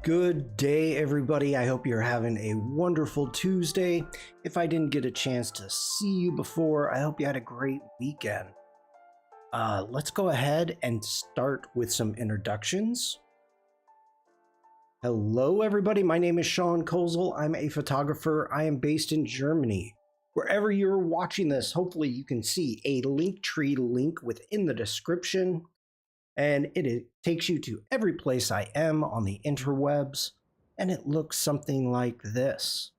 Good day, everybody. I hope you're having a wonderful Tuesday. If I didn't get a chance to see you before, I hope you had a great weekend. Let's go ahead and start with some introductions. Hello, everybody. My name is Shawn. I'm a photographer. I am based in Germany. Wherever you're watching this, hopefully you can see a Linktree link within the description. And it takes you to every place I am on the interwebs, and it looks something like this.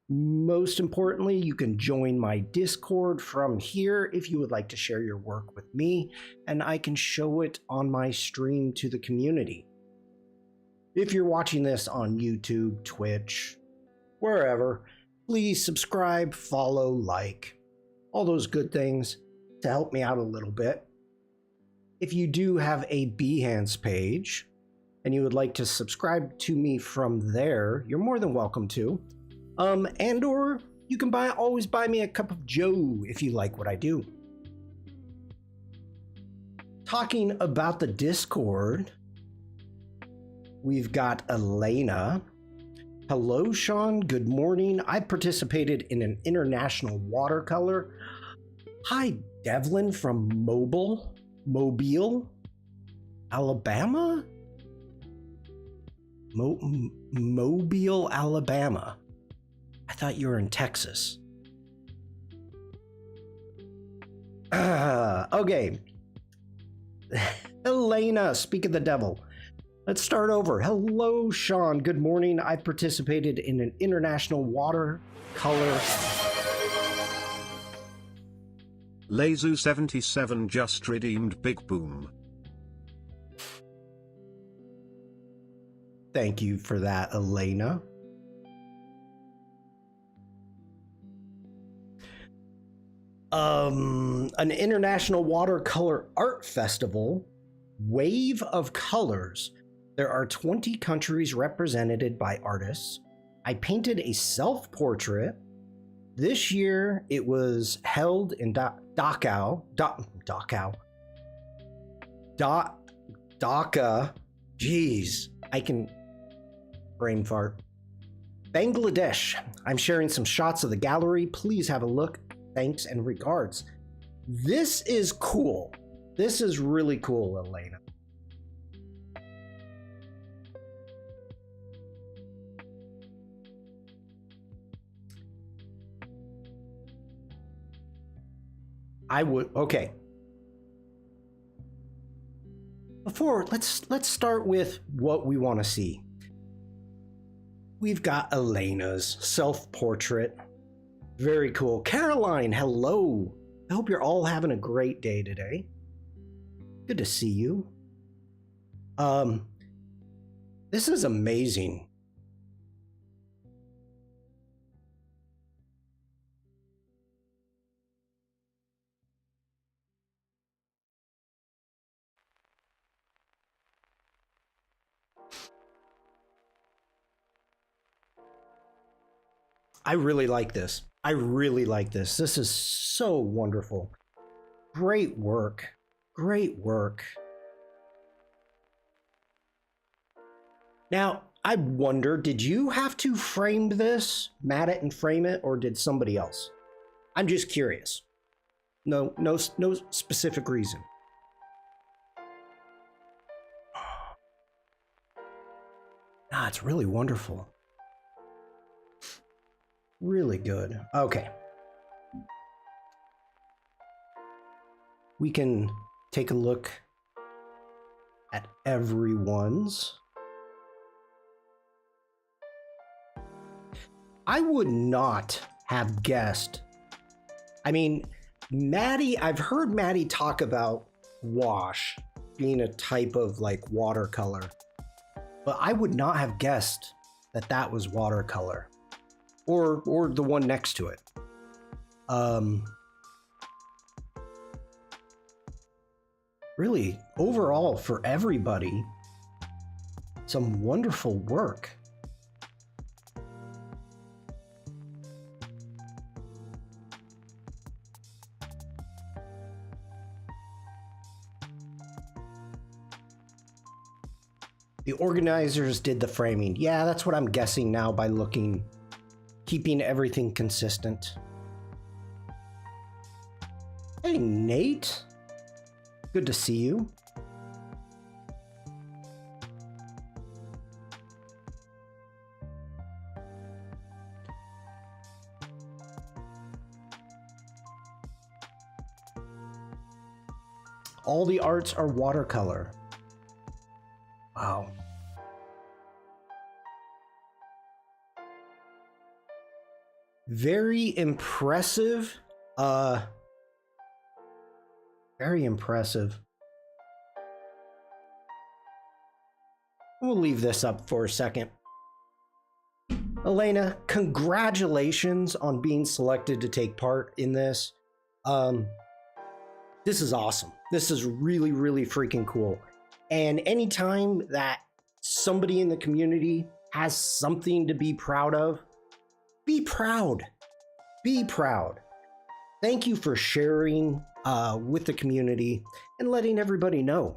Most importantly, you can join my Discord from here if you would like to share your work with me, and I can show it on my stream to the community. If you're watching this on YouTube, Twitch, wherever, please subscribe, follow, like, all those good things to help me out a little bit. If you do have a Behance page and you would like to subscribe to me from there, you're more than welcome to. And or you can always buy me a cup of Joe if you like what I do. Talking about the Discord, we've got Elena. Hello, Shawn. Good morning. I participated in an international watercolor. Hi, Devlin from Mobile, Alabama? Mobile, Alabama. I thought you were in Texas. Okay. Elena, speak of the devil. Let's start over. Hello, Shawn. Good morning. I participated in an international watercolor. Lazu77 just redeemed Big Boom. Thank you for that, Elena. An international watercolor art festival, Wave of Colors. There are 20 countries represented by artists. I painted a self-portrait. This year, it was held in Dhaka. Jeez, I can brain fart. Bangladesh. I'm sharing some shots of the gallery. Please have a look. Thanks and regards. This is cool. This is really cool, Elena. Okay. Let's start with what we want to see. We've got Elena's self-portrait. Very cool. Caroline, hello. I hope you're all having a great day today. Good to see you. This is amazing. I really like this. This is so wonderful. Great work. Great work. Now, I wonder, did you have to frame this, mat it and frame it, or did somebody else? I'm just curious. No specific reason. Ah, it's really wonderful. Really good. Okay. We can take a look at everyone's. I would not have guessed. I mean, Maddie, I've heard Maddie talk about wash being a type of like watercolor, but I would not have guessed that that was watercolor. Or the one next to it. Really, overall, for everybody, some wonderful work. The organizers did the framing. Yeah, that's what I'm guessing now by looking, keeping everything consistent. Hey, Nate. Good to see you. All the arts are watercolor. Wow. Very impressive. Very impressive. We'll leave this up for a second. Elena, congratulations on being selected to take part in this. This is awesome. This is really, really freaking cool. And anytime that somebody in the community has something to be proud of, be proud. Be proud. Thank you for sharing with the community and letting everybody know.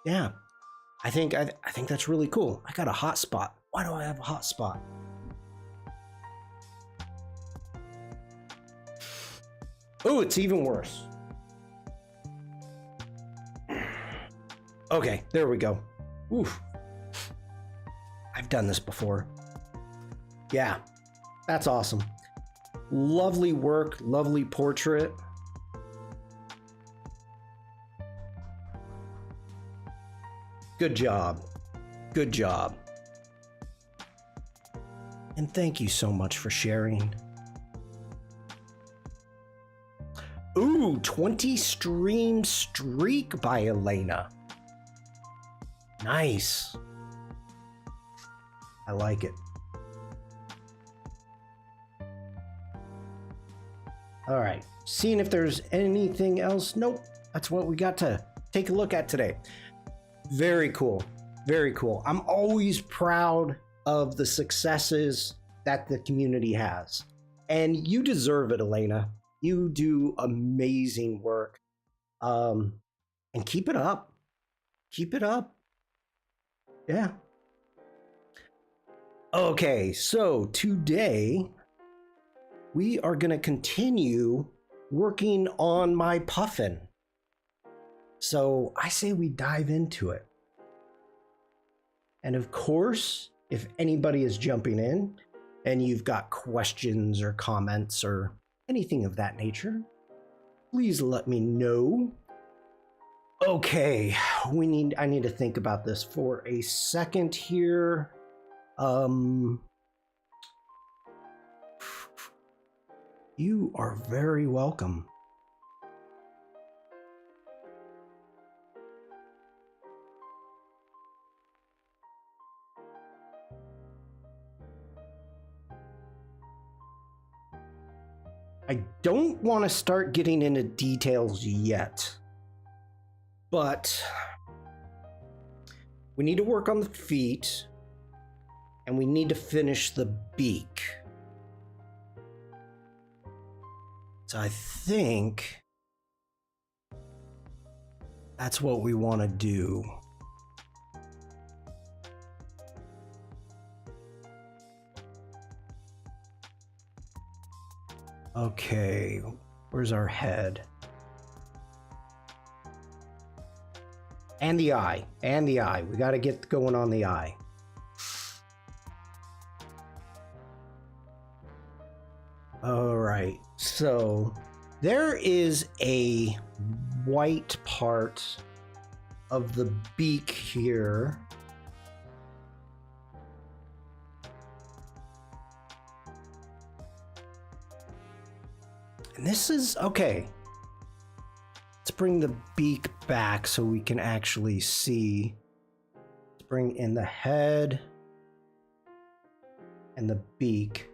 Yeah, I think that's really cool. I got a hot spot. Why do I have a hot spot? Oh, it's even worse. Okay, there we go. Oof. I've done this before. Yeah, that's awesome. Lovely work, lovely portrait. Good job. Good job. And thank you so much for sharing. Ooh, 20 stream streak by Elena. Nice. I like it. All right, seeing if there's anything else. Nope, that's what we got to take a look at today. Very cool, very cool. I'm always proud of the successes that the community has. And you deserve it, Elena. You do amazing work. And keep it up. Keep it up. Yeah. Okay, so today we are going to continue working on my Puffin. So I say we dive into it. And of course, if anybody is jumping in and you've got questions or comments or anything of that nature, please let me know. Okay, I need to think about this for a second here. You are very welcome. I don't want to start getting into details yet, but we need to work on the feet and we need to finish the beak. So I think that's what we want to do. Okay, where's our head? And the eye, and the eye. We got to get going on the eye. All right, so there is a white part of the beak here. And this is, okay. Let's bring the beak back so we can actually see. Let's bring in the head and the beak.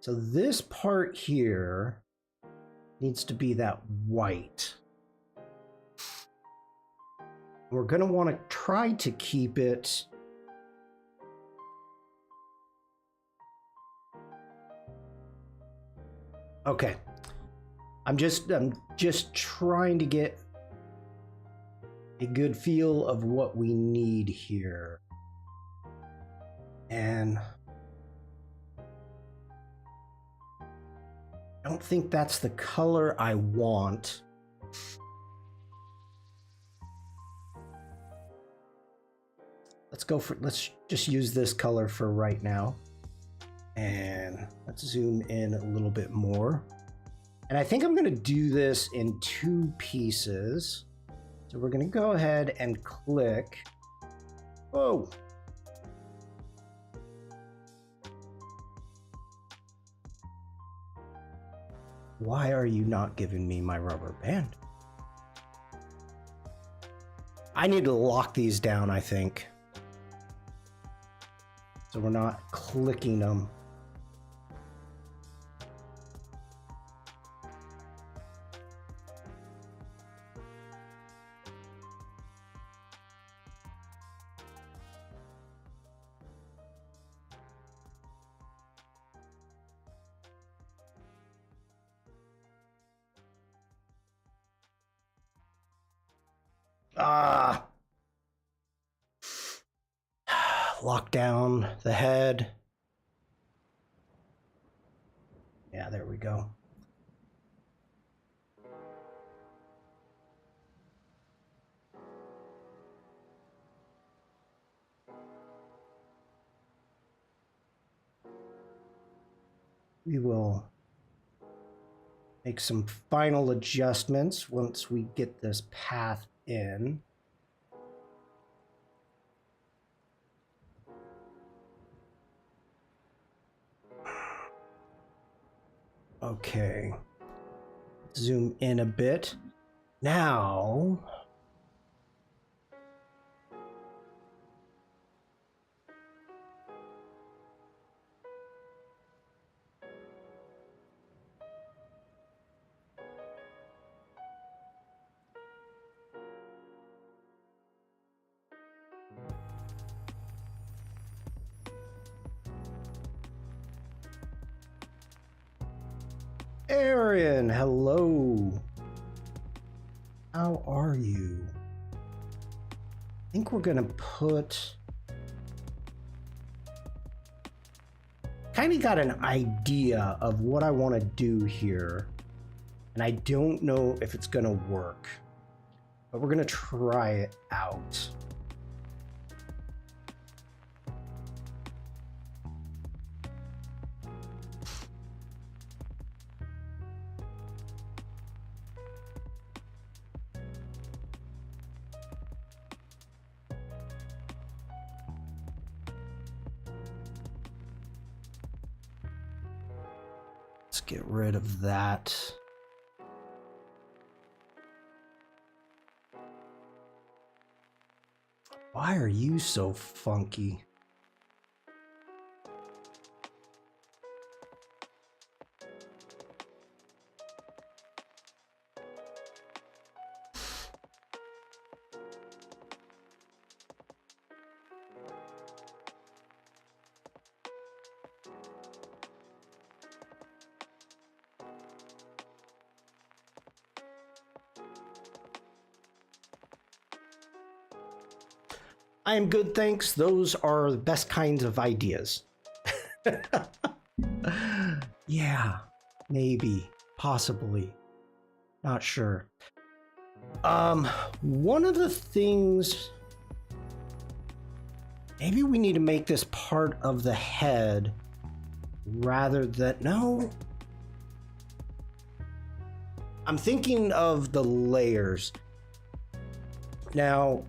So this part here needs to be that white. We're going to want to try to keep it okay. I'm just trying to get a good feel of what we need here. And I don't think that's the color I want. Let's just use this color for right now. And let's zoom in a little bit more. And I think I'm going to do this in 2 pieces. So we're going to go ahead and click. Oh. Why are you not giving me my rubber band? I need to lock these down, I think. So we're not clicking them. Lock down the head. Yeah, there we go. We will make some final adjustments once we get this path in. Okay. Zoom in a bit. Now, Aaron, hello. How are you? I think we're gonna put... Kind of got an idea of what I want to do here, and I don't know if it's gonna work, but we're gonna try it out. Let's get rid of that. Why are you so funky? I am good, thanks. Those are the best kinds of ideas. Yeah, maybe, possibly, not sure. One of the things, maybe we need to make this part of the head rather than, no. I'm thinking of the layers. Now,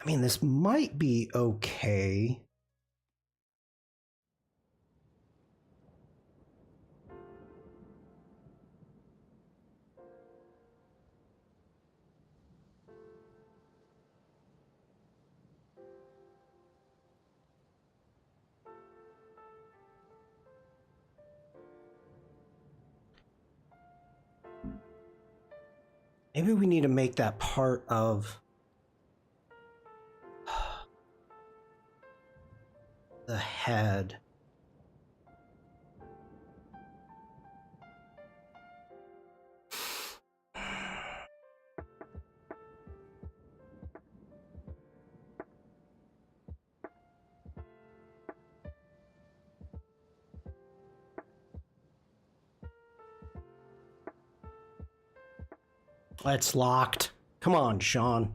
I mean, this might be okay. Maybe we need to make that part of the head. It's locked. Come on, Shawn.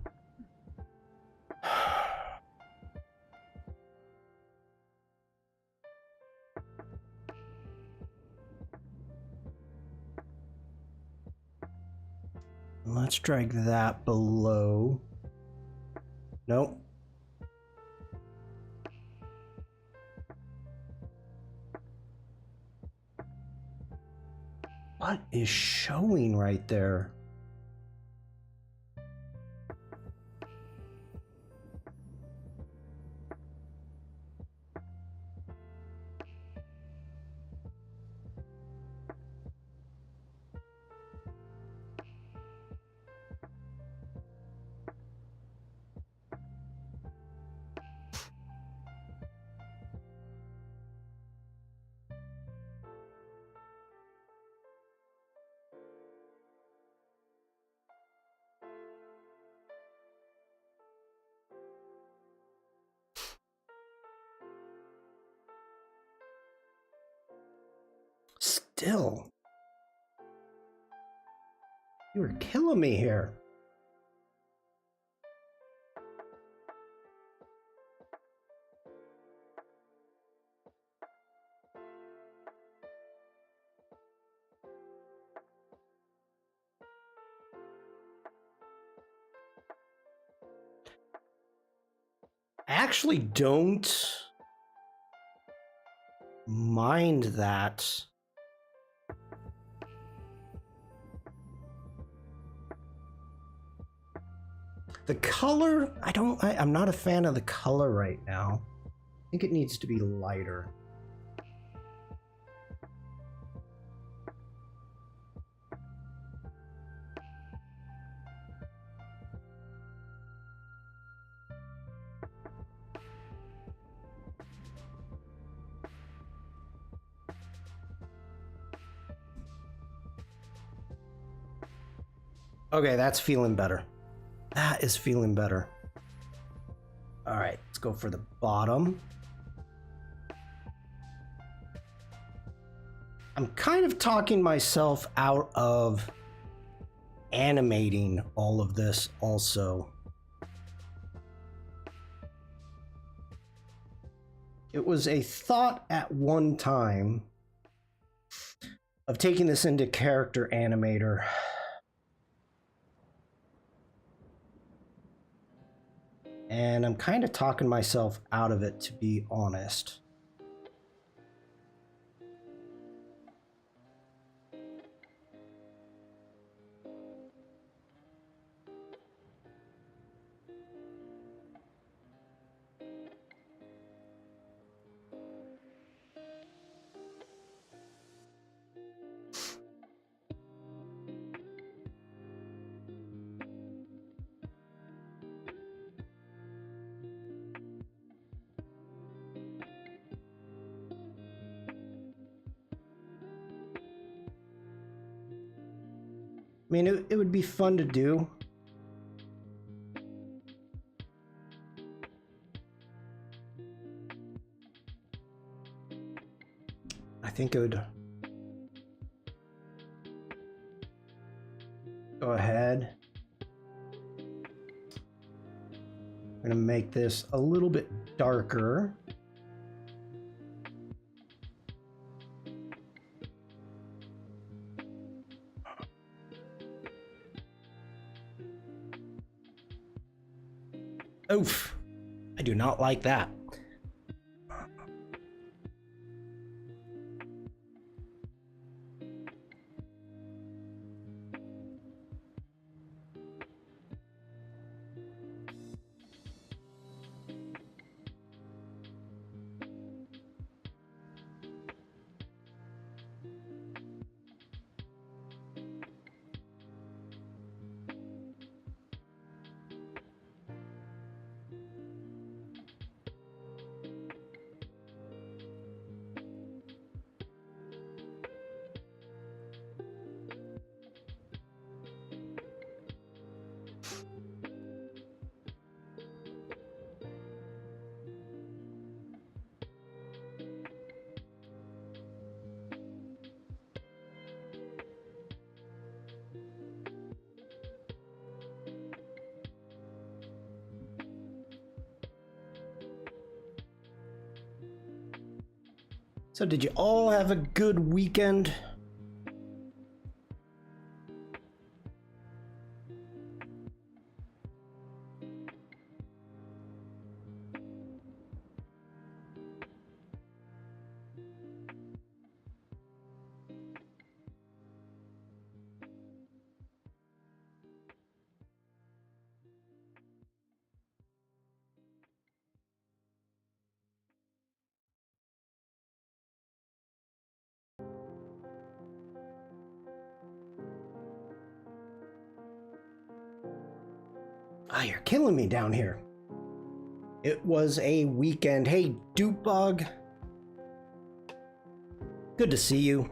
Let's drag that below. Nope. What is showing right there? Still. You were killing me here. I actually don't mind that. The color, I'm not a fan of the color right now. I think it needs to be lighter. Okay, that's feeling better. That is feeling better. All right, let's go for the bottom. I'm kind of talking myself out of animating all of this also. It was a thought at one time of taking this into Character Animator. And I'm kind of talking myself out of it, to be honest. I mean, it would be fun to do. I think it would go ahead. I'm gonna make this a little bit darker. Oof, I do not like that. So did you all have a good weekend? Ah, you're killing me down here. It was a weekend. Hey, Dupebug. Good to see you.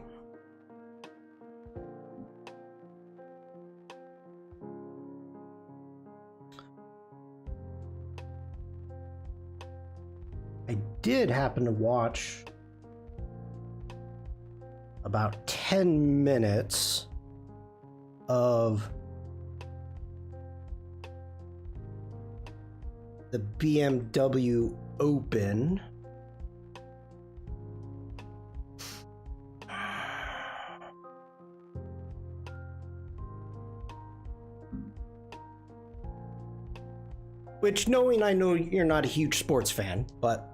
I did happen to watch about 10 minutes of the BMW Open. Which, knowing I know you're not a huge sports fan, but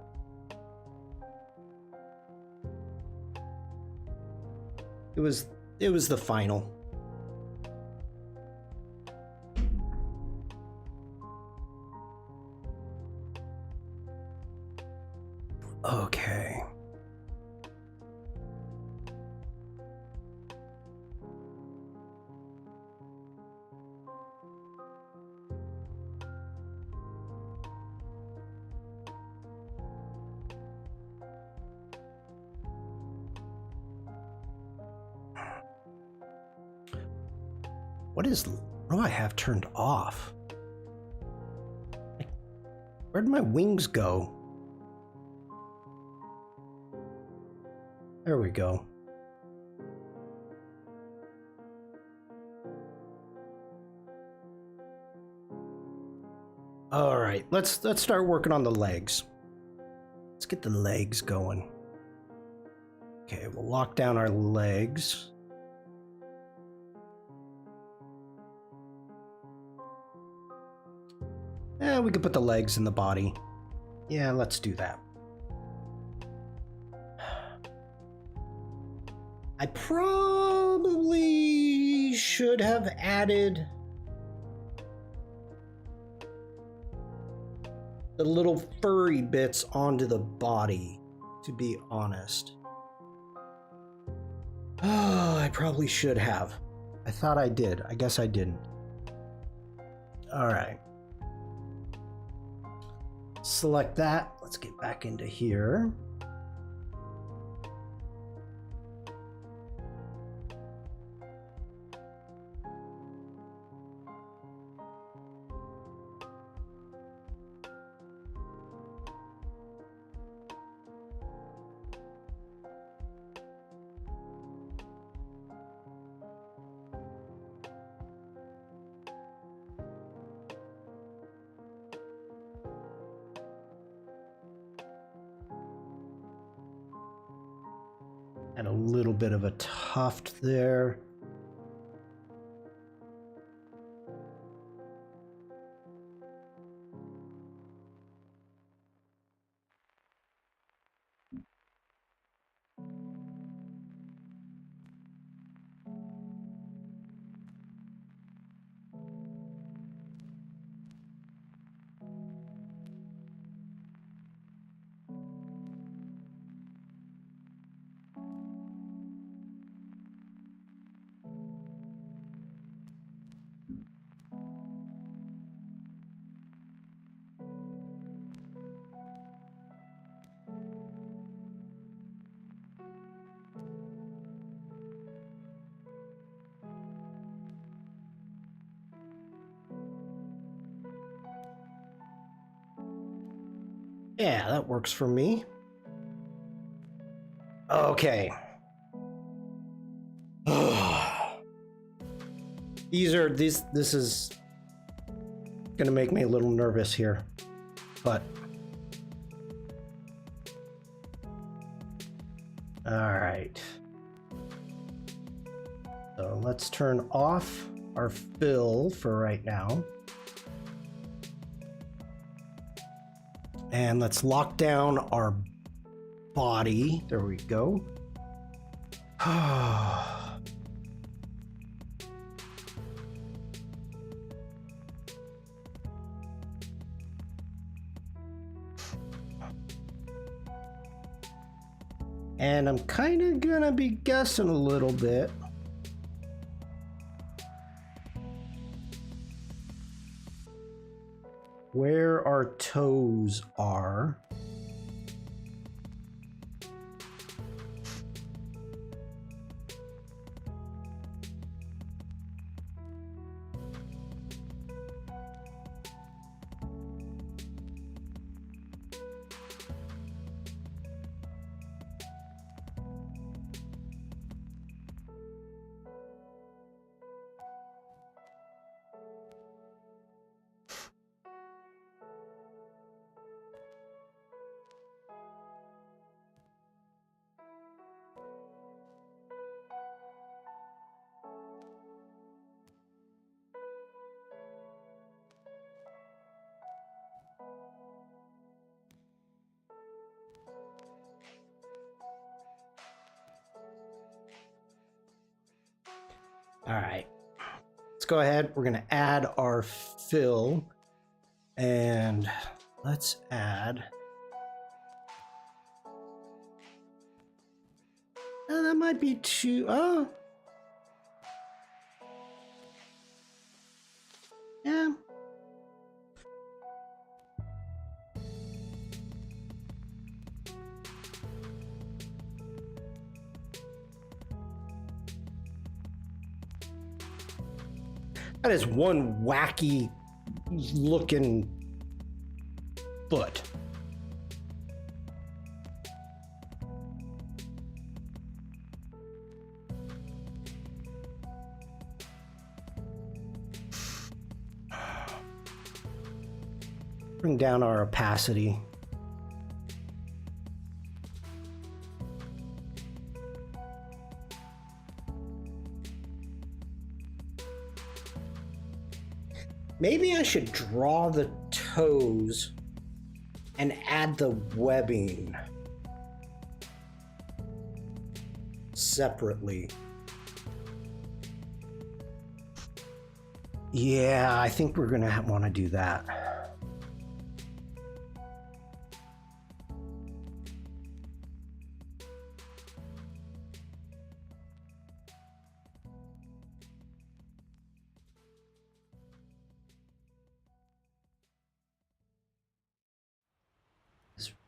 it was the final. Okay. What do I have turned off? Where'd my wings go? There we go. All right, let's start working on the legs. Let's get the legs going. Okay, we'll lock down our legs. We could put the legs in the body. Yeah, let's do that. I probably should have added the little furry bits onto the body, to be honest. Oh, I probably should have. I thought I did. I guess I didn't. All right. Select that. Let's get back into here. And a little bit of a tuft there. Yeah, that works for me. Okay. This is gonna make me a little nervous here, but All right. So let's turn off our fill for right now. And let's lock down our body. There we go. And I'm kind of gonna be guessing a little bit. Where our toes are. All right, let's go ahead. We're gonna add our fill, and let's add. Oh, that might be too. Oh, yeah. That is one wacky looking foot. Bring down our opacity. Maybe I should draw the toes and add the webbing separately. Yeah, I think we're gonna want to do that.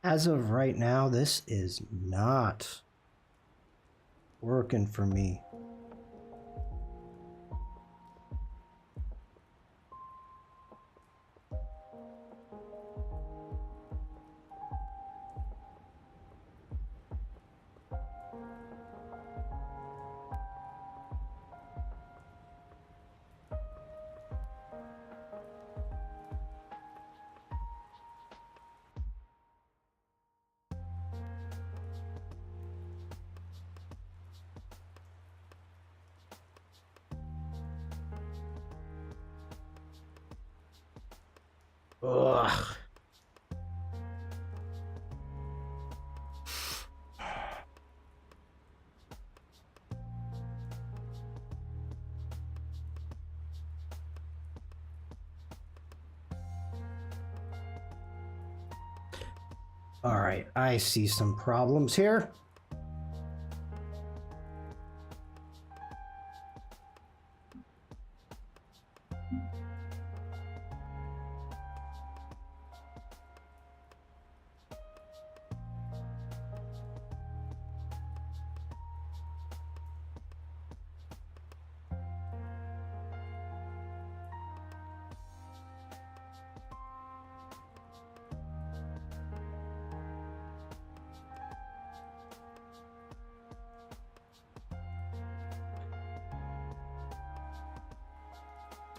As of right now, this is not working for me. Ugh. All right, I see some problems here.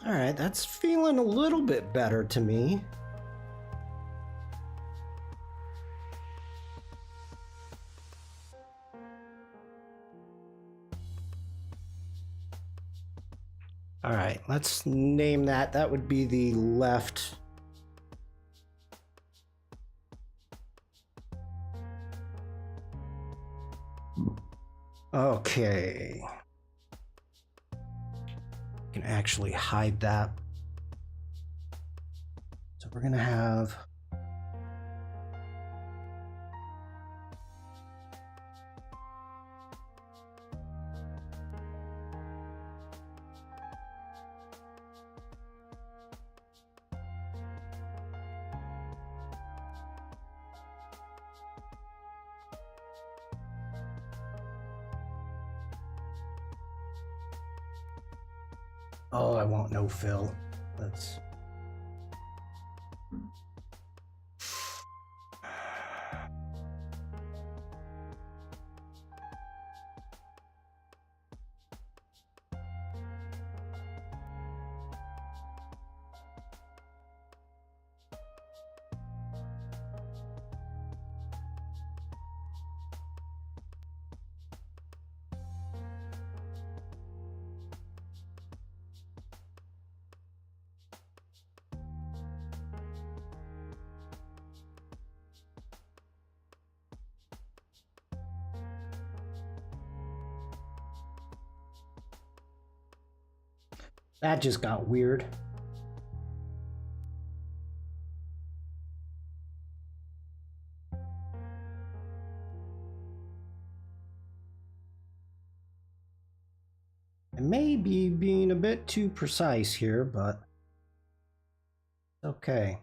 All right, that's feeling a little bit better to me. All right, let's name that. That would be the left. Okay. Can actually hide that. So we're gonna have oh, I want no fill. Let's that just got weird. I may be being a bit too precise here, but okay.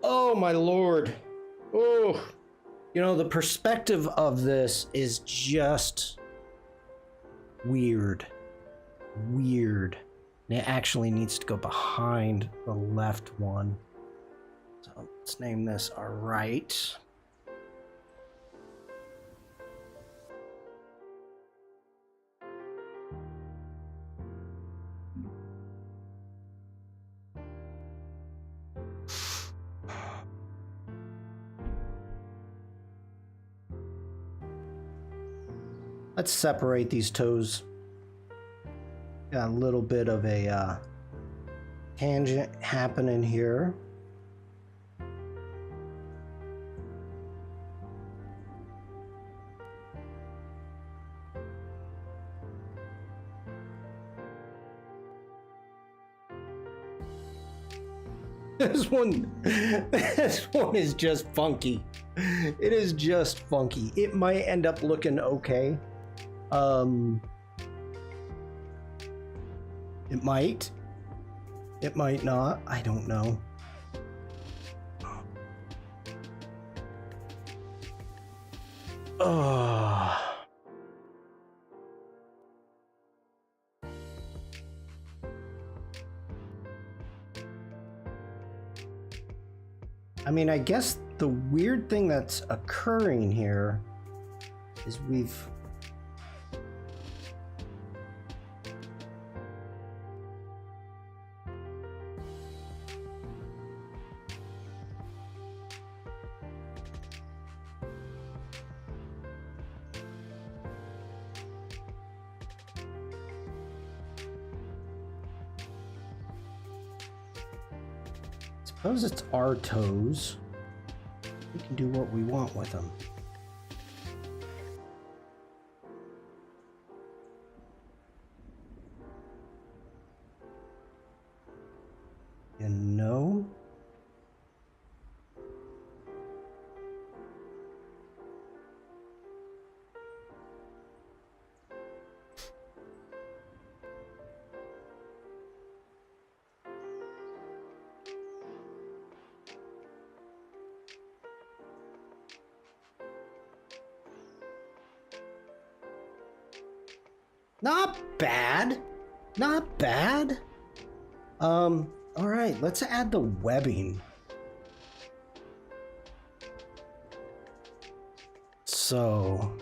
Oh my lord. Oh, you know, the perspective of this is just weird. Weird. And it actually needs to go behind the left one. So let's name this our right. Let's separate these toes. Got a little bit of a tangent happening here. This one is just funky. It is just funky. It might end up looking okay. It might. It might not. I don't know. Oh. I mean, I guess the weird thing that's occurring here is we've suppose it's our toes. We can do what we want with them. You know? Not bad. Not bad. All right, let's add the webbing. So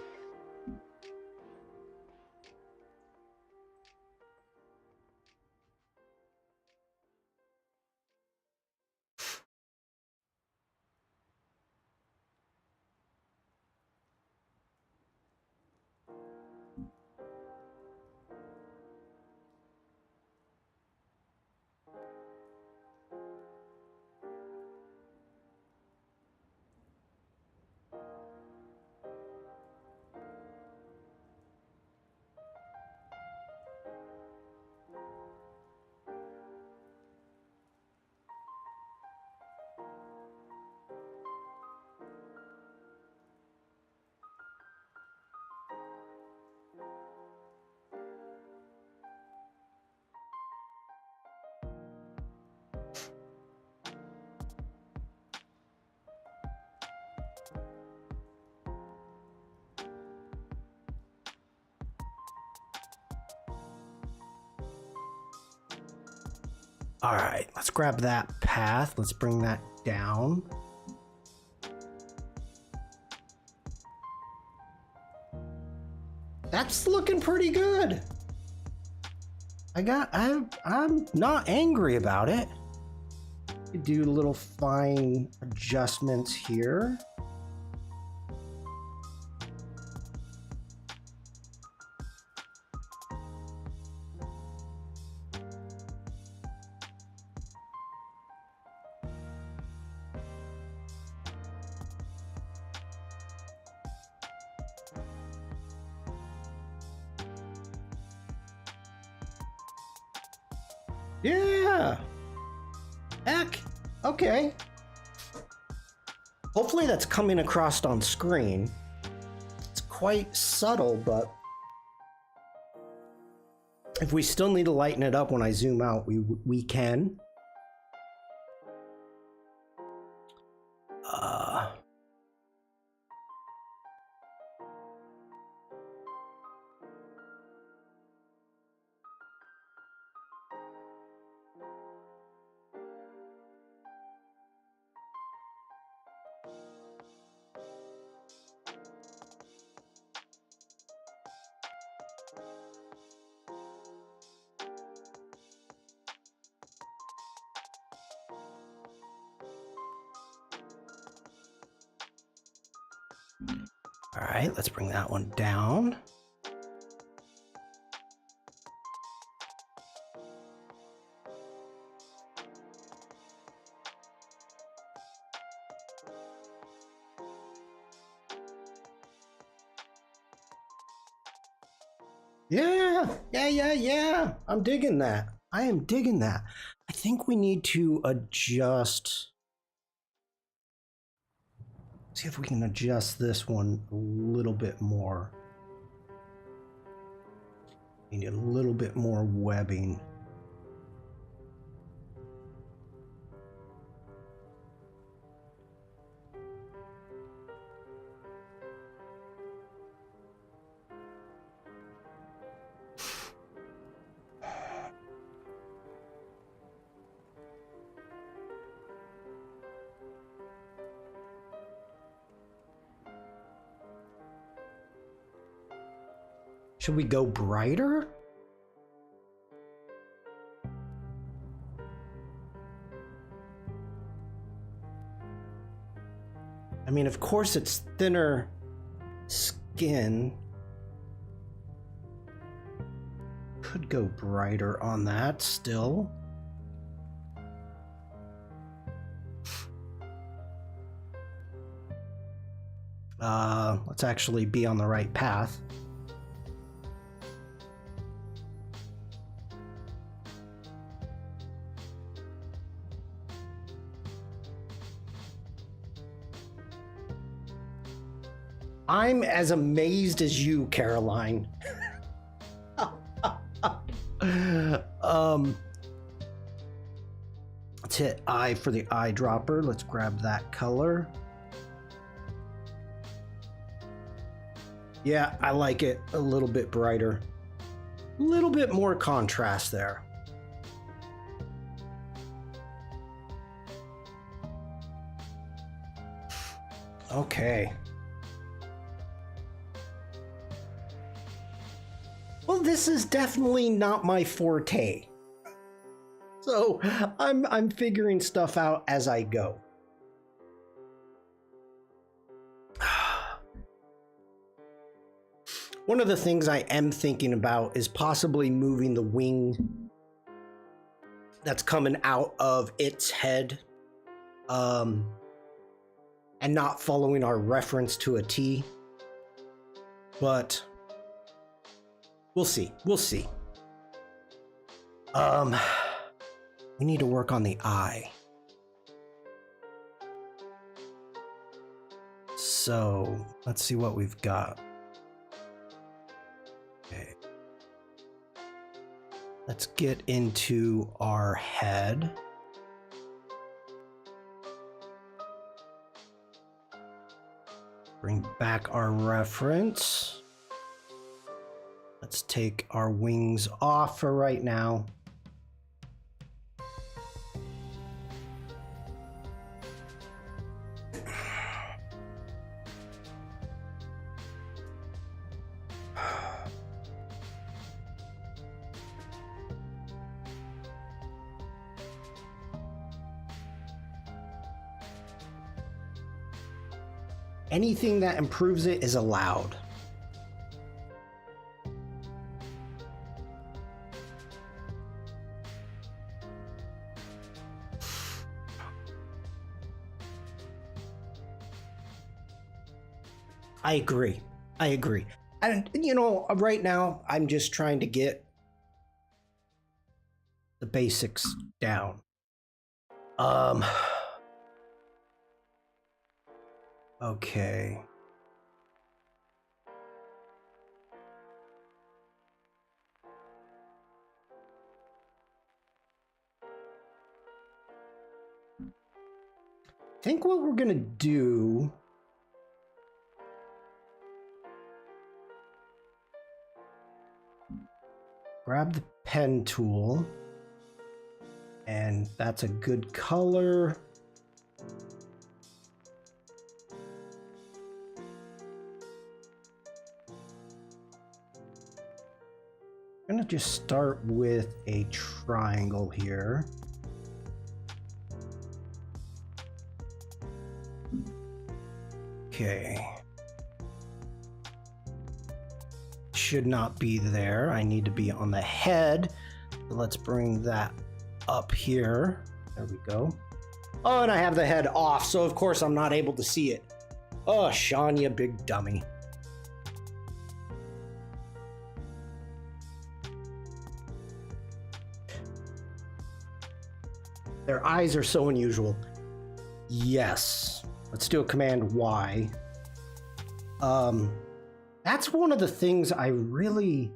all right, let's grab that path. Let's bring that down. That's looking pretty good. I'm not angry about it. You do little fine adjustments here. Yeah. Heck. Okay. Hopefully that's coming across on screen. It's quite subtle, but if we still need to lighten it up when I zoom out, we can. All right, let's bring that one down. Yeah. I'm digging that. I am digging that. I think we need to adjust. See if we can adjust this one a little bit more. Need a little bit more webbing. Should we go brighter? I mean, of course it's thinner skin. Could go brighter on that still. Let's actually be on the right path. I'm as amazed as you, Caroline. Let's hit I for the eyedropper. Let's grab that color. Yeah, I like it a little bit brighter. A little bit more contrast there. Okay. Well, this is definitely not my forte. So I'm figuring stuff out as I go. One of the things I am thinking about is possibly moving the wing that's coming out of its head, and not following our reference to a T. But we'll see. We'll see. We need to work on the eye. So let's see what we've got. Okay. Let's get into our head. Bring back our reference. Let's take our wings off for right now. Anything that improves it is allowed. I agree. I agree. And, you know, right now, I'm just trying to get the basics down. Okay. I think what we're gonna do grab the pen tool, and that's a good color. I'm gonna just start with a triangle here. Okay. Should not be there. I need to be on the head. So let's bring that up here. There we go. Oh, and I have the head off, so of course I'm not able to see it. Oh, Shawn, you big dummy. Their eyes are so unusual. Yes. Let's do a Command Y. That's one of the things I really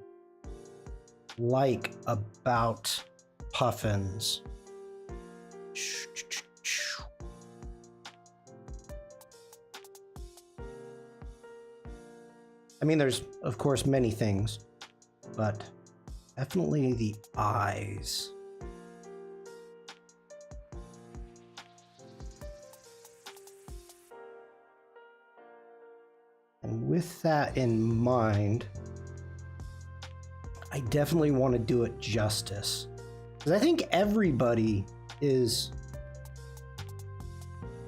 like about Puffins. I mean, there's, of course, many things, but definitely the eyes. And with that in mind, I definitely want to do it justice. Because I think everybody is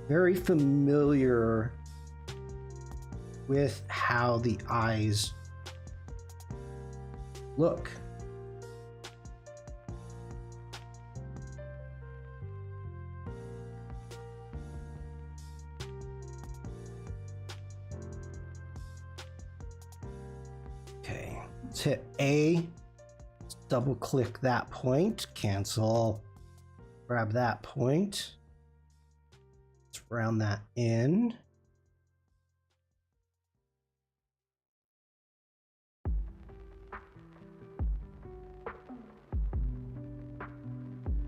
very familiar with how the eyes look. Okay, let's hit A. Let's double click that point, cancel, grab that point. Let's round that in.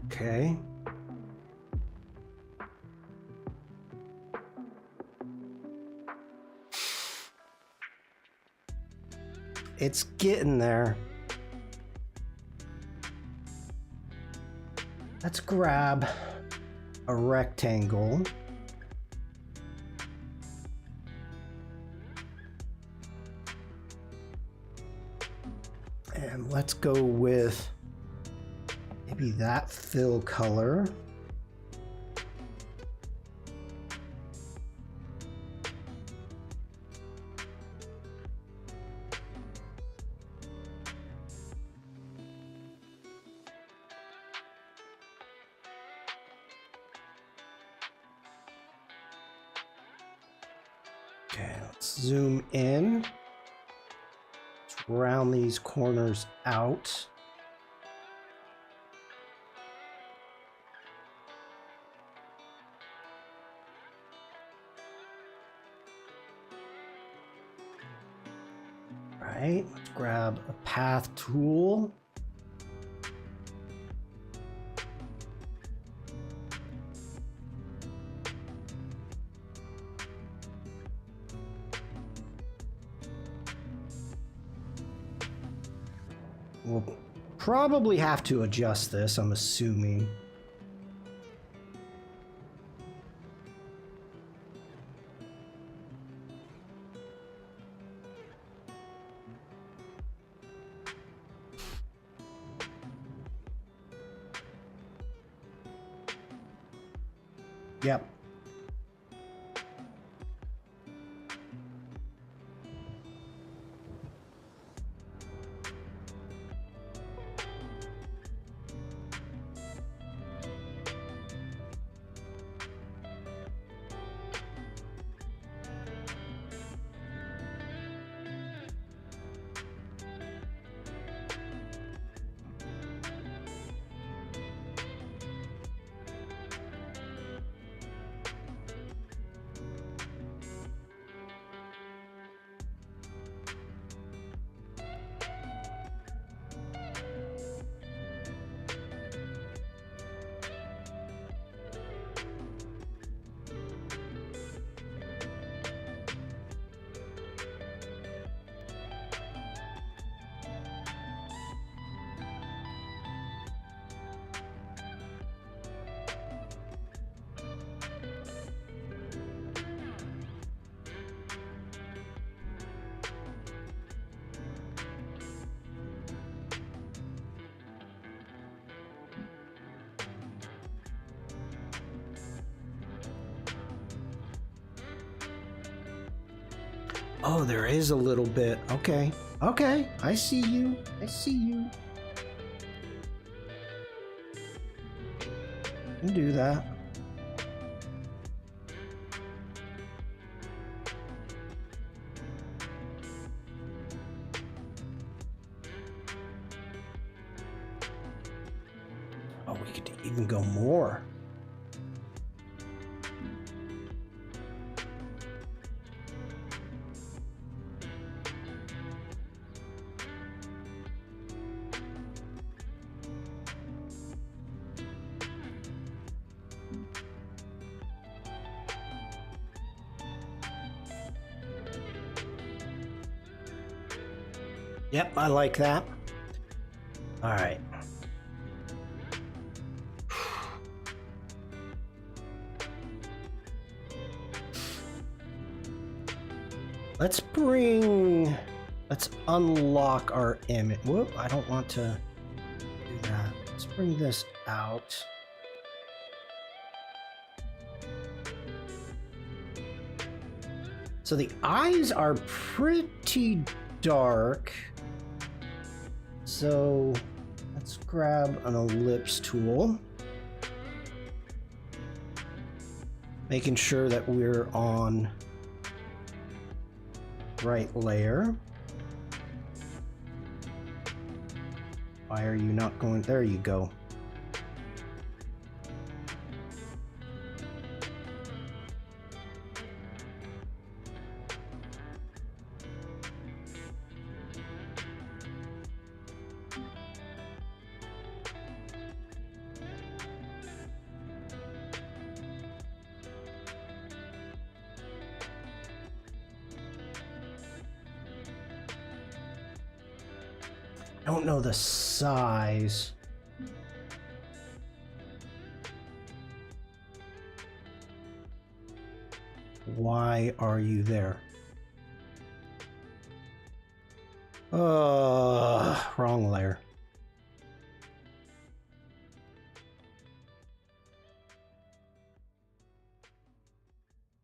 Okay. It's getting there. Let's grab a rectangle. Let's go with maybe that fill color. Okay, let's zoom in. Let's round these corners out. Right, let's grab a path tool. We'll probably have to adjust this, I'm assuming. Yep. Oh, there is a little bit. Okay. Okay. I see you. I see you. Can do that. Oh, we could even go more. Yep, I like that. All right. Let's unlock our image. Whoop, I don't want to do that. Let's bring this out. So the eyes are pretty dark. So let's grab an ellipse tool. Making sure that we're on right layer. Why are you not going? There you go. I don't know the size. Why are you there? Wrong layer.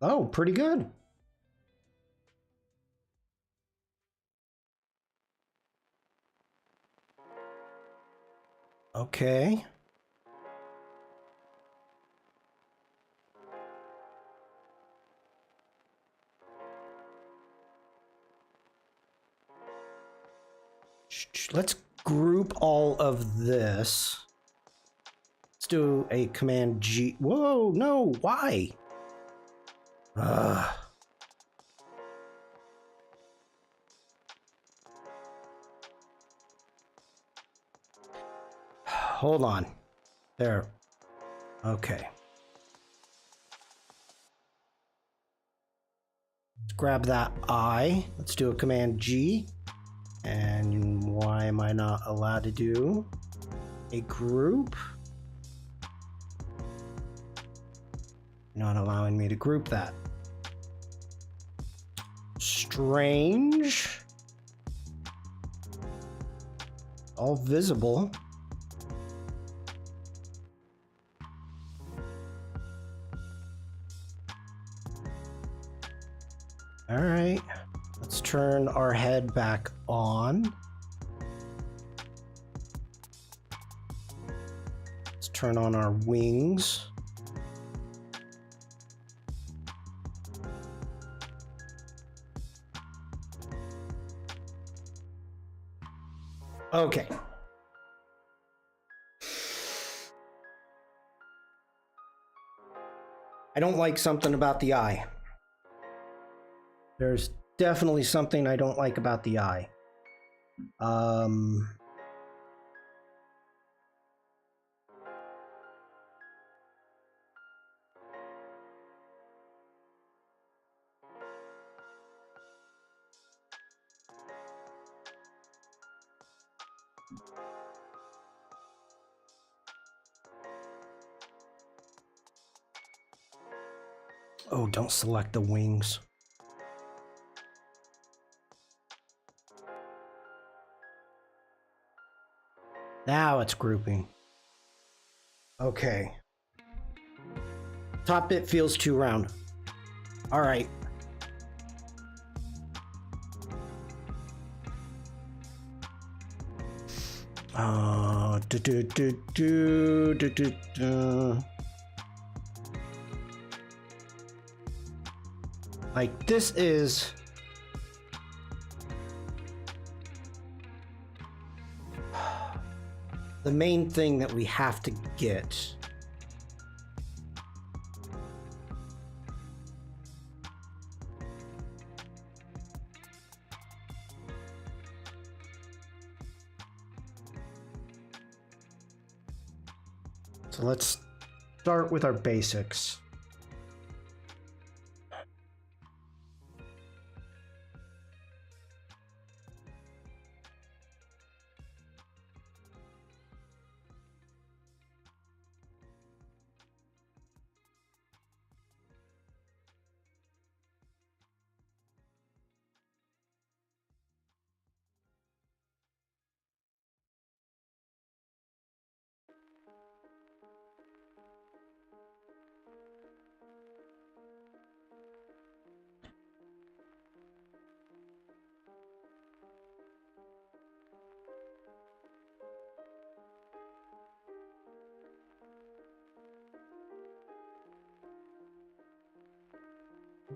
Oh, pretty good. Okay. Let's group all of this. Let's do a Command G. Whoa, no, why? Hold on. There. Okay. Let's grab that I. Let's do a Command G. And why am I not allowed to do a group? Not allowing me to group that. Strange. All visible. All right. Let's turn our head back on. Let's turn on our wings. Okay. I don't like something about the eye. There's definitely something I don't like about the eye. Oh, don't select the wings. Now it's grouping. Okay. Top bit feels too round. All right. Like this is the main thing that we have to get. So let's start with our basics.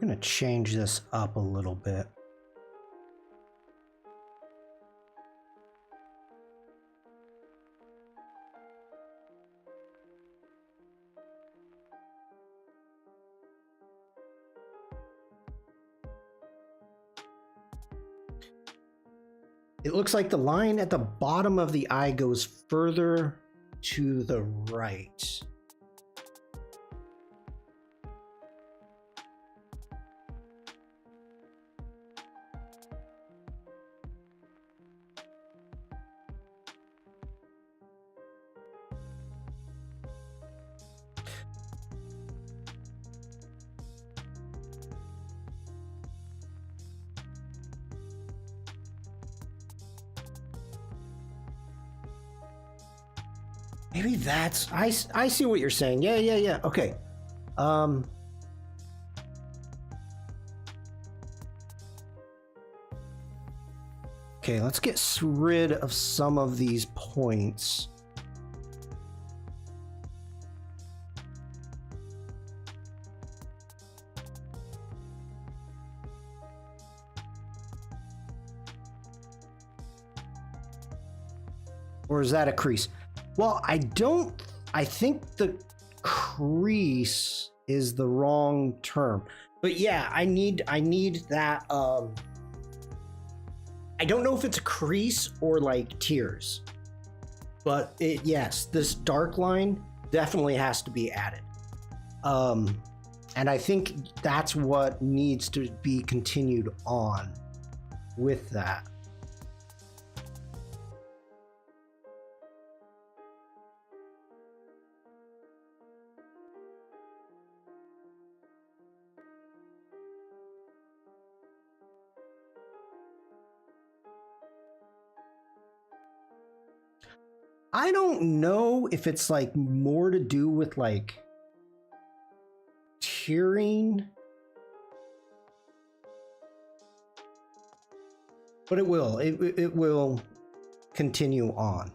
I'm going to change this up a little bit. It looks like the line at the bottom of the eye goes further to the right. Maybe that's... I see what you're saying. Yeah. Okay. Okay, let's get rid of some of these points. Or is that a crease? Well, I think the crease is the wrong term. But yeah, I need that I don't know if it's a crease or like tears. But yes, this dark line definitely has to be added. And I think that's what needs to be continued on with that. I don't know if it's like more to do with like tearing, but it will continue on.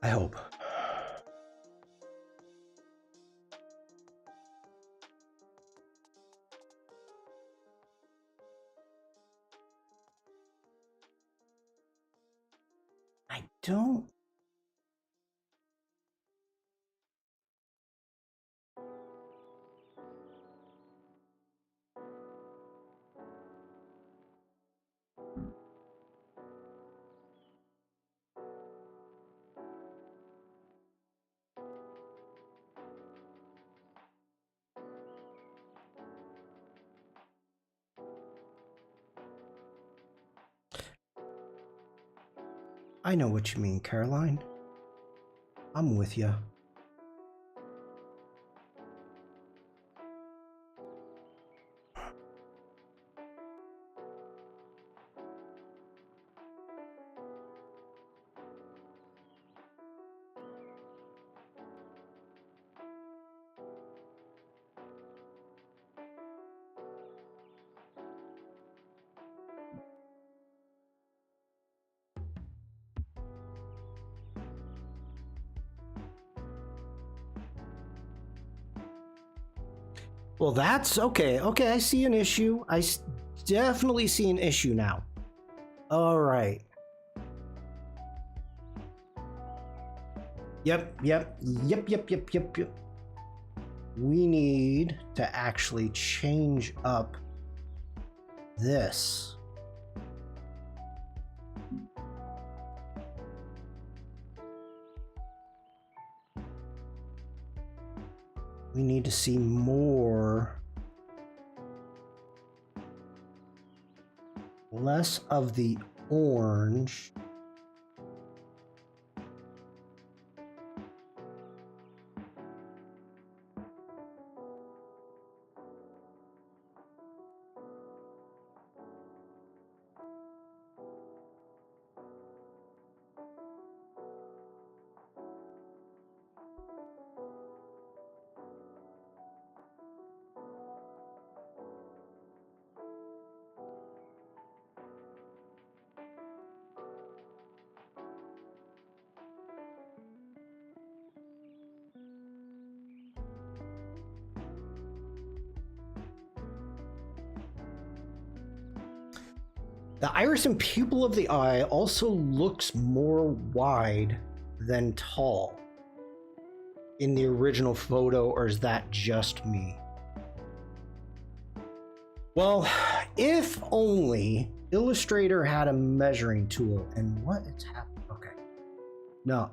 I hope. I don't. I know what you mean, Caroline. I'm with you. Well, that's okay. Okay, I see an issue. Definitely see an issue now. All right. Yep. We need to actually change up this. We need to see more, less of the orange. The iris and pupil of the eye also looks more wide than tall in the original photo, or is that just me? Well, if only Illustrator had a measuring tool. And what is happening? Okay. No,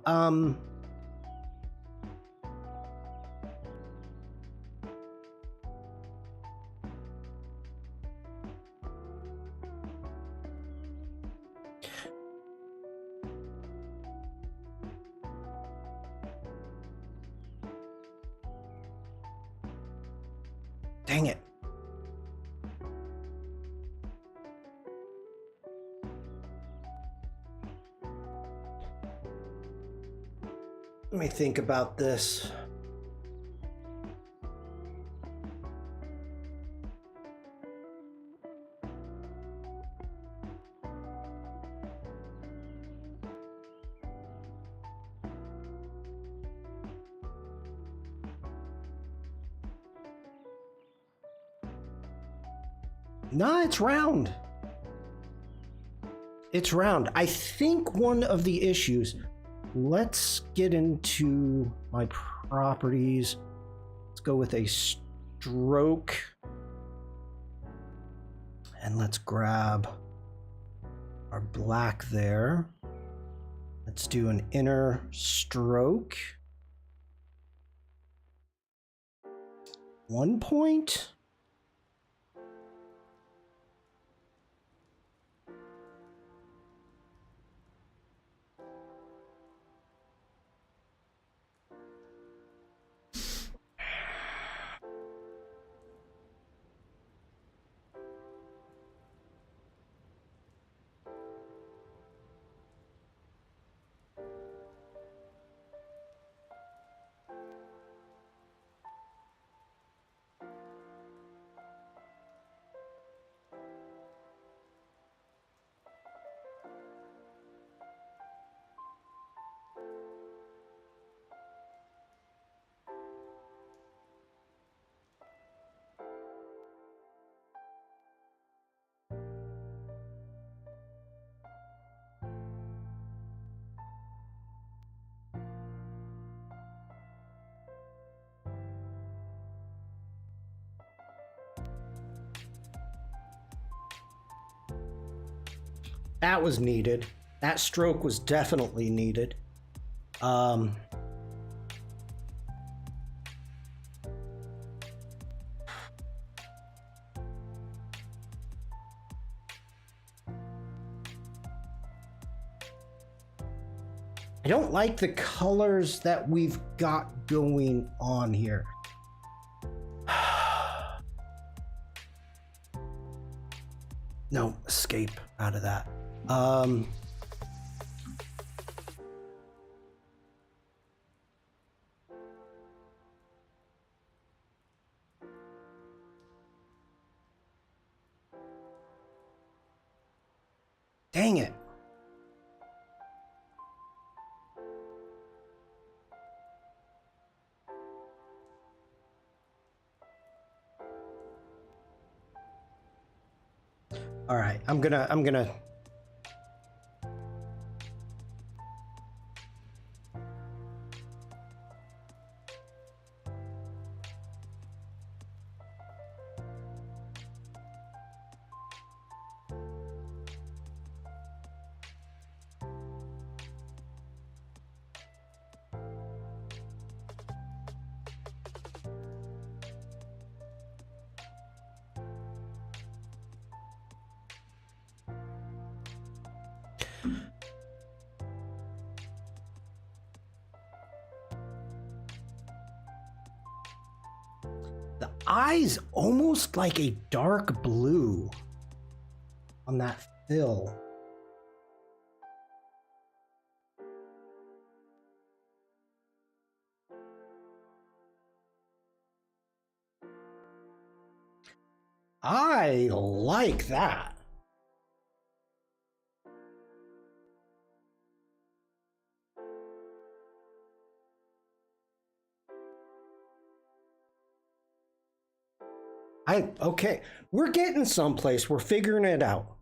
dang it. Let me think about this. Nah, it's round. It's round. I think one of the issues, let's get into my properties. Let's go with a stroke. And let's grab our black there. Let's do an inner stroke. 1 point. That was needed. That stroke was definitely needed. I don't like the colors that we've got going on here. No, escape out of that. Dang it. All right, I'm gonna the eyes almost like a dark blue on that fill. I like that. Okay, we're getting someplace. We're figuring it out.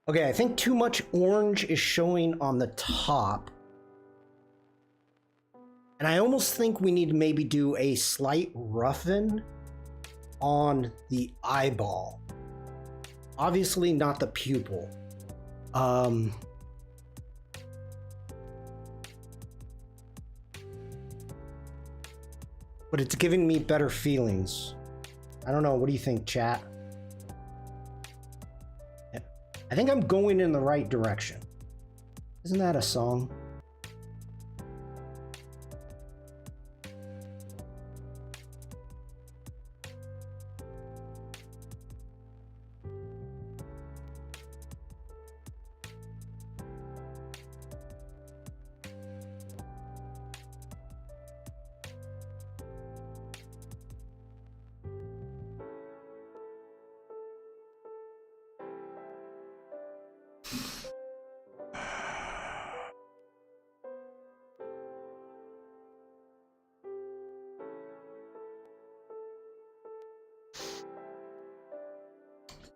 Okay, I think too much orange is showing on the top. And I almost think we need to maybe do a slight roughen on the eyeball. Obviously not the pupil. But it's giving me better feelings. I don't know, what do you think, chat? I think I'm going in the right direction. Isn't that a song?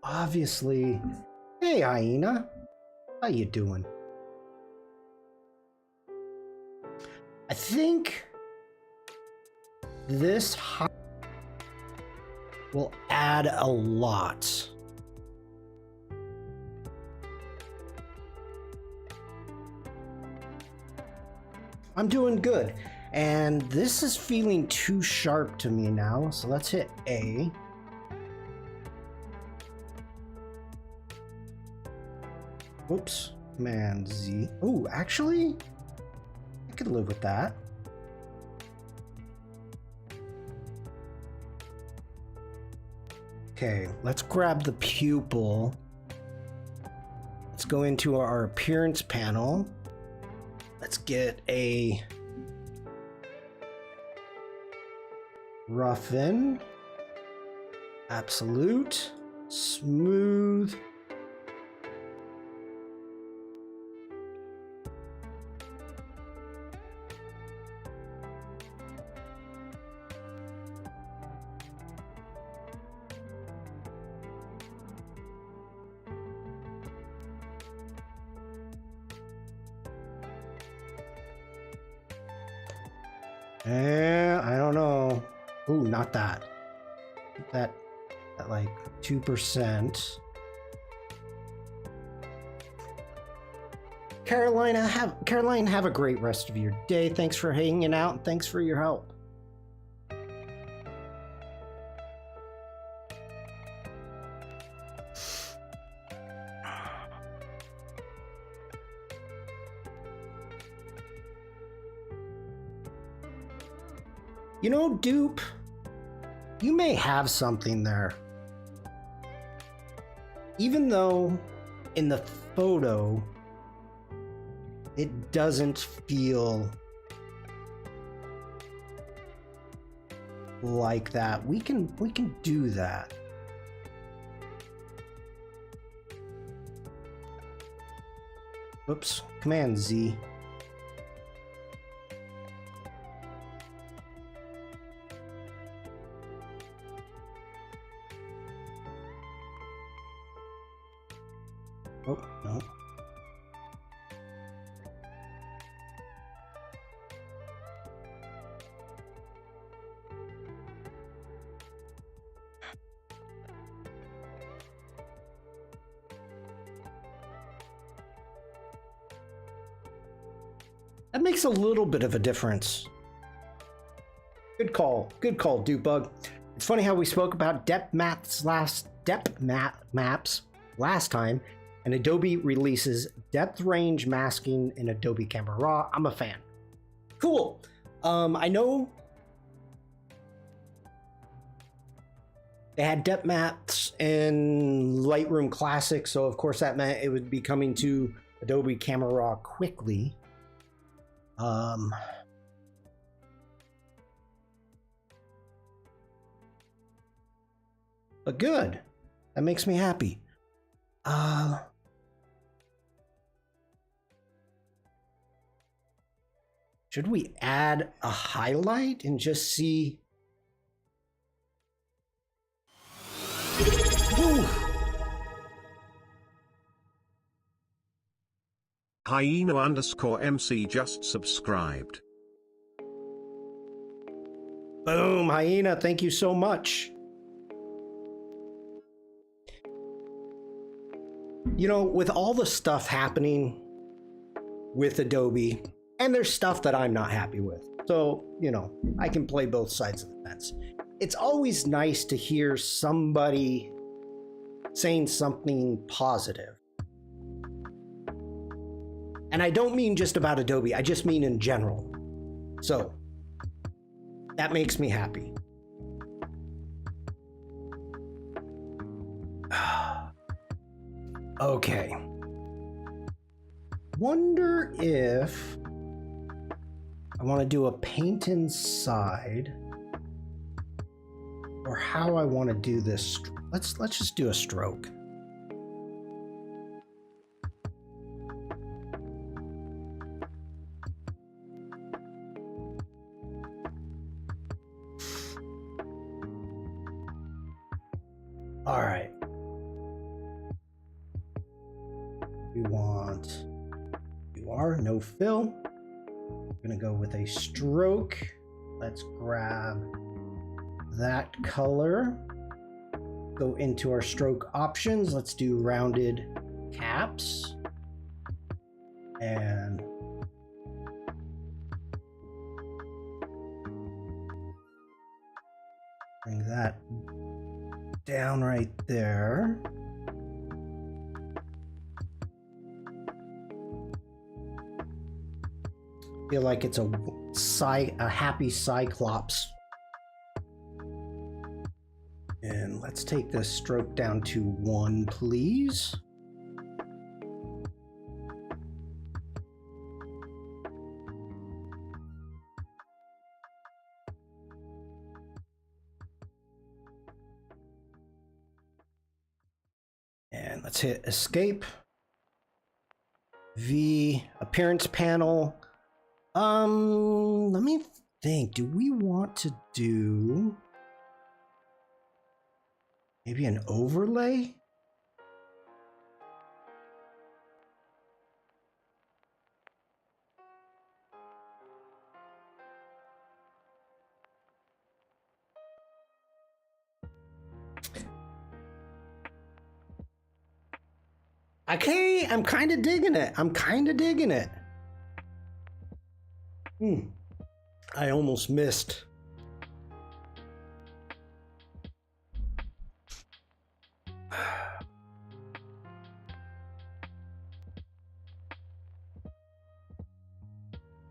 Obviously. Hey, hyena. How you doing? I think this will add a lot. I'm doing good. And this is feeling too sharp to me now. So let's hit A. Whoops, Command Z. Oh, actually, I could live with that. Okay, let's grab the pupil. Let's go into our appearance panel. Let's get a roughen, absolute, smooth. I don't know. Ooh, not that. That at like 2%. Caroline, have a great rest of your day. Thanks for hanging out and thanks for your help. You know, Dupe, you may have something there. Even though in the photo, it doesn't feel like that. We can do that. Oops, Command Z. Oh, no. That makes a little bit of a difference. Good call, Dupebug. It's funny how we spoke about depth maps last time, and Adobe releases depth range masking in Adobe Camera Raw. I'm a fan. Cool. I know they had depth maps in Lightroom Classic, so of course that meant it would be coming to Adobe Camera Raw quickly. But good. That makes me happy. Should we add a highlight and just see? Ooh. Hyena_MC just subscribed. Boom, Hyena, thank you so much. You know, with all the stuff happening with Adobe, and there's stuff that I'm not happy with. So, you know, I can play both sides of the fence. It's always nice to hear somebody saying something positive. And I don't mean just about Adobe, I just mean in general. So that makes me happy. Okay. Wonder if I want to do a paint inside or how I want to do this. Let's just do a stroke. All right. We want no fill. I'm gonna go with a stroke. Let's grab that color. Go into our stroke options. Let's do rounded caps. And bring that down right there. Feel like it's a happy cyclops. And let's take this stroke down to 1, please. And let's hit escape. V, appearance panel. Let me think. Do we want to do maybe an overlay? Okay, I'm kind of digging it. I almost missed.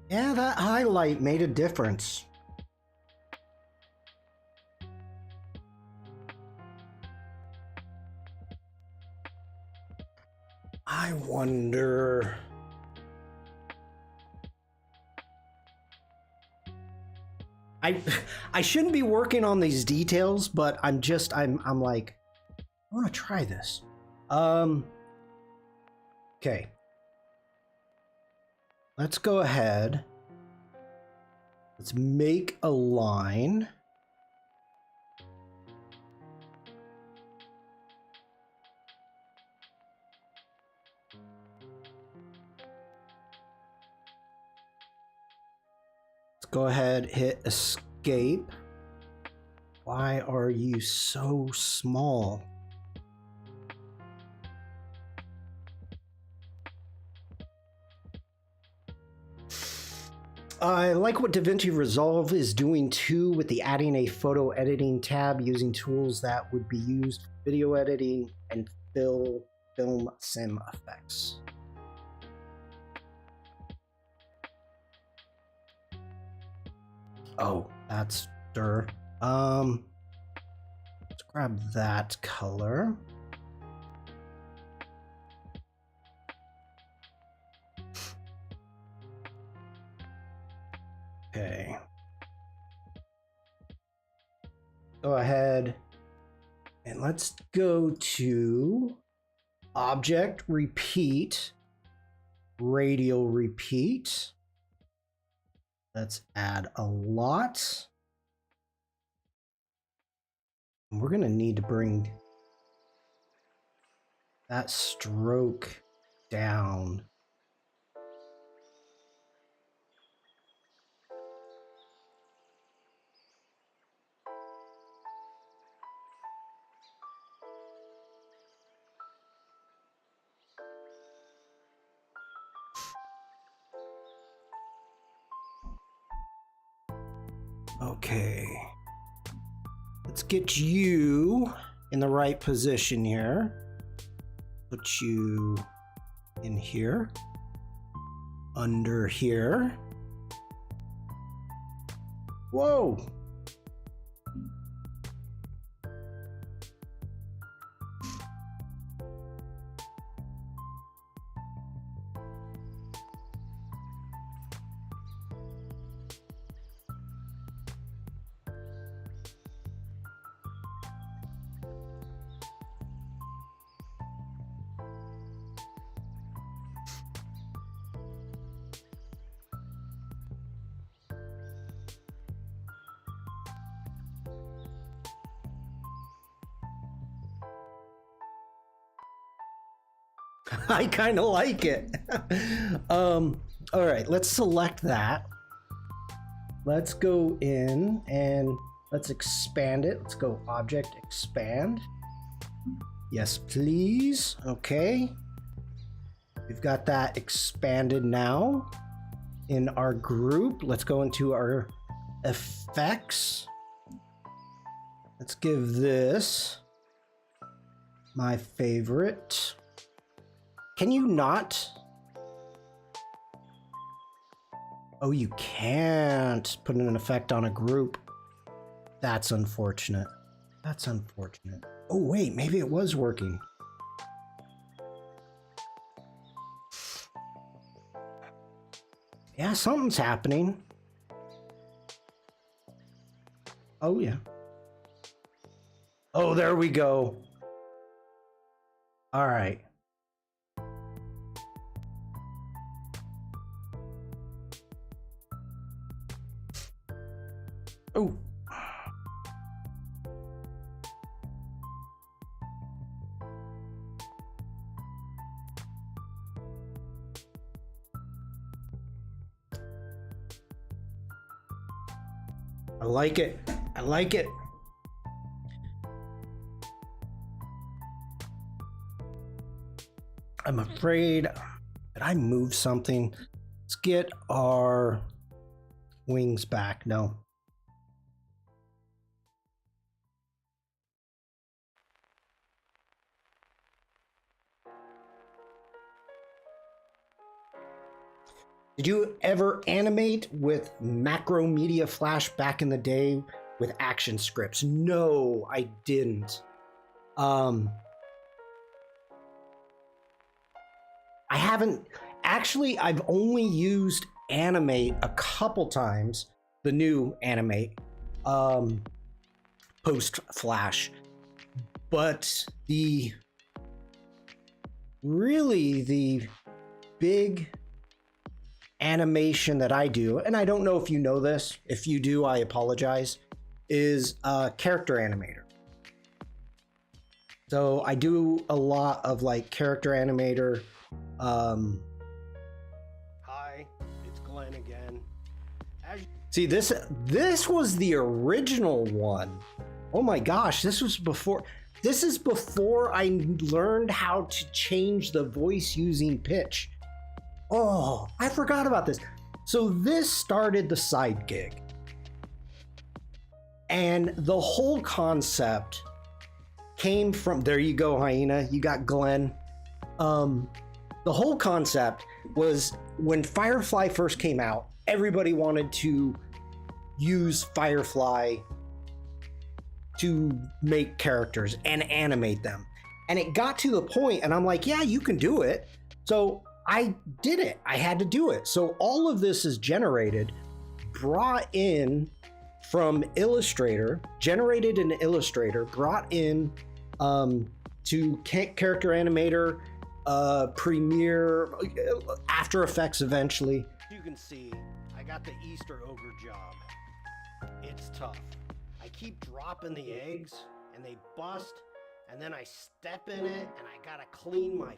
Yeah, that highlight made a difference. I wonder. I shouldn't be working on these details, but I'm like, I want to try this. Okay. Let's go ahead. Let's make a line. Go ahead, hit escape. Why are you so small? I like what DaVinci Resolve is doing too with the adding a photo editing tab using tools that would be used for video editing and film sim effects. Oh, that's dirt. Let's grab that color. Okay. Go ahead and let's go to Object Repeat, Radial Repeat. Let's add a lot. We're going to need to bring that stroke down. Okay, let's get you in the right position here. Put you in here. under here. Whoa. I kind of like it. All right, let's select that. Let's go in and let's expand it. Let's go object expand. Yes, please. Okay. We've got that expanded now in our group. Let's go into our effects. Let's give this my favorite. Can you not? Oh, you can't put an effect on a group. That's unfortunate. That's unfortunate. Oh, wait, maybe it was working. Yeah, something's happening. Oh, yeah. Oh, there we go. All right. Oh. I like it. I like it. I'm afraid that I moved something. Let's get our wings back. No. Did you ever animate with Macromedia Flash back in the day with action scripts? No, I didn't. I haven't actually. I've only used Animate a couple times, the new Animate post Flash, but the big animation that I do, and I don't know if you know this, if you do, I apologize, is a character animator. So I do a lot of like character animator. Hi, it's Glenn again. See, this was the original one. Oh my gosh, this is before I learned how to change the voice using pitch. Oh, I forgot about this. So this started the side gig. And the whole concept came from, there you go, Hyena, you got Glenn. The whole concept was when Firefly first came out, everybody wanted to use Firefly to make characters and animate them. And it got to the point, and I'm like, yeah, you can do it. So I did it. I had to do it. So all of this is generated, brought in from Illustrator, generated in Illustrator, brought in to Character Animator, Premiere, After Effects eventually. You can see I got the Easter Ogre job. It's tough. I keep dropping the eggs and they bust, and then I step in it and I gotta clean my...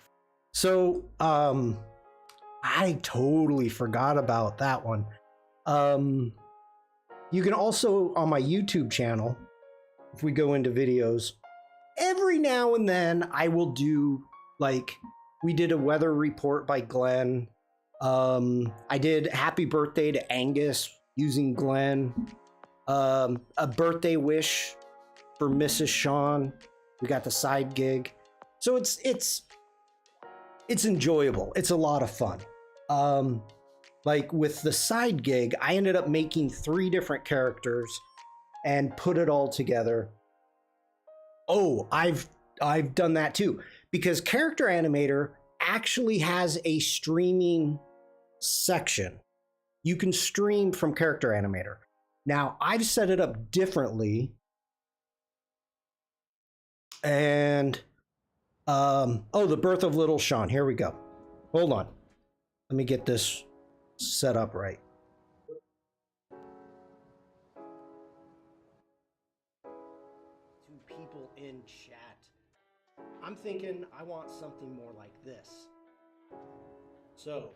So, I totally forgot about that one. You can also, on my YouTube channel, if we go into videos, every now and then I will do, like, we did a weather report by Glenn. I did Happy Birthday to Angus using Glenn. A birthday wish for Mrs. Shawn. We got the side gig. So it's enjoyable. It's a lot of fun. Like with the side gig, I ended up making 3 different characters and put it all together. Oh, I've done that too, because Character Animator actually has a streaming section. You can stream from Character Animator. Now, I've set it up differently. And oh, the birth of little Shawn. Here we go. Hold on. Let me get this set up right. To people in chat. I'm thinking I want something more like this. So,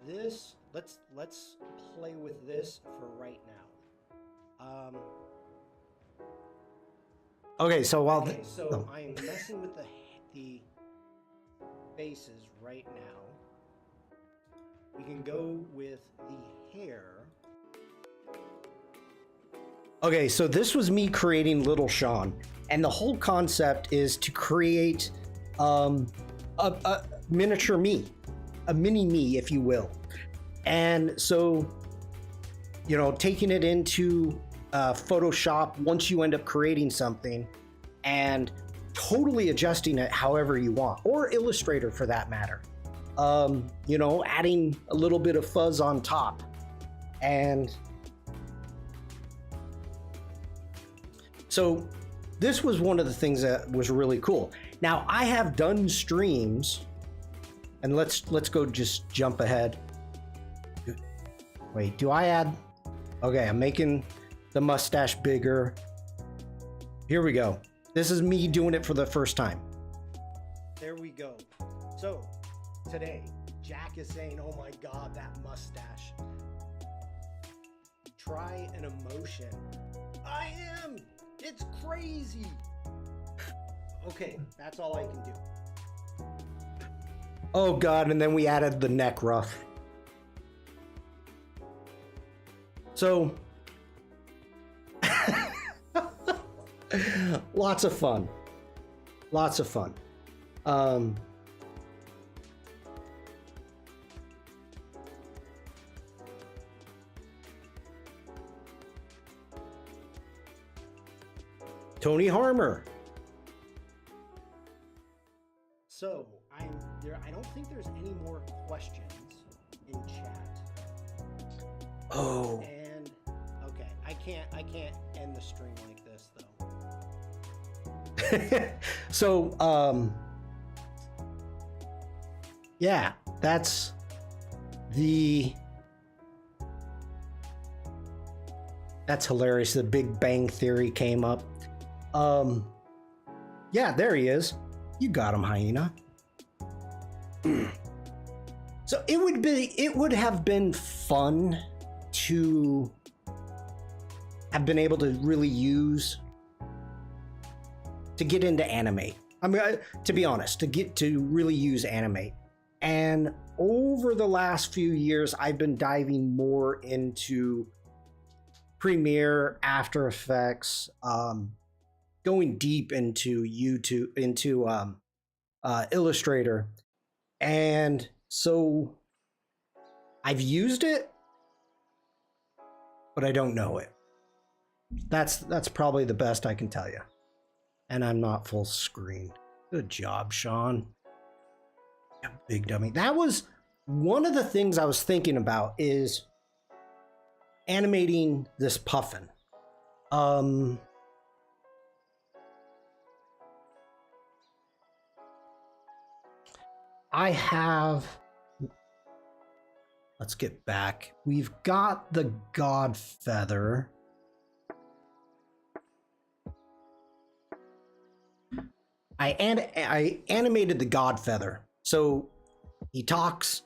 this, let's play with this for right now. Okay, so while I am messing with the faces right now, we can go with the hair. Okay, so this was me creating Little Shawn, and the whole concept is to create a miniature me, a mini me, if you will. And so, you know, taking it into Photoshop once you end up creating something and totally adjusting it however you want, or Illustrator for that matter. You know, adding a little bit of fuzz on top. And so this was one of the things that was really cool. Now, I have done streams, and let's go just jump ahead. Wait, do I add? Okay, I'm making the mustache bigger. Here we go. This is me doing it for the first time. There we go. So today, Jack is saying, oh my God, that mustache. Try an emotion. I am. It's crazy. Okay, that's all I can do. Oh God, and then we added the neck ruff. So, lots of fun. Lots of fun. Tony Harmer. So, I don't think there's any more questions in chat. Oh. And okay, I can't end the stream like this though. So, yeah, that's hilarious. The Big Bang Theory came up. Yeah, there he is. You got him, Hyena. So it would have been fun to have been able to really get into animate. I mean, to be honest, to really use animate. And over the last few years, I've been diving more into Premiere, After Effects, going deep into Illustrator. And so I've used it, but I don't know it. That's probably the best I can tell you. And I'm not full screen. Good job, Shawn. Yeah, big dummy. That was one of the things I was thinking about, is animating this Puffin. I have, let's get back. We've got the God Feather. I animated the God Feather. So he talks,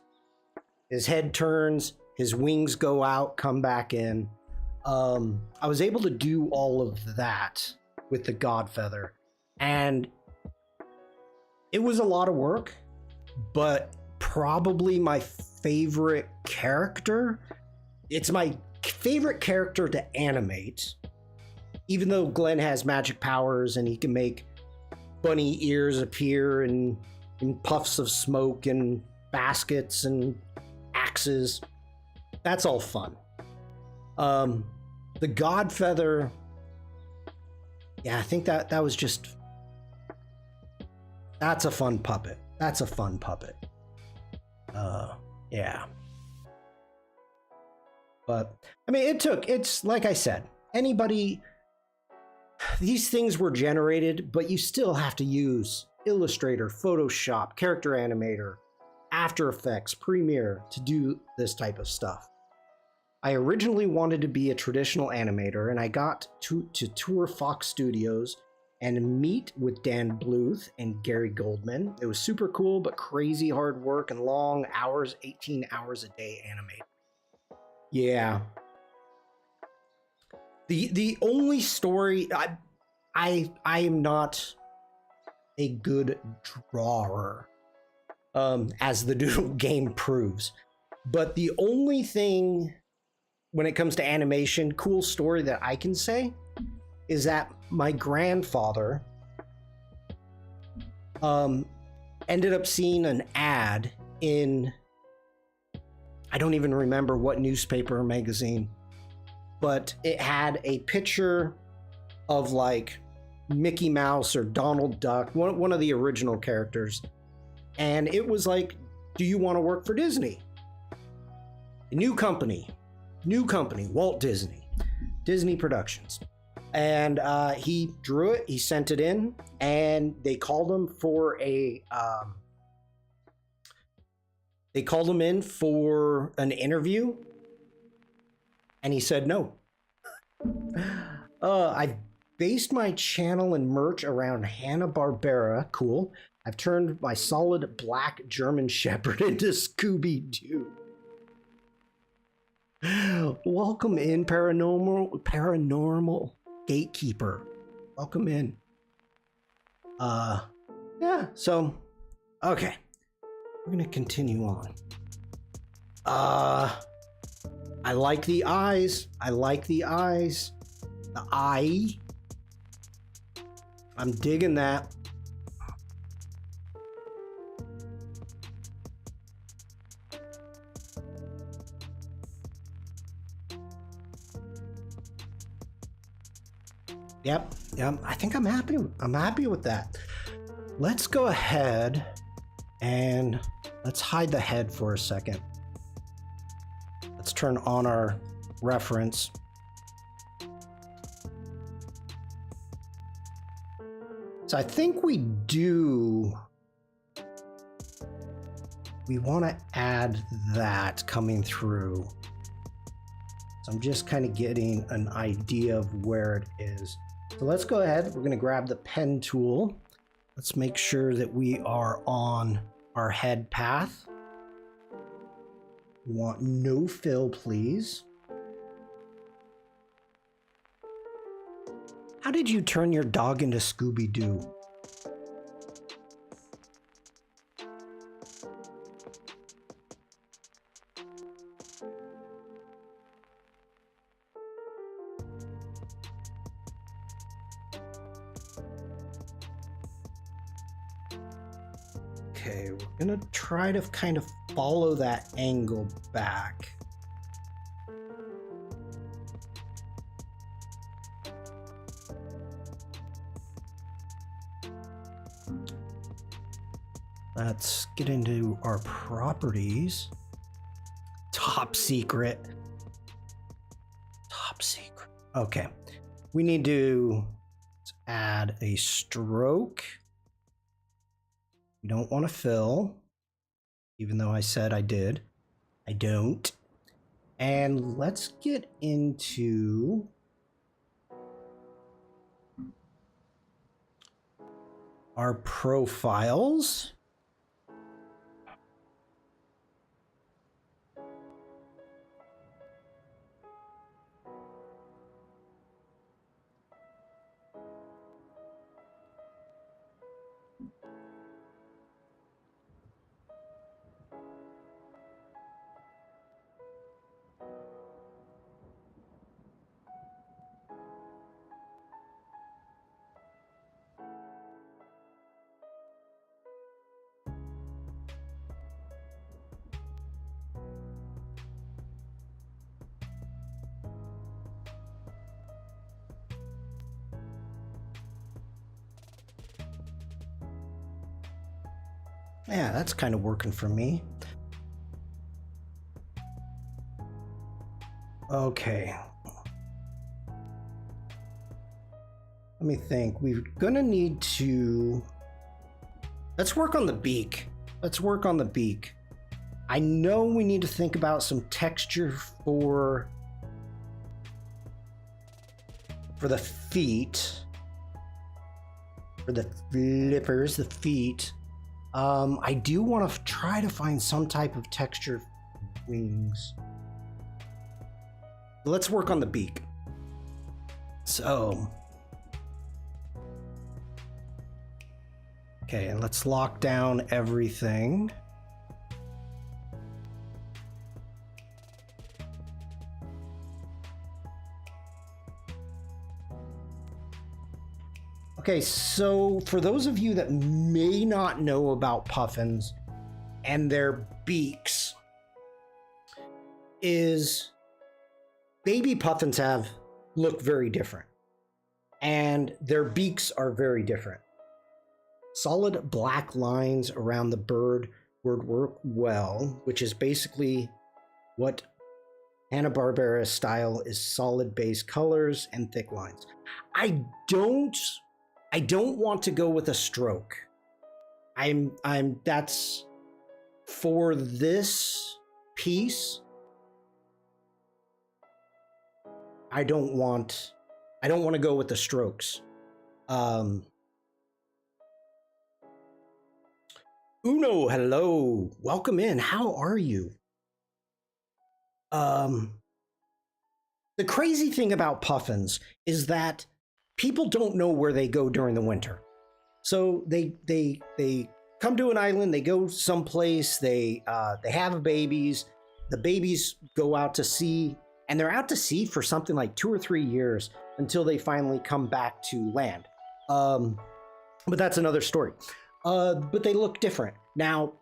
his head turns, his wings go out, come back in. I was able to do all of that with the God Feather. And it was a lot of work, but probably my favorite character. It's my favorite character to animate. Even though Glenn has magic powers and he can make bunny ears appear in puffs of smoke and baskets and axes. That's all fun. The Godfeather, yeah, I think that was just, that's a fun puppet. That's a fun puppet. Yeah. But I mean, it's like I said, anybody, these things were generated, but you still have to use Illustrator, Photoshop, Character Animator, After Effects, Premiere to do this type of stuff. I originally wanted to be a traditional animator, and I got to tour Fox Studios and meet with Dan Bluth and Gary Goldman. It was super cool, but crazy hard work and long hours, 18 hours a day animating. Yeah. The only story, I am not a good drawer, as the Doodle game proves. But the only thing when it comes to animation, cool story that I can say is that my grandfather ended up seeing an ad in, I don't even remember what newspaper or magazine, but it had a picture of like Mickey Mouse or Donald Duck, one of the original characters. And it was like, do you want to work for Disney? A new company, Walt Disney Productions. And he drew it, he sent it in, and they called him for an interview, and he said no. I've based my channel and merch around Hanna-Barbera. Cool. I've turned my solid black German Shepherd into Scooby-Doo. Welcome in, paranormal gatekeeper. Welcome in. Yeah, so okay. We're gonna continue on. I like the eyes. The eye. I'm digging that. Yep. I think I'm happy with that. Let's go ahead and let's hide the head for a second. Let's turn on our reference. So I think we want to add that coming through. So I'm just kind of getting an idea of where it is. So let's go ahead. We're going to grab the pen tool. Let's make sure that we are on our head path. We want no fill, please. How did you turn your dog into Scooby-Doo? Okay, we're gonna try to kind of follow that angle back. Let's get into our properties. Top secret. Okay, we need to add a stroke. We don't want to fill, even though I said I did. I don't. And let's get into our profiles. Yeah, that's kind of working for me. Okay. Let me think. We're gonna need to... Let's work on the beak. Let's work on the beak. I know we need to think about some texture for the feet. For the flippers, the feet. I do want to try to find some type of texture for wings. Let's work on the beak. So... Okay, and let's lock down everything. Okay, so for those of you that may not know about puffins and their beaks, is baby puffins look very different, and their beaks are very different. Solid black lines around the bird would work well, which is basically what Hanna-Barbera style is: solid base colors and thick lines. I don't want to go with a stroke. That's for this piece. I don't want to go with the strokes. Uno, hello. Welcome in. How are you? The crazy thing about puffins is that people don't know where they go during the winter. So they come to an island, they go someplace, they have babies, the babies go out to sea, and they're out to sea for something like 2 or 3 years until they finally come back to land. But that's another story. But they look different. Now,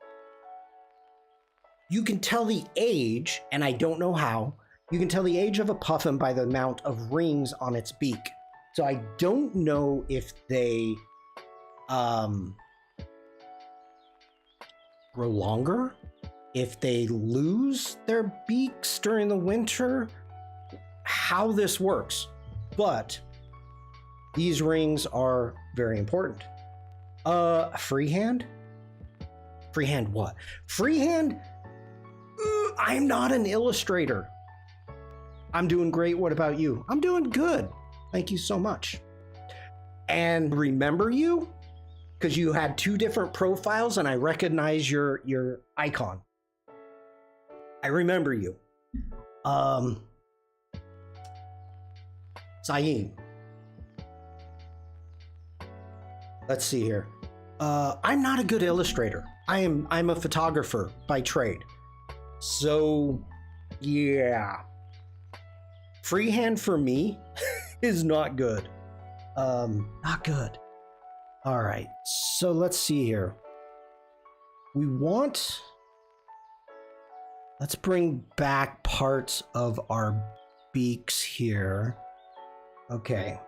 you can tell the age, and I don't know how, you can tell the age of a puffin by the amount of rings on its beak. So I don't know if they grow longer, if they lose their beaks during the winter, how this works. But these rings are very important. Freehand? Freehand what? Freehand? I'm not an illustrator. I'm doing great. What about you? I'm doing good. Thank you so much. And remember you? Because you had 2 different profiles and I recognize your icon. I remember you. Saeed. Let's see here. I'm not a good illustrator. I'm a photographer by trade. So, yeah. Freehand for me is not good. Not good. All right, so let's see here. Let's bring back parts of our beaks here. Okay.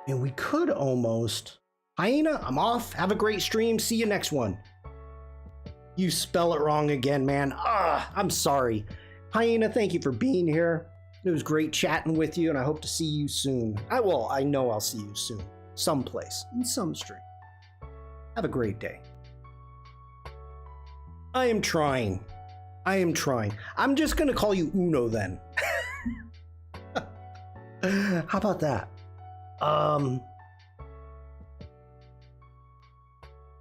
And we could almost... Hyena, I'm off. Have a great stream. See you next one. You spell it wrong again, man. I'm sorry. Hyena, thank you for being here. It was great chatting with you, and I hope to see you soon. I know I'll see you soon. Someplace, in some stream. Have a great day. I am trying. I'm just going to call you Uno then. How about that? I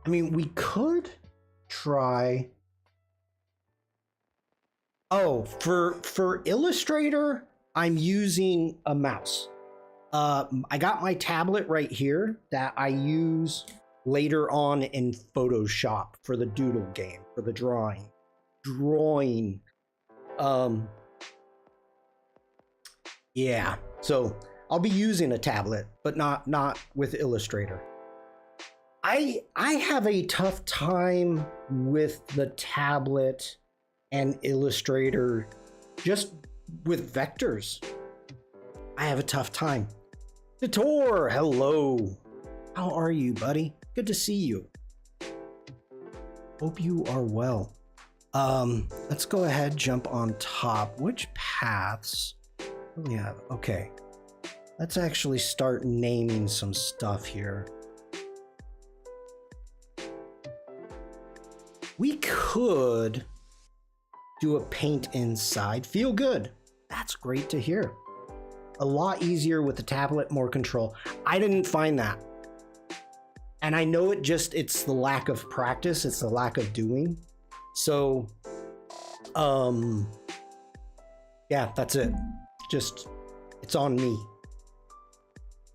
mean, we could try... Oh, for Illustrator, I'm using a mouse. I got my tablet right here that I use later on in Photoshop for the doodle game, for the drawing. Yeah, so I'll be using a tablet, but not with Illustrator. I have a tough time with the tablet and Illustrator just with vectors. I have a tough time. Tator, hello. How are you, buddy? Good to see you. Hope you are well. Let's go ahead, jump on top. Which paths do we have? Okay. Let's actually start naming some stuff here. We could do a paint inside. Feel good. That's great to hear. A lot easier with the tablet, more control. I didn't find that. And I know it's the lack of practice. It's the lack of doing. So, yeah, that's it. Just, it's on me.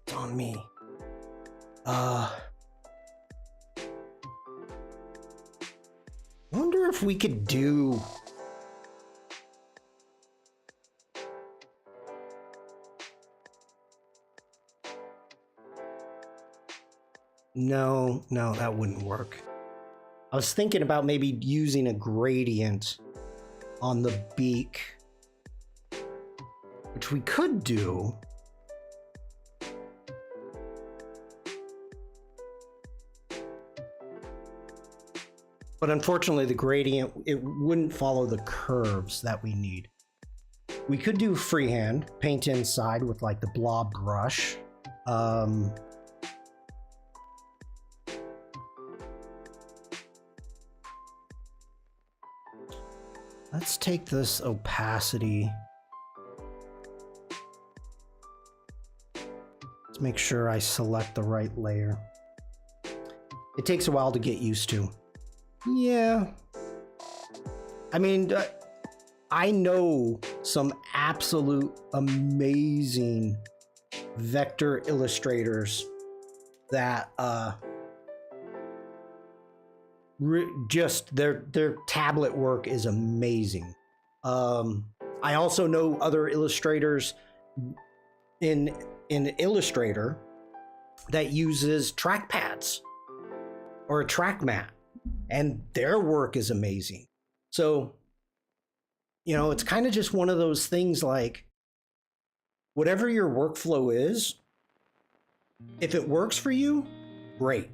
It's on me. Wonder if we could do... No, that wouldn't work. I was thinking about maybe using a gradient on the beak, which we could do. But unfortunately, the gradient, it wouldn't follow the curves that we need. We could do freehand, paint inside with like the blob brush. Let's take this opacity. Let's make sure I select the right layer. It takes a while to get used to. Yeah. I mean, I know some absolute amazing vector illustrators that just their tablet work is amazing. I also know other illustrators in Illustrator that uses trackpads or a track mat, and their work is amazing. So, you know, it's kind of just one of those things, like whatever your workflow is, if it works for you, great.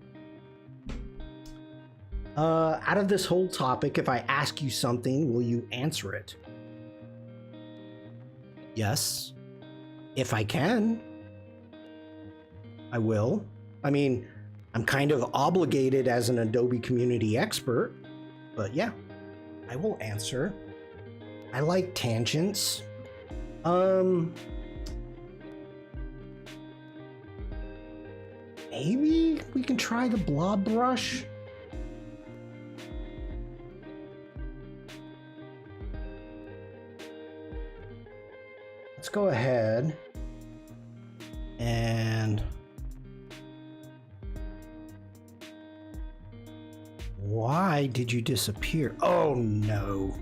Out of this whole topic, if I ask you something, will you answer it? Yes. If I can, I will. I mean, I'm kind of obligated as an Adobe community expert, but yeah, I will answer. I like tangents. Maybe we can try the blob brush. Let's go ahead and why did you disappear? Oh no.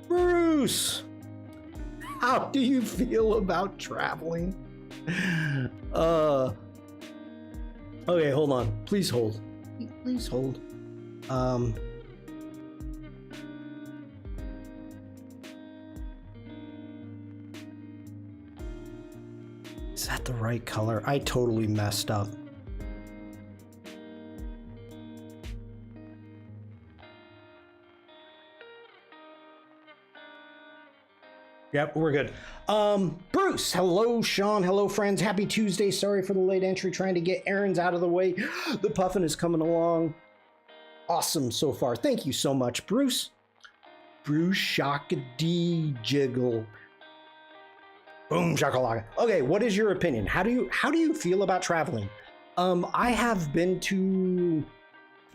Bruce, how do you feel about traveling? Okay, hold on. Please hold. Please hold. Is that the right color? I totally messed up. Yep, we're good. Bruce, hello, Shawn, hello, friends. Happy Tuesday. Sorry for the late entry, trying to get errands out of the way. The Puffin is coming along. Awesome so far. Thank you so much, Bruce. Bruce Shockady Jiggle. Boom shakalaka. Okay, what is your opinion? How do you feel about traveling? I have been to,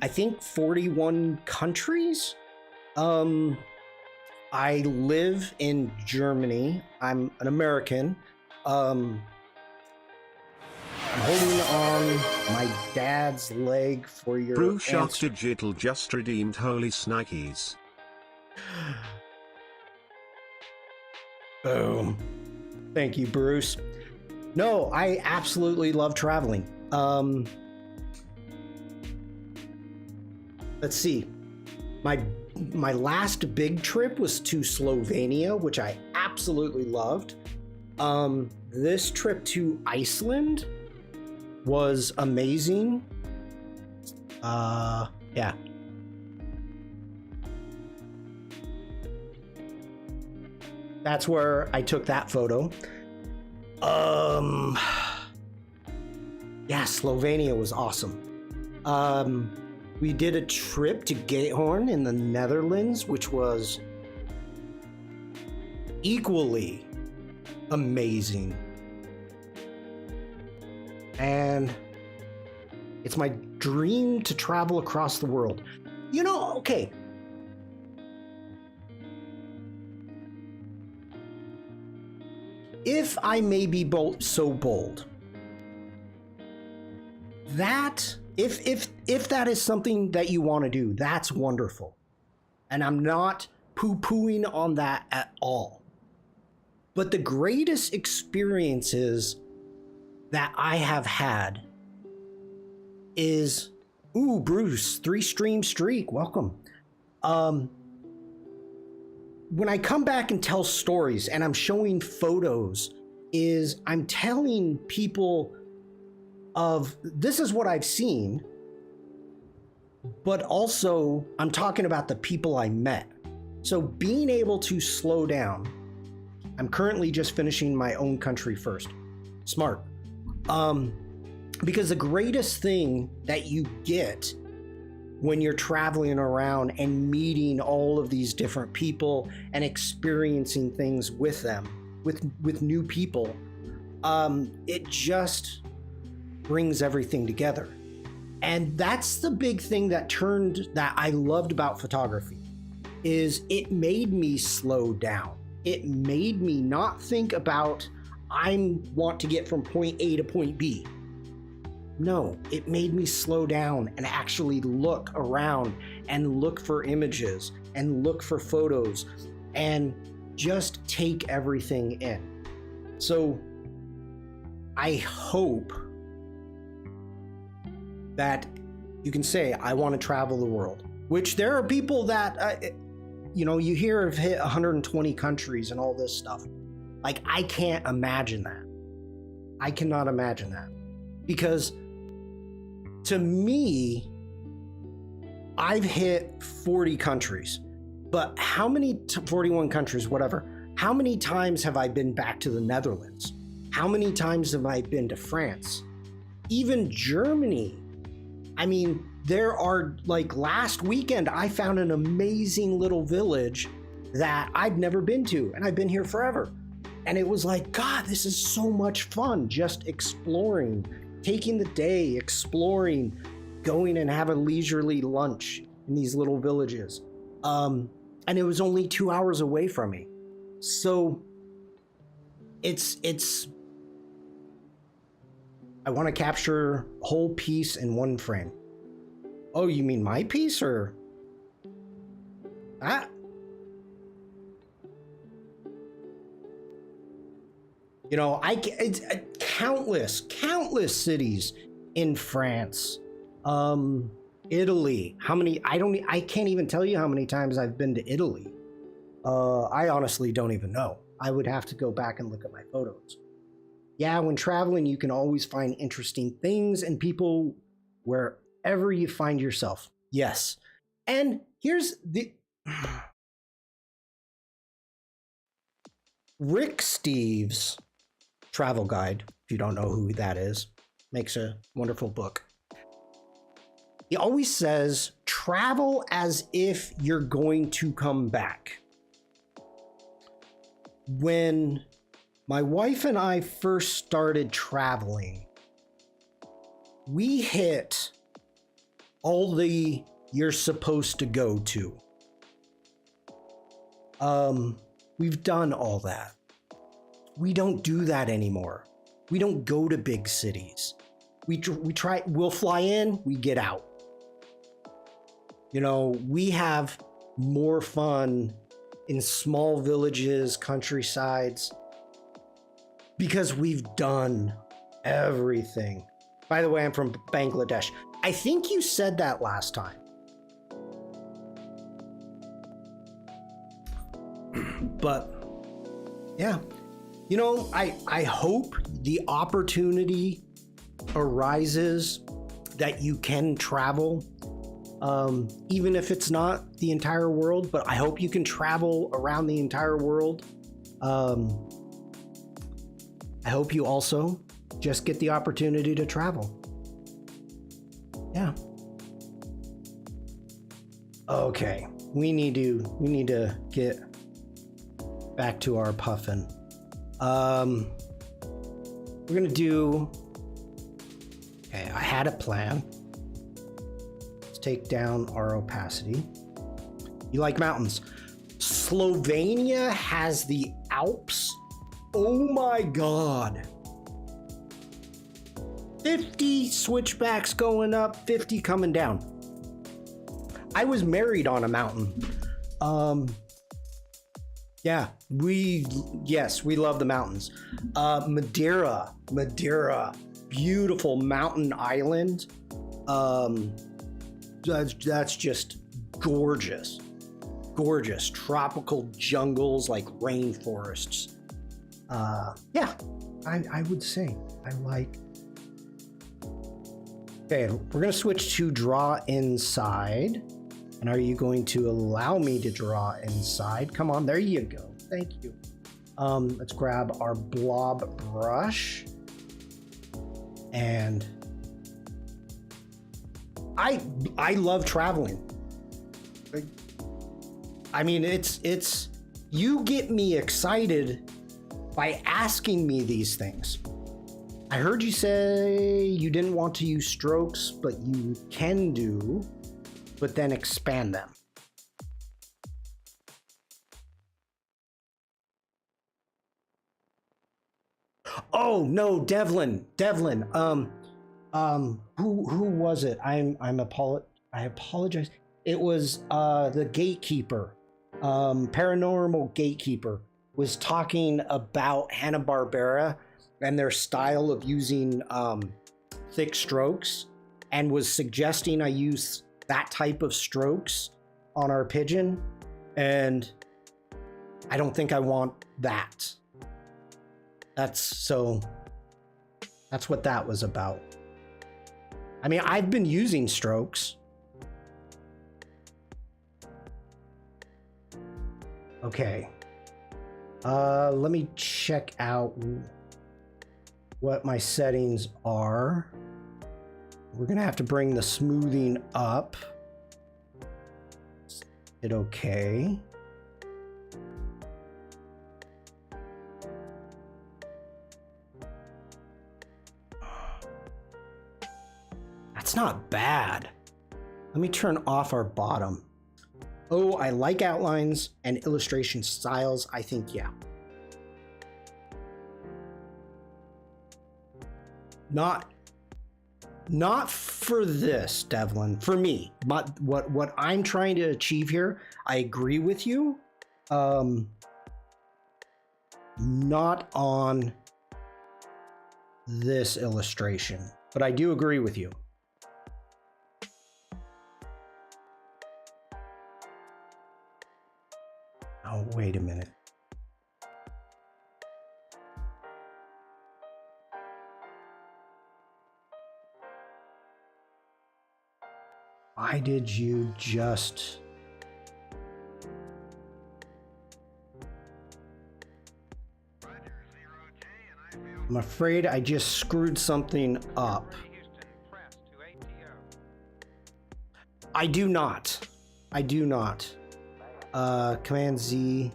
I think, 41 countries. I live in Germany. I'm an American. I'm holding on my dad's leg for your Brew Shark answer. Digital just redeemed Holy Snikes. Boom. Thank you, Bruce. No, I absolutely love traveling. let's see. My last big trip was to Slovenia, which I absolutely loved. This trip to Iceland was amazing. Yeah. That's where I took that photo. Yeah, Slovenia was awesome. We did a trip to Gatehorn in the Netherlands, which was equally amazing. And it's my dream to travel across the world. You know, okay. If I may be so bold, that if that is something that you want to do, that's wonderful. And I'm not poo-pooing on that at all. But the greatest experiences that I have had is, ooh, Bruce, 3-stream streak, welcome. When I come back and tell stories and I'm showing photos, is I'm telling people of this is what I've seen, but also I'm talking about the people I met. So being able to slow down, I'm currently just finishing my own country first. Smart. Because the greatest thing that you get when you're traveling around and meeting all of these different people and experiencing things with them, with new people, it just brings everything together. And that's the big thing that I loved about photography, is it made me slow down. It made me not think about, I want to get from point A to point B. No, it made me slow down and actually look around and look for images and look for photos and just take everything in. So I hope that you can say, I want to travel the world, which there are people that, you hear have hit 120 countries and all this stuff. Like, I can't imagine that. I cannot imagine that. Because to me, I've hit 40 countries, but how many, 41 countries, whatever, how many times have I been back to the Netherlands? How many times have I been to France? Even Germany. I mean, there are, like, last weekend, I found an amazing little village that I'd never been to, and I've been here forever. And it was like, God, this is so much fun, just exploring, taking the day, exploring, going and have a leisurely lunch in these little villages. And it was only 2 hours away from me. So it's I want to capture a whole piece in one frame. Oh, you mean my piece or that? It's countless cities in France, Italy. How many? I can't even tell you how many times I've been to Italy. I honestly don't even know. I would have to go back and look at my photos. Yeah, when traveling, you can always find interesting things and people wherever you find yourself. Yes. And here's the Rick Steves' travel guide, if you don't know who that is, makes a wonderful book. He always says, travel as if you're going to come back. When my wife and I first started traveling, we hit all the you're supposed to go to. We've done all that. We don't do that anymore. We don't go to big cities. We'll fly in, we get out. We have more fun in small villages, countrysides, because we've done everything. By the way, I'm from Bangladesh. I think you said that last time. But yeah, you know, I hope the opportunity arises that you can travel, even if it's not the entire world, but I hope you can travel around the entire world. I hope you also just get the opportunity to travel. Yeah. Okay, we need to get back to our Puffin. We're gonna do. Okay, I had a plan. Let's take down our opacity. You like mountains? Slovenia has the Alps. Oh my God. 50 switchbacks going up, 50 coming down. I was married on a mountain. Yeah, we love the mountains. Madeira, beautiful mountain island. That's just gorgeous. Gorgeous tropical jungles like rainforests. Yeah, I would say I like. Okay, we're gonna switch to draw inside. And are you going to allow me to draw inside? Come on, there you go. Thank you. Let's grab our blob brush. And I love traveling. I mean, it's you get me excited by asking me these things. I heard you say you didn't want to use strokes, but you can do, but then expand them. Oh no, Devlin. Who was it? I apologize. It was the gatekeeper, paranormal gatekeeper was talking about Hanna-Barbera and their style of using thick strokes, and was suggesting I use that type of strokes on our pigeon, and I don't think I want that. That's what that was about. I mean, I've been using strokes. Okay. Let me check out what my settings are. We're gonna have to bring the smoothing up. Hit okay. That's not bad. Let me turn off our bottom. Oh, I like outlines and illustration styles. I think, yeah. Not for this, Devlin. For me, but what I'm trying to achieve here, I agree with you. Not on this illustration, but I do agree with you. Oh, wait a minute. Why did you just... I'm afraid I just screwed something up. I do not. Command Z.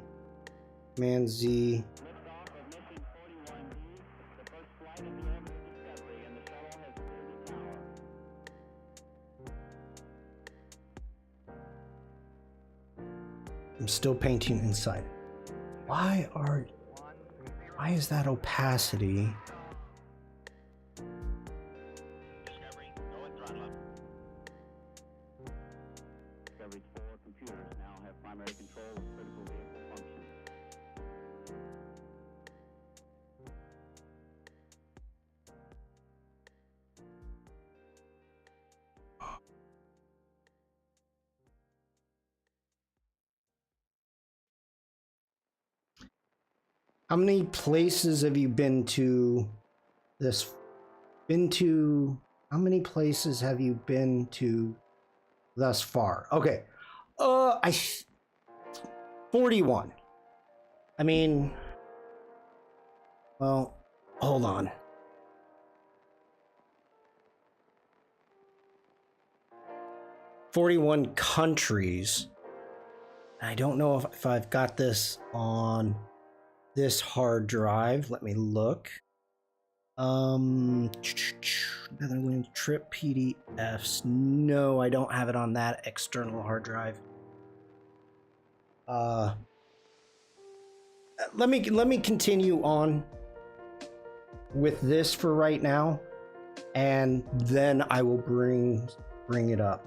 I'm still painting inside. Why is that opacity? How many places have you been to this? How many places have you been to thus far? Okay. 41. I mean, well, hold on. "41 countries." I don't know if I've got this on this hard drive. Let me look. Netherlands trip PDFs. No, I don't have it on that external hard drive. Let me continue on with this for right now, and then I will bring it up.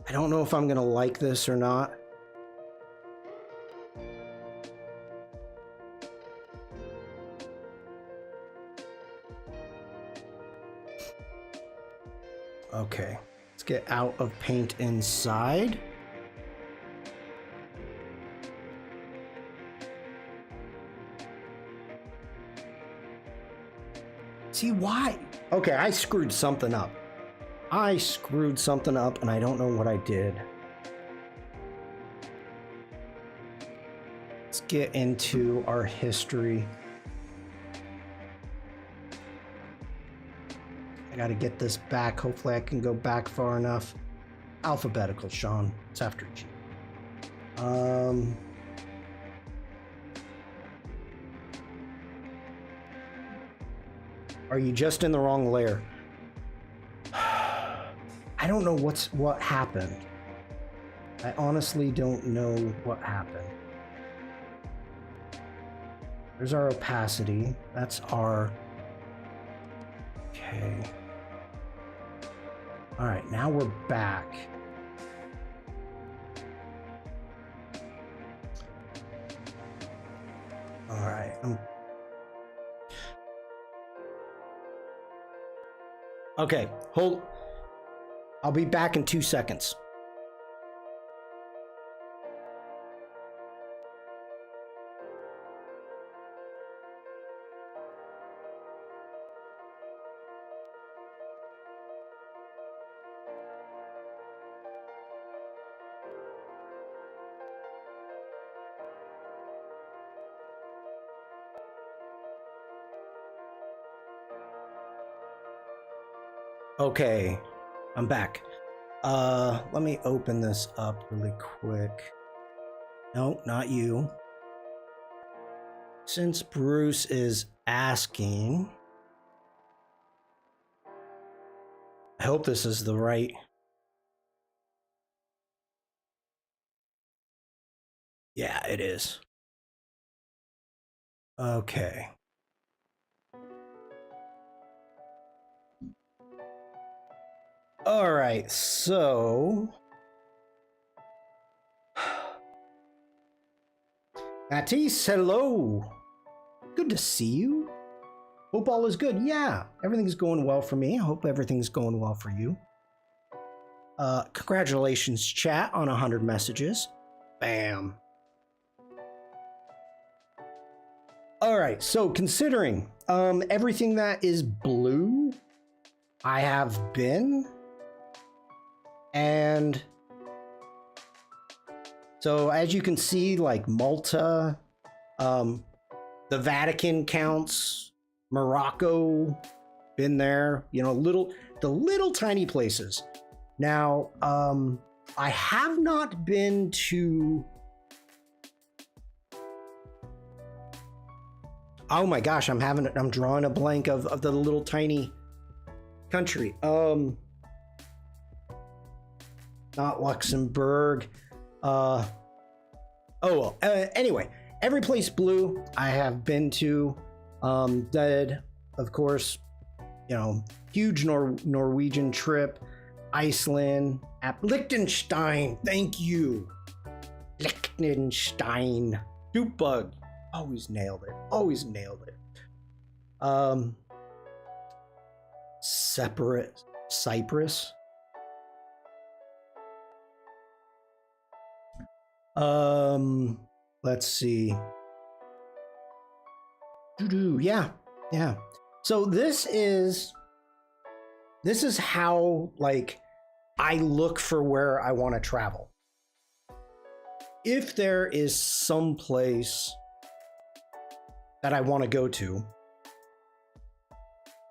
I don't know if I'm gonna like this or not. Okay, let's get out of Paint Inside. See why? Okay, I screwed something up. And I don't know what I did. Let's get into our history. I gotta get this back. Hopefully I can go back far enough. Alphabetical, Shawn. It's after G. Are you just in the wrong layer? I don't know what happened. I honestly don't know what happened. There's our opacity. That's our... Okay. All right, now we're back. All right. Okay, hold. I'll be back in 2 seconds. Okay, I'm back. Let me open this up really quick. No, not you. Since Bruce is asking, I hope this is the right. Yeah, it is. Okay. All right, so Matisse, hello. Good to see you. Hope all is good. Yeah, everything's going well for me. I hope everything's going well for you. Congratulations, chat, on 100 messages. Bam. All right, so considering everything that is blue, I have been. And so as you can see, like Malta, the Vatican counts, Morocco, been there, you know, the little tiny places. Now, I have not been to, oh my gosh, I'm drawing a blank of the little tiny country. Not Luxembourg. Oh well. Anyway, every place blue I have been to. Did, of course, you know, huge Norwegian trip. Iceland, Liechtenstein. Thank you, Liechtenstein. Doopbug. Always nailed it. Always nailed it. Cyprus. Let's see. Yeah, yeah. So this is how like I look for where I want to travel. If there is some place that I want to go to,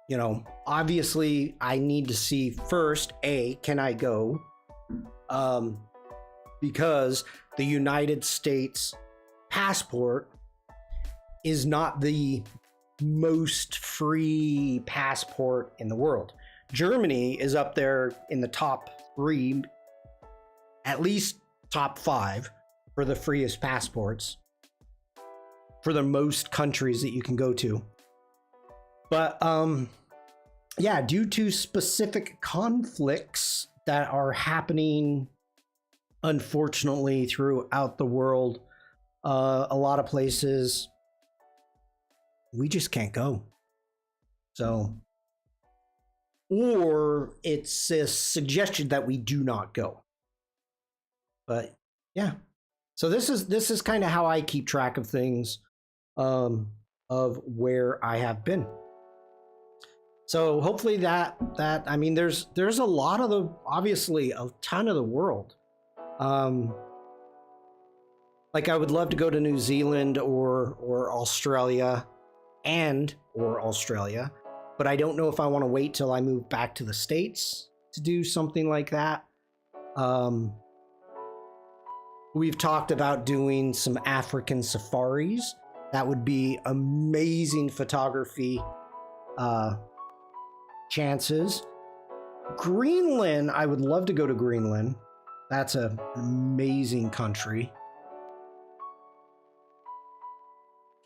you know, obviously I need to see first, can I go? Because the United States passport is not the most free passport in the world. Germany is up there in the top 3, at least top 5 for the freest passports for the most countries that you can go to. But yeah, due to specific conflicts that are happening unfortunately throughout the world, a lot of places we just can't go. So, or it's a suggestion that we do not go. But yeah, so this is kind of how I keep track of things, of where I have been. So hopefully that I mean, there's a lot of the, obviously a ton of the world. Like I would love to go to New Zealand or Australia or Australia, but I don't know if I want to wait till I move back to the States to do something like that. We've talked about doing some African safaris. That would be amazing photography chances. Greenland, I would love to go to Greenland. That's an amazing country.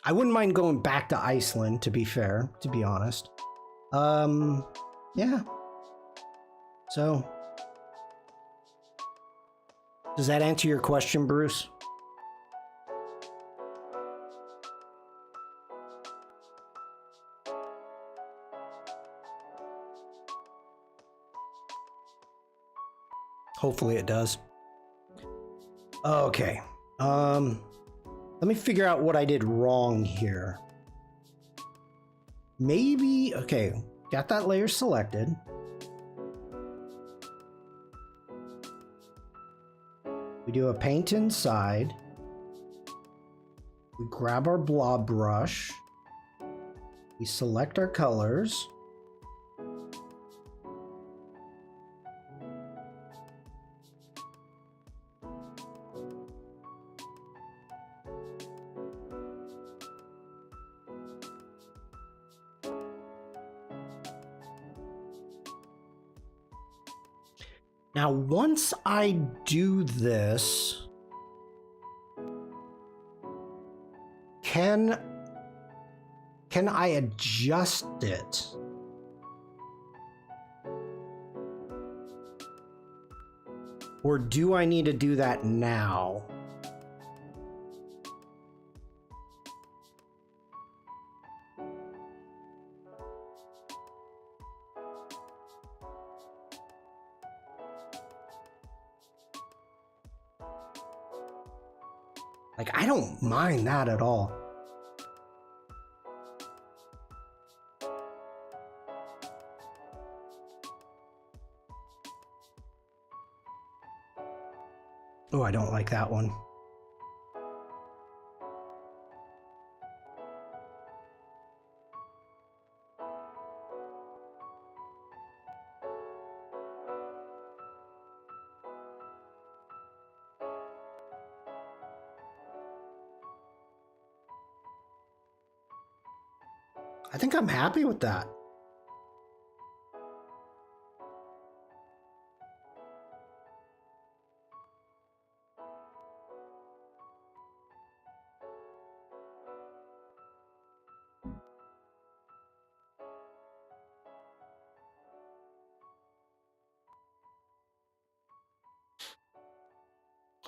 I wouldn't mind going back to Iceland, to be fair, to be honest. Yeah. So, does that answer your question, Bruce? Hopefully it does. Okay. Let me figure out what I did wrong here. Maybe, okay, got that layer selected. We do a paint inside. We grab our blob brush. We select our colors. Now, once I do this, can I adjust it? Or do I need to do that now? Like, I don't mind that at all. Oh, I don't like that one. I think I'm happy with that.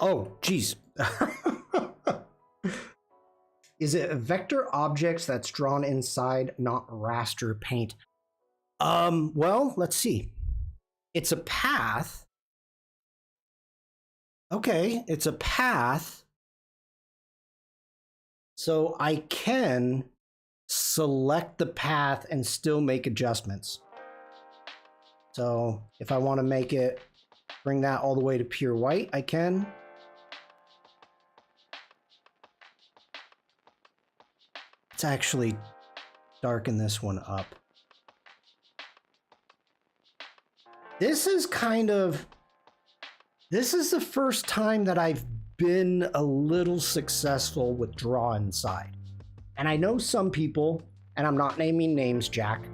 Oh, geez. Is it vector objects that's drawn inside, not raster paint? Well, let's see. it's a path. Okay, it's a path. So I can select the path and still make adjustments. So if I want to make it, bring that all the way to pure white, I can. Let's actually darken this one up. This is the first time that I've been a little successful with draw inside. And I know some people, and I'm not naming names, Jack,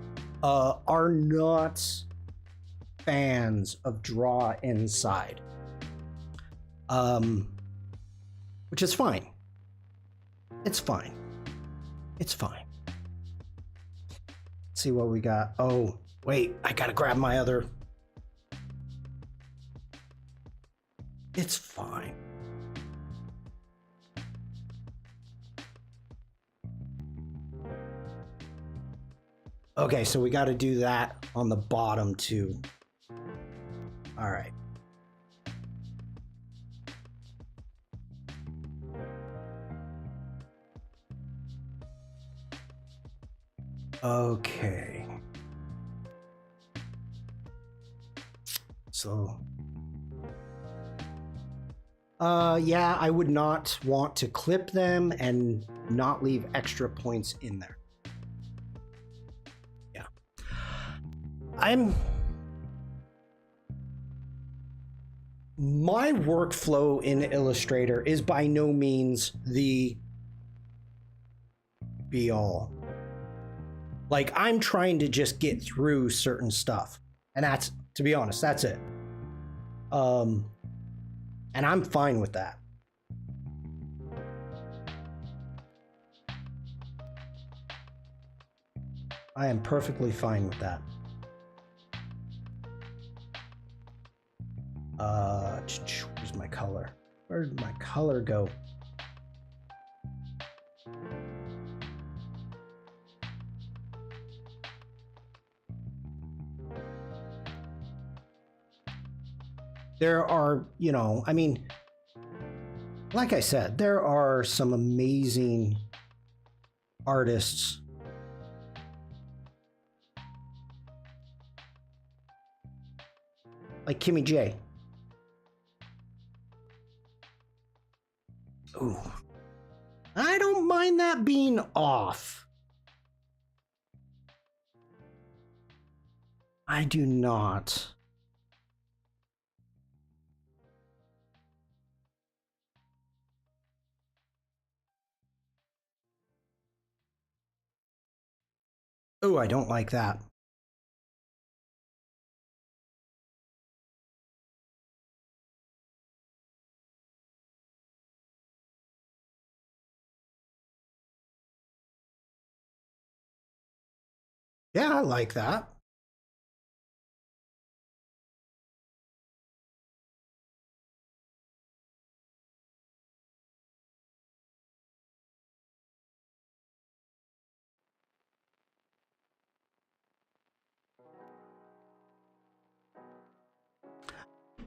are not fans of draw inside. Which is fine. It's fine. It's fine. Let's see what we got. Oh, wait, I gotta grab my other. It's fine. Okay, so we got to do that on the bottom too. All right. Okay. So, yeah, I would not want to clip them and not leave extra points in there. Yeah. My workflow in Illustrator is by no means the be all. Like, I'm trying to just get through certain stuff. And that's, to be honest, that's it. And I'm fine with that. I am perfectly fine with that. Where's my color? Where did my color go? There are, you know, I mean, like I said, there are some amazing artists like Kimmy J. Ooh, I don't mind that being off. I do not. Oh, I don't like that. Yeah, I like that.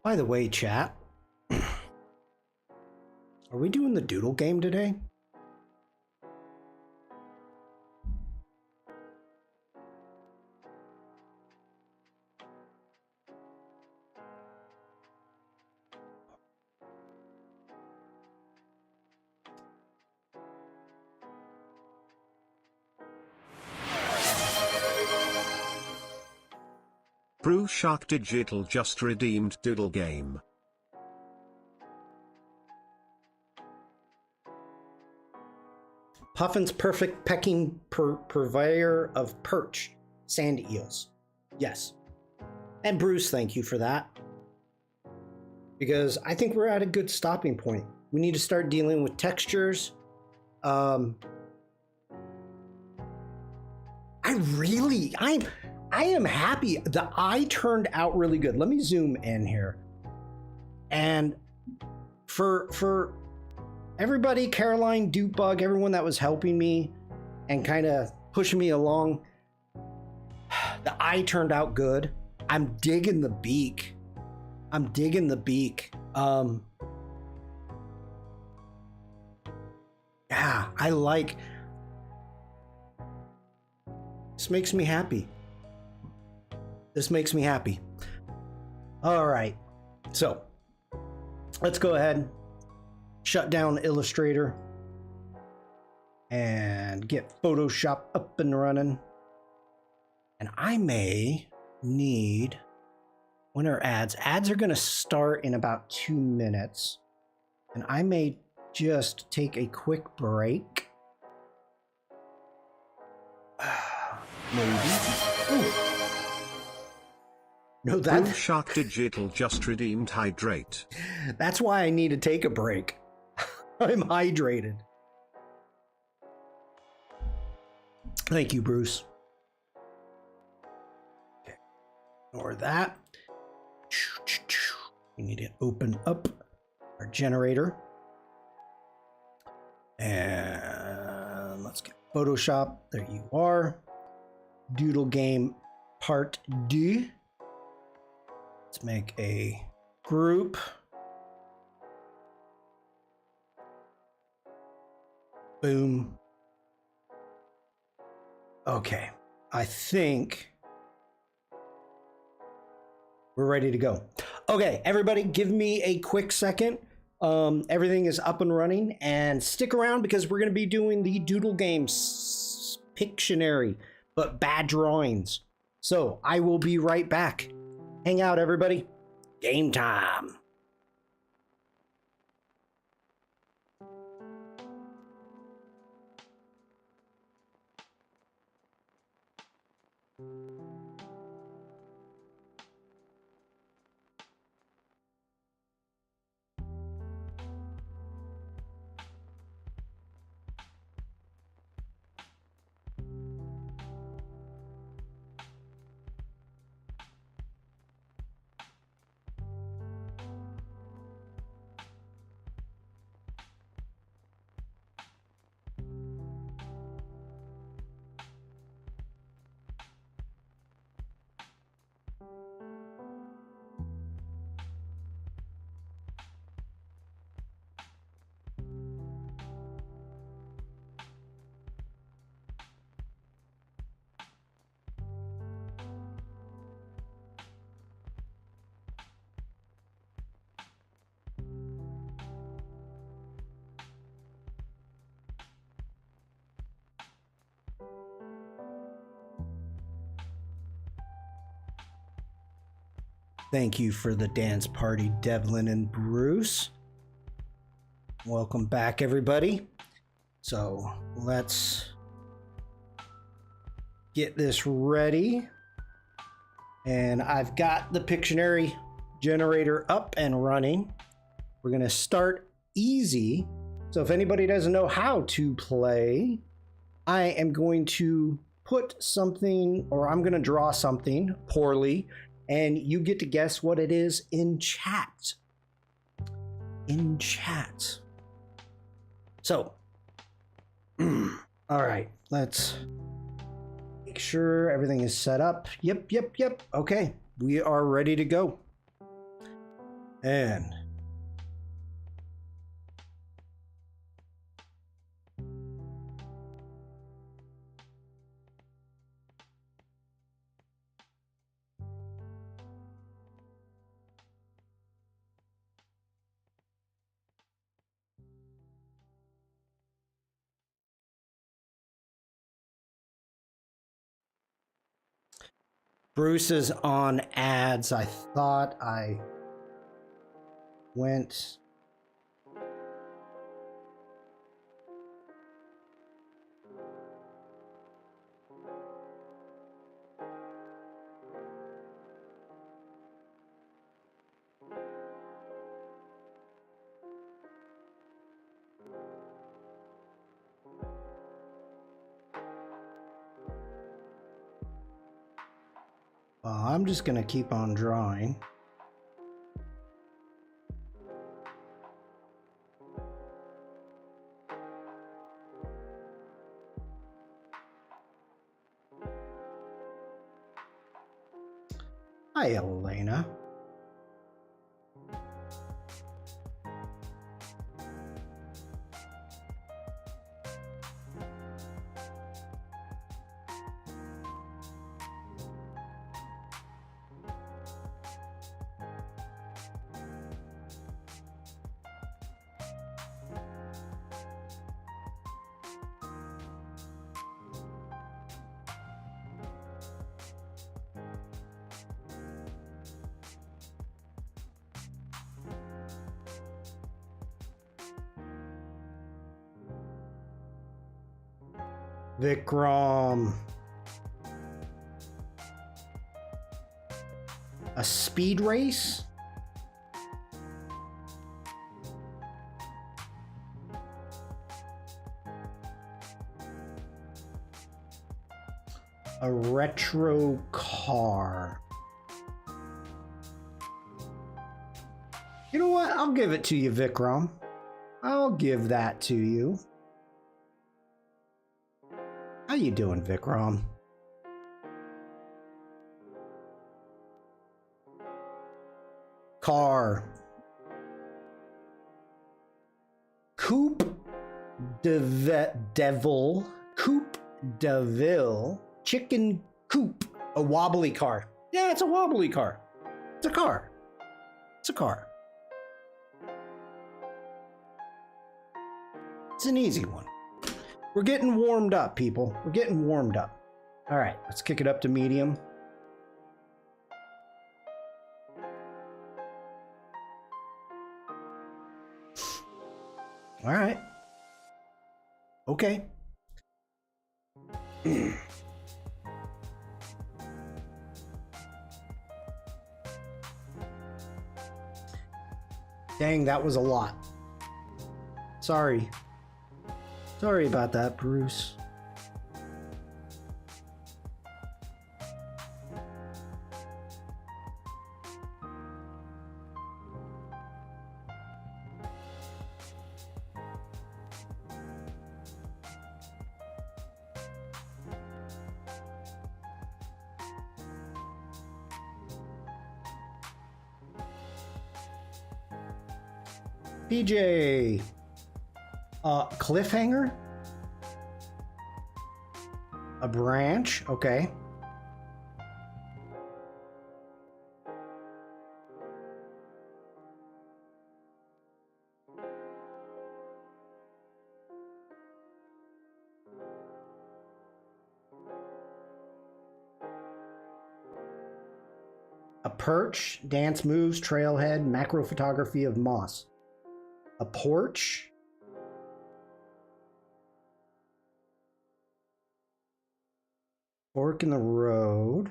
By the way, chat, are we doing the doodle game today? Brew Shark Digital just redeemed Doodle Game. Puffin's perfect pecking purveyor of perch, sand eels. Yes. And Bruce, thank you for that. Because I think we're at a good stopping point. We need to start dealing with textures. I am happy. The eye turned out really good. Let me zoom in here. And for everybody, Caroline, Dupebug, everyone that was helping me and kind of pushing me along, the eye turned out good. I'm digging the beak. I'm digging the beak. Yeah, I like. This makes me happy. This makes me happy. All right, so let's go ahead, shut down Illustrator, and get Photoshop up and running. And I may need, when are ads? Ads are going to start in about 2 minutes. And I may just take a quick break. Maybe. Ooh. No, Boom Shark Digital just redeemed hydrate. That's why I need to take a break. I'm hydrated. Thank you, Bruce. Okay. Ignore that. We need to open up our generator. And let's get Photoshop. There you are. Doodle Game Part 2. Let's make a group. Boom. Okay. I think we're ready to go. Okay, everybody, give me a quick second. Everything is up and running, and stick around because we're going to be doing the Doodle Games Pictionary, but bad drawings. So I will be right back. Hang out, everybody. Game time. Thank you for the dance party, Devlin and Bruce. Welcome back, everybody. So let's get this ready. And I've got the Pictionary generator up and running. We're going to start easy. So if anybody doesn't know how to play, I am going to put something, or I'm going to draw something poorly, and you get to guess what it is in chat. In chat. So, all right, let's make sure everything is set up. Yep. Okay, we are ready to go. And Bruce is on ads. I thought I went. I'm just gonna keep on drawing. Hi, Elena. Vikram. A speed race? A retro car. You know what? I'll give it to you, Vikram. I'll give that to you. How you doing, Vikram? Car. Coupe de Devil. Coupe de Ville. Chicken coupe. A wobbly car. Yeah, it's a wobbly car. It's a car. It's a car. It's an easy one. We're getting warmed up, people. We're getting warmed up. All right, let's kick it up to medium. All right. Okay. Dang, that was a lot. Sorry. Sorry about that, Bruce. PJ. Cliffhanger? A branch? Okay. A perch, dance moves, trailhead, macro photography of moss. A porch? Fork in the road.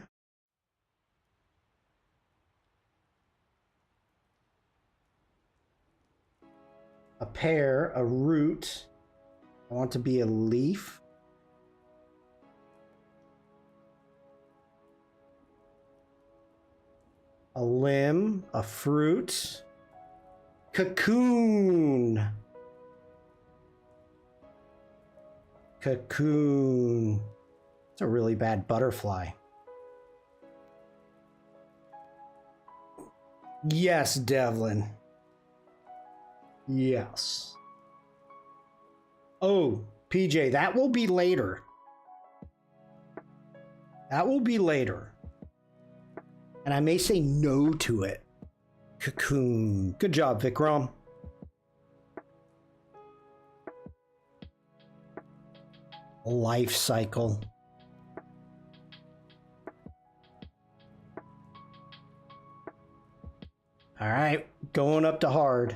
A pear, a root. I want to be a leaf. A limb, a fruit. Cocoon. Cocoon. It's a really bad butterfly. Yes, Devlin. Yes. Oh, PJ, that will be later. That will be later. And I may say no to it. Cocoon. Good job, Vikram. Life cycle. All right, going up to hard.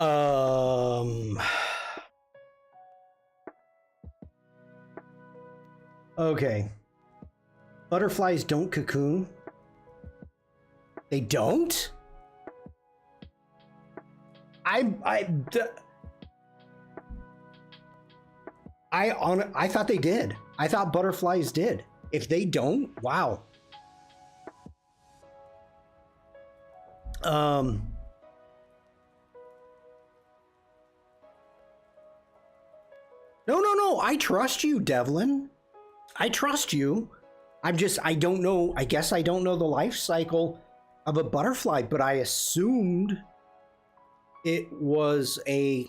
Um, okay. Butterflies don't cocoon. They don't? I thought they did. I thought butterflies did. If they don't, wow. No, I trust you, Devlin. I trust you. I don't know. I guess I don't know the life cycle of a butterfly, but I assumed it was a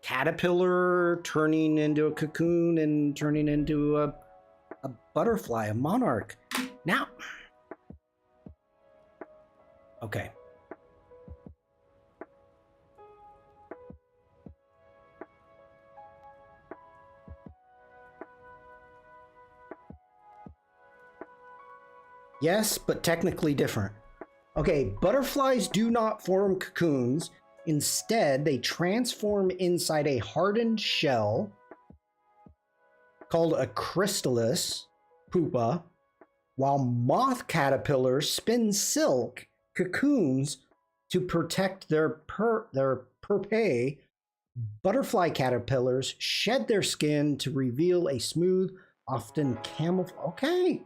caterpillar turning into a cocoon and turning into a butterfly, a monarch. Now, okay. Yes, but technically different. Okay, butterflies do not form cocoons. Instead, they transform inside a hardened shell called a chrysalis pupa, while moth caterpillars spin silk cocoons to protect their pupae. Butterfly caterpillars shed their skin to reveal a smooth, often camouflage. Okay.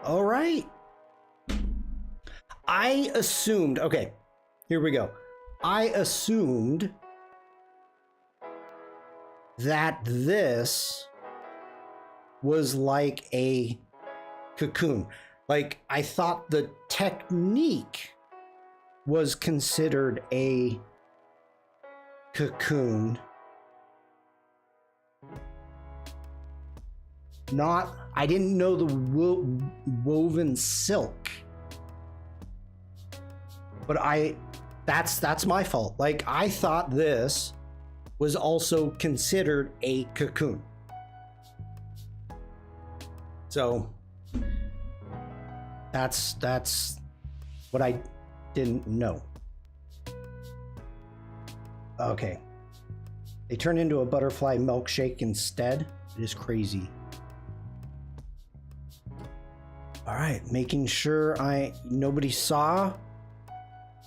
All right. I assumed, okay, here we go. I assumed that this was like a cocoon. Like, I thought the technique was considered a cocoon. I didn't know the woven silk. But that's my fault. Like, I thought this was also considered a cocoon. So that's what I didn't know. Okay. They turn into a butterfly milkshake instead. It is crazy. All right, making sure nobody saw.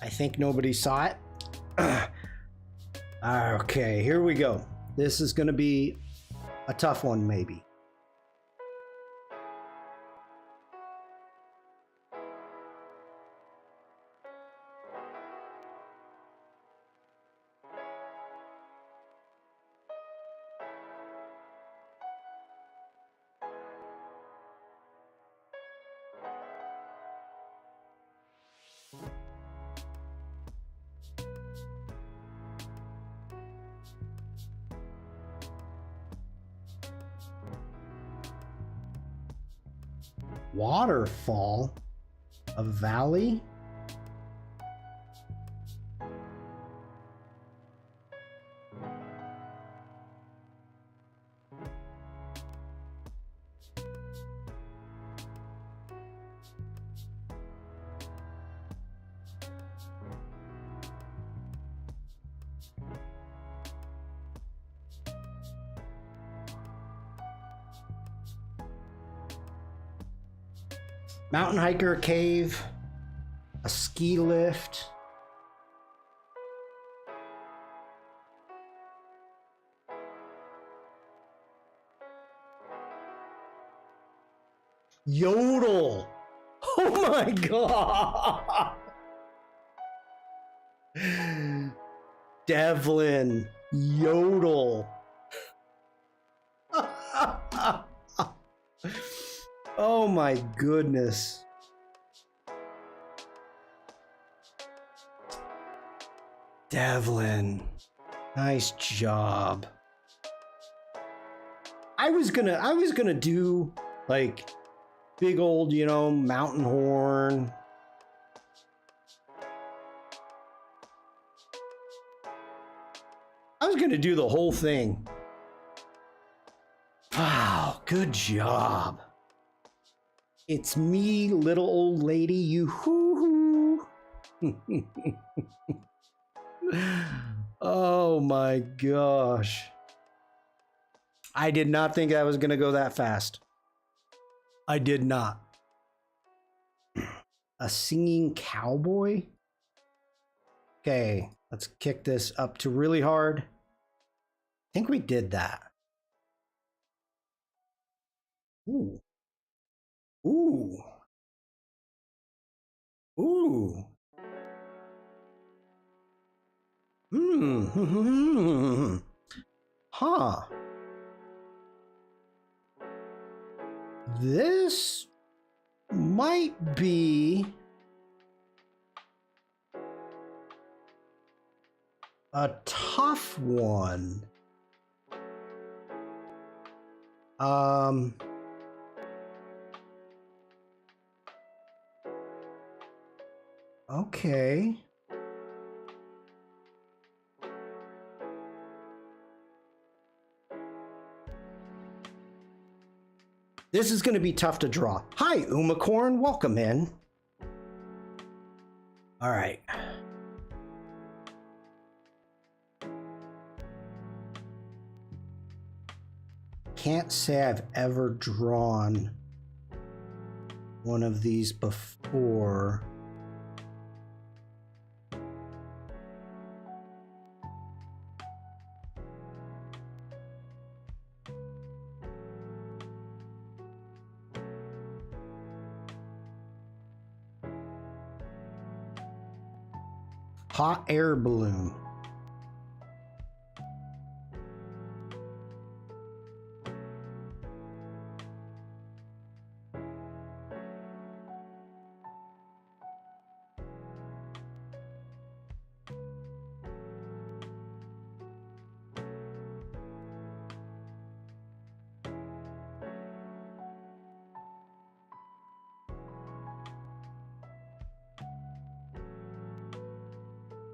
I think nobody saw it. Okay, here we go. This is gonna be a tough one, maybe. Waterfall? A valley? Mountain hiker cave, a ski lift. Yodel. Oh my god. Devlin, yodel. Oh my goodness. Devlin, nice job. I was gonna do like big old, mountain horn. I was gonna do the whole thing. Wow, good job. It's me, little old lady, you hoo hoo. Oh my gosh. I did not think I was going to go that fast. I did not. A singing cowboy? Okay, let's kick this up to really hard. I think we did that. Ooh. Ooh. Ooh. Hmm. Huh. This might be a tough one. Okay. This is going to be tough to draw. Hi, Umacorn. Welcome in. All right. Can't say I've ever drawn one of these before. Hot air balloon.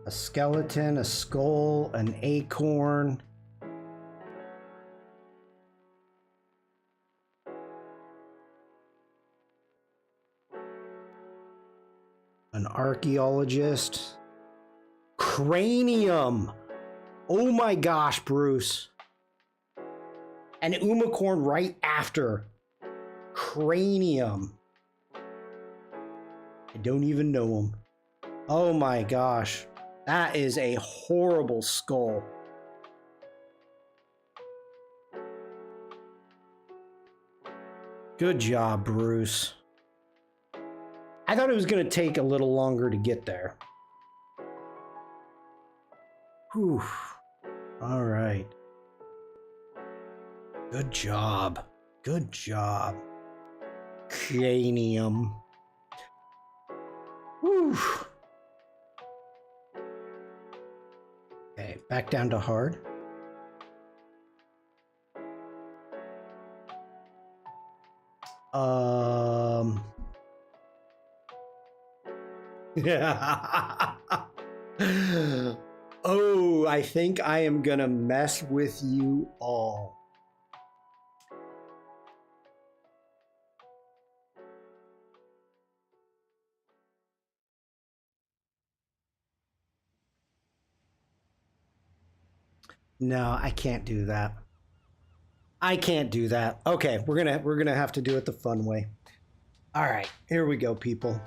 A skeleton, a skull, an acorn. An archaeologist. Cranium. Oh my gosh, Bruce. And Umacorn right after. Cranium. I don't even know him. Oh my gosh. That is a horrible skull. Good job, Bruce. I thought it was going to take a little longer to get there. Whew. All right. Good job. Good job. Cranium. Whew. Okay, back down to hard. Oh, I think I am gonna mess with you all. No, I can't do that. I can't do that. Okay, we're gonna have to do it the fun way. All right, here we go, people.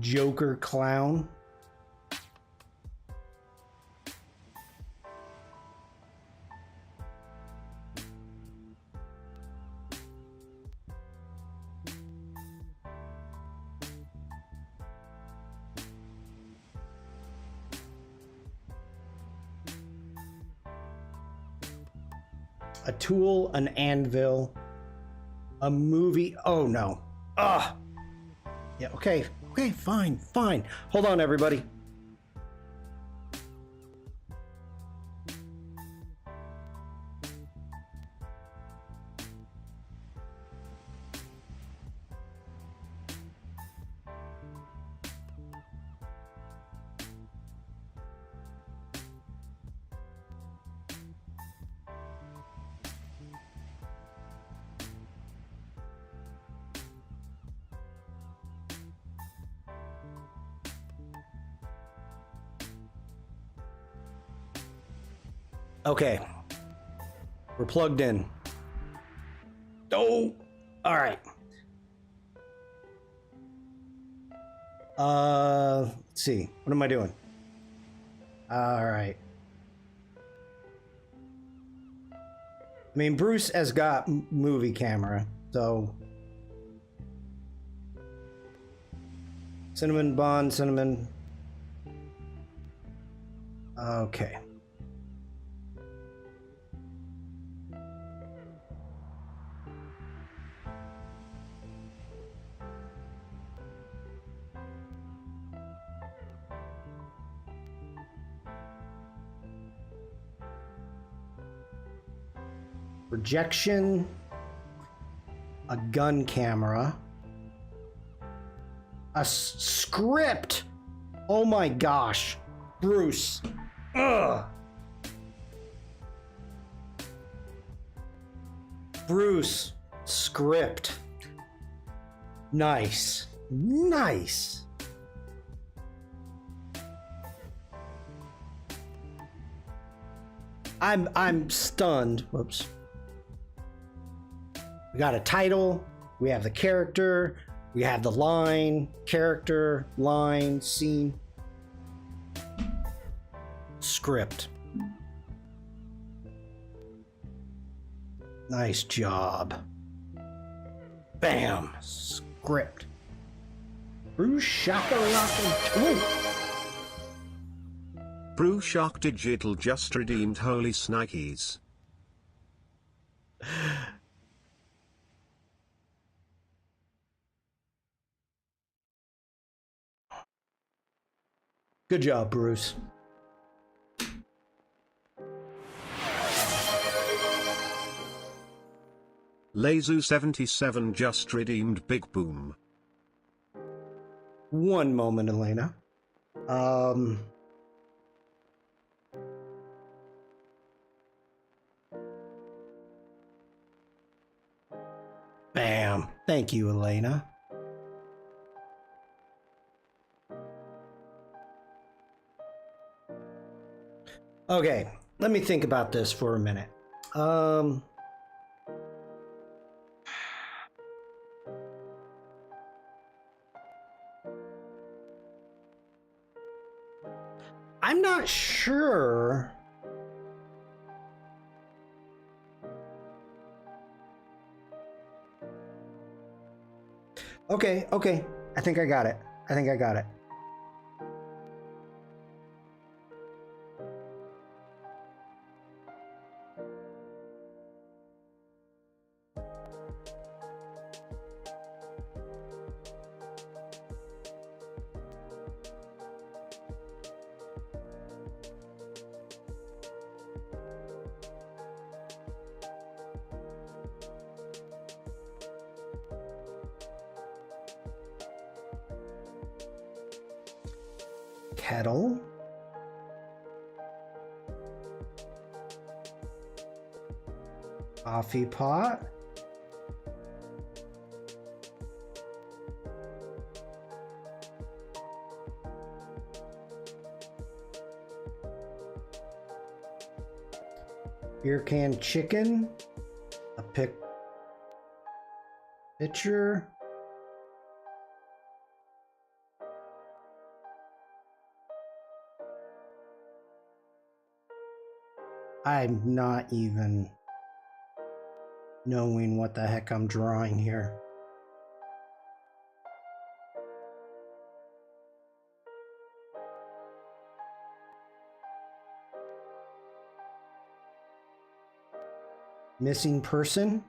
Joker clown. A tool, an anvil, a movie. Oh no. Ugh. Yeah, okay. Okay, fine, fine. Hold on, everybody. Okay. We're plugged in. Oh, All right. Let's see. What am I doing? All right. I mean, Bruce has got movie camera, so cinnamon bun, cinnamon. Okay. Projection, a gun camera, a script. Oh my gosh, Bruce. Ugh. Bruce, script. Nice. Nice. I'm stunned. Whoops. We got a title, we have the character, we have the line, character, line, scene, script. Nice job. Bam, script. Bruce Shakalaka. Bruce Shark Digital just redeemed Holy Snikes. Good job, Bruce. Lazu77 just redeemed Big Boom. One moment, Elena. Bam. Thank you, Elena. Okay, let me think about this for a minute. I'm not sure. Okay. I think I got it. Kettle. Coffee pot. Beer can chicken. A pitcher. I'm not even knowing what the heck I'm drawing here. Missing person.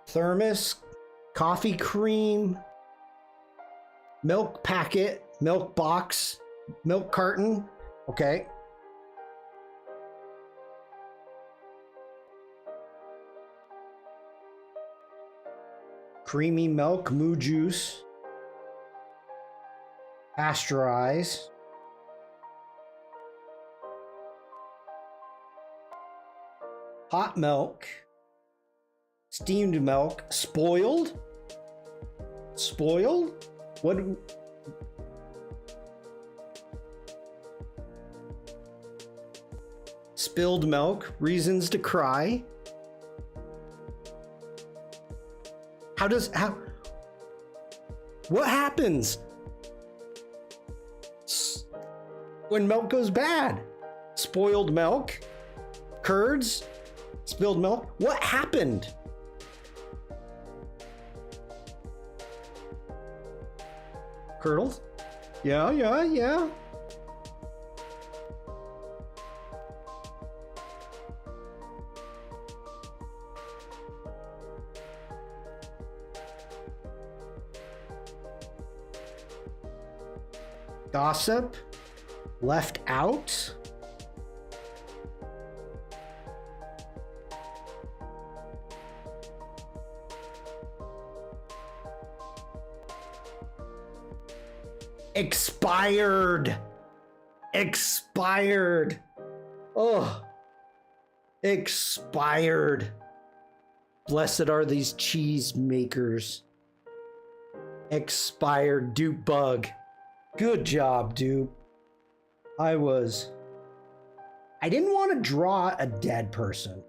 Thermos, coffee cream, milk packet, milk box, milk carton. Okay. Creamy milk, moo juice. Pasteurize. Hot milk. Steamed milk. Spoiled? Spoiled? What? Spilled milk, reasons to cry. What happens when milk goes bad? Spoiled milk, curds, spilled milk. What happened? Curdled? Yeah. Gossip? Left out? Expired. Oh, expired. Blessed are these cheese makers. Expired, dupe bug. Good job, dupe. I didn't want to draw a dead person.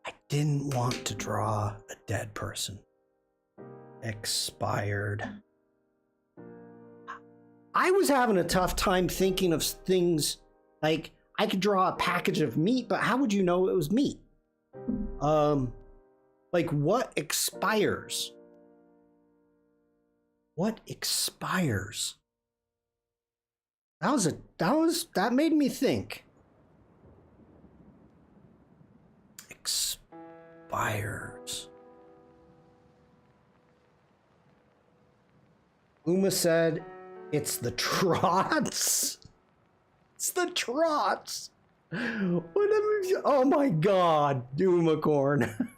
I didn't want to draw a dead person. Expired. I was having a tough time thinking of things like I could draw a package of meat, but how would you know it was meat? Like what expires? What expires? That made me think. Expires. Uma said, it's the trots. It's the trots. Oh my God, Doomacorn.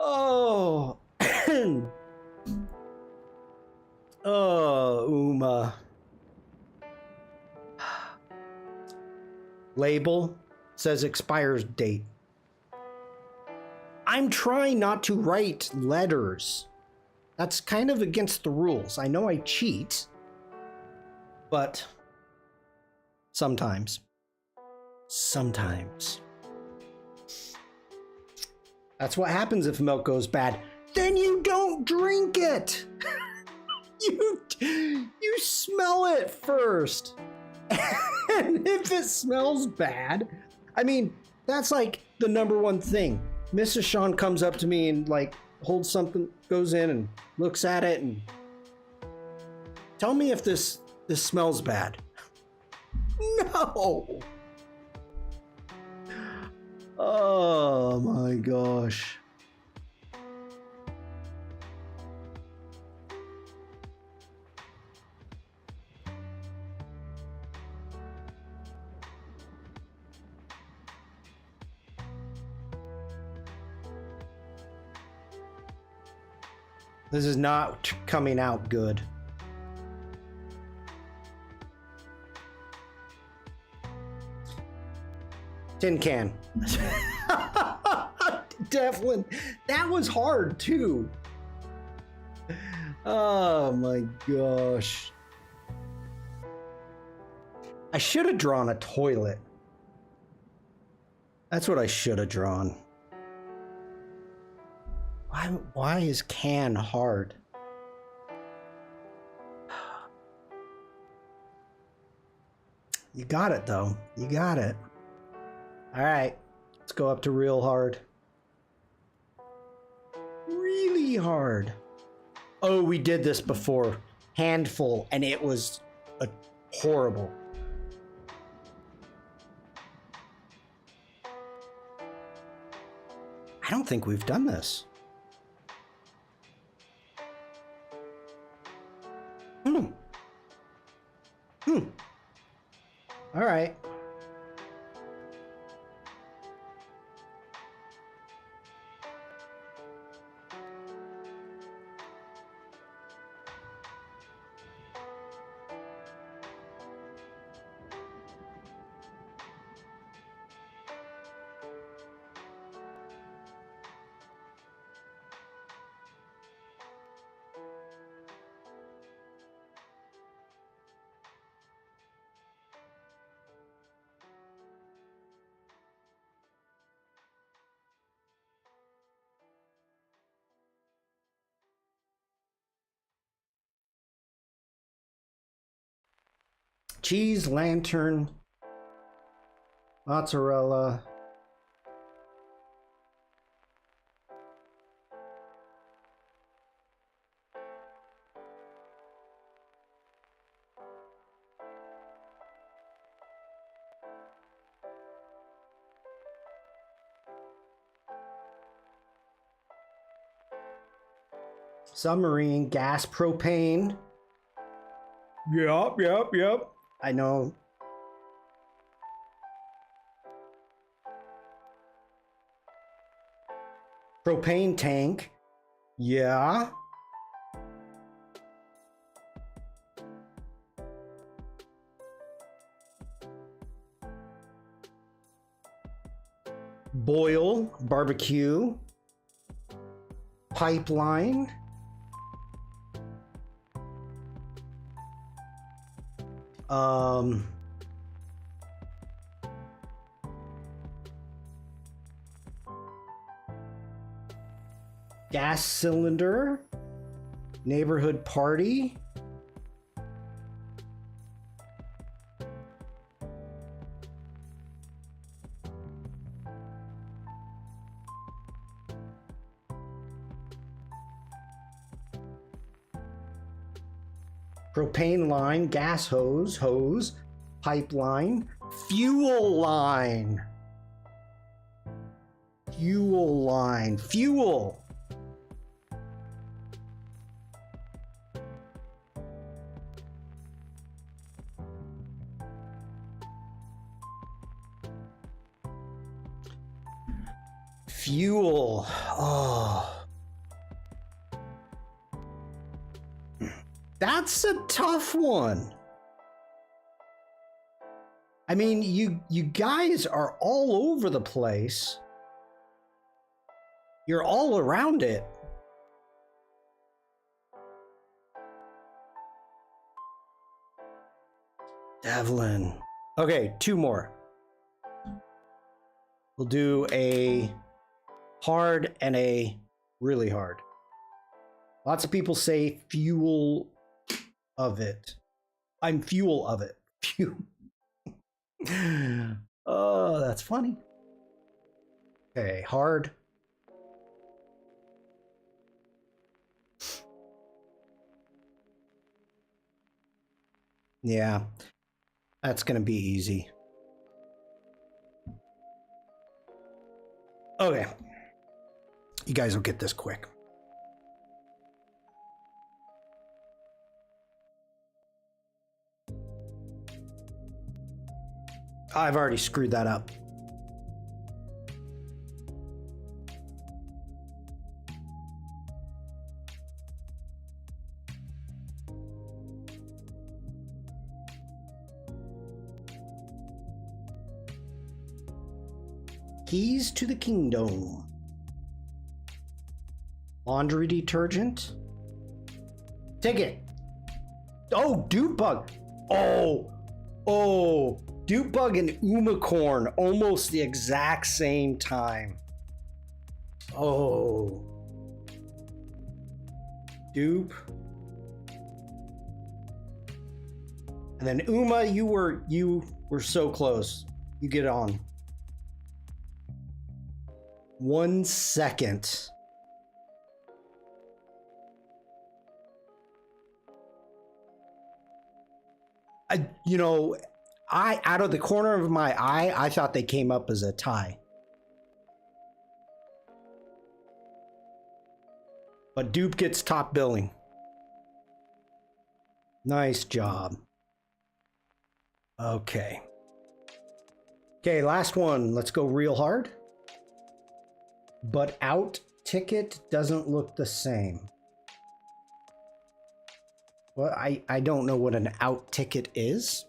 Oh. Oh, Uma. Label says expires date. I'm trying not to write letters. That's kind of against the rules. I know I cheat, but sometimes. That's what happens if milk goes bad. Then you don't drink it. You smell it first. And if it smells bad, I mean, that's like the number one thing. Mrs. Shawn comes up to me and like holds something, goes in and looks at it and tell me if this smells bad. No. Oh my gosh. This is not coming out good. Tin can. Devlin, that was hard too. Oh my gosh. I should have drawn a toilet. That's what I should have drawn. Why is can hard? You got it though. You got it. All right, let's go up to real hard. Really hard. Oh, we did this before. Handful, and it was horrible. I don't think we've done this. All right. cheese, lantern, mozzarella. Submarine, gas, propane. Yep. I know. Propane tank. Yeah. Boil, barbecue. Pipeline. Gas cylinder, neighborhood party, propane line, gas hose, pipeline, fuel line, fuel. Fuel. Oh. That's a tough one. I mean, you guys are all over the place. You're all around it. Devlin. Okay, two more. We'll do a hard and a really hard. Lots of people say fuel of it. I'm fuel of it. Oh, that's funny. Okay, hard. Yeah, that's gonna be easy. Okay, you guys will get this quick. I've already screwed that up. Keys to the kingdom. Laundry detergent. Ticket. Oh, dupe bug. Oh. Dupe bug and Umacorn almost the exact same time. Oh. Dupe. And then Uma, you were so close. You get on. 1 second. I out of the corner of my eye, I thought they came up as a tie. But dupe gets top billing. Nice job. Okay. Okay, last one. Let's go real hard. But out ticket doesn't look the same. Well, I don't know what an out ticket is.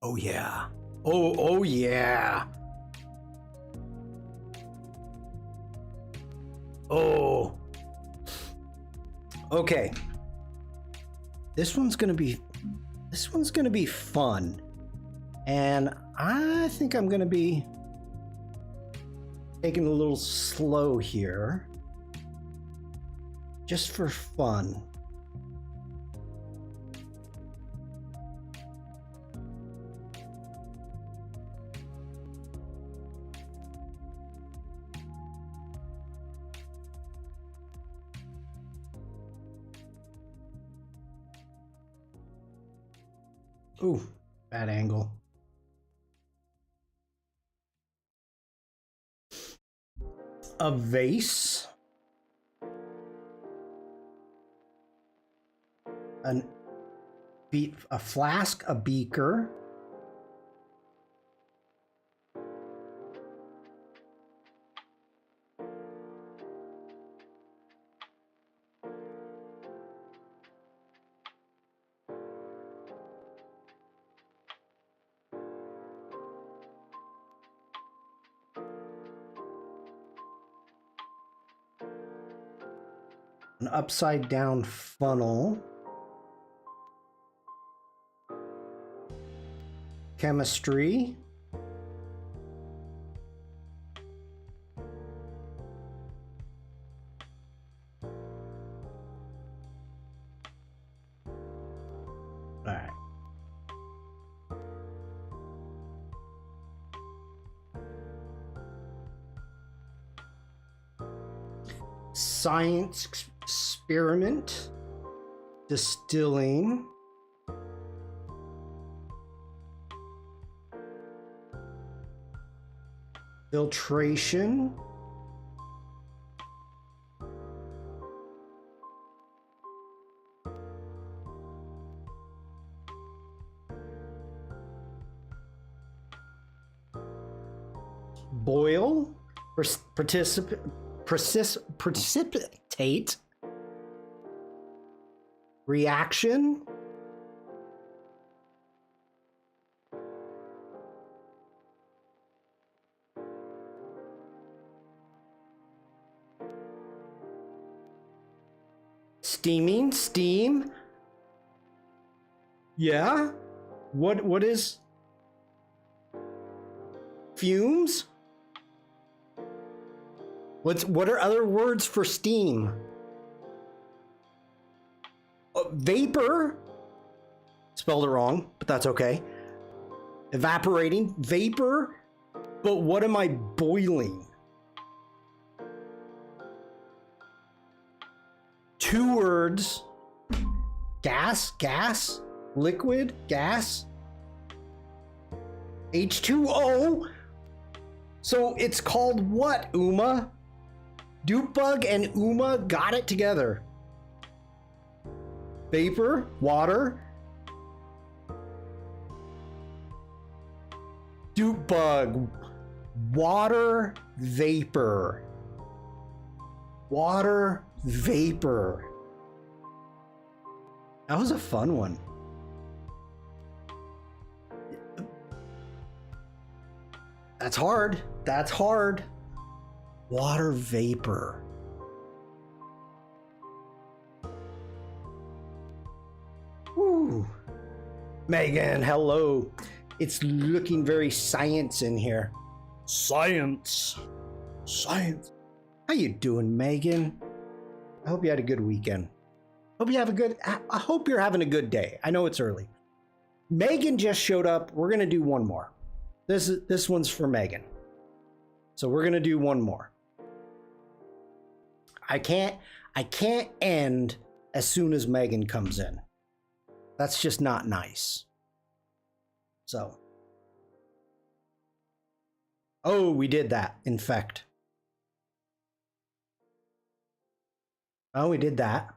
Oh yeah. Oh yeah. Oh. Okay. This one's gonna be fun. And I think I'm gonna be Taking a little slow here. Just for fun. Ooh, bad angle. A vase. A flask, a beaker. An upside down funnel. Chemistry. All right. Science experiment. Distilling. Filtration. Boil. Precipitate. Reaction. Steaming, steam. Yeah. What is fumes? What are other words for steam? Vapor. Spelled it wrong, but that's okay. Evaporating, vapor. But what am I boiling? Two words. Gas, liquid, gas. H2O. So it's called what, Uma? Dupebug and Uma got it together. Vapor, water. Dupebug, water, vapor. Water, vapor. That was a fun one. That's hard. That's hard. Water vapor. Woo. Megan, hello. It's looking very science in here. Science. Science. How you doing, Megan? I hope you had a good weekend. I hope you're having a good day. I know it's early. Megan just showed up. We're gonna do one more. This one's for Megan. So we're gonna do one more. I can't end as soon as Megan comes in. That's just not nice. So. Oh, we did that. Infect. Oh, we did that.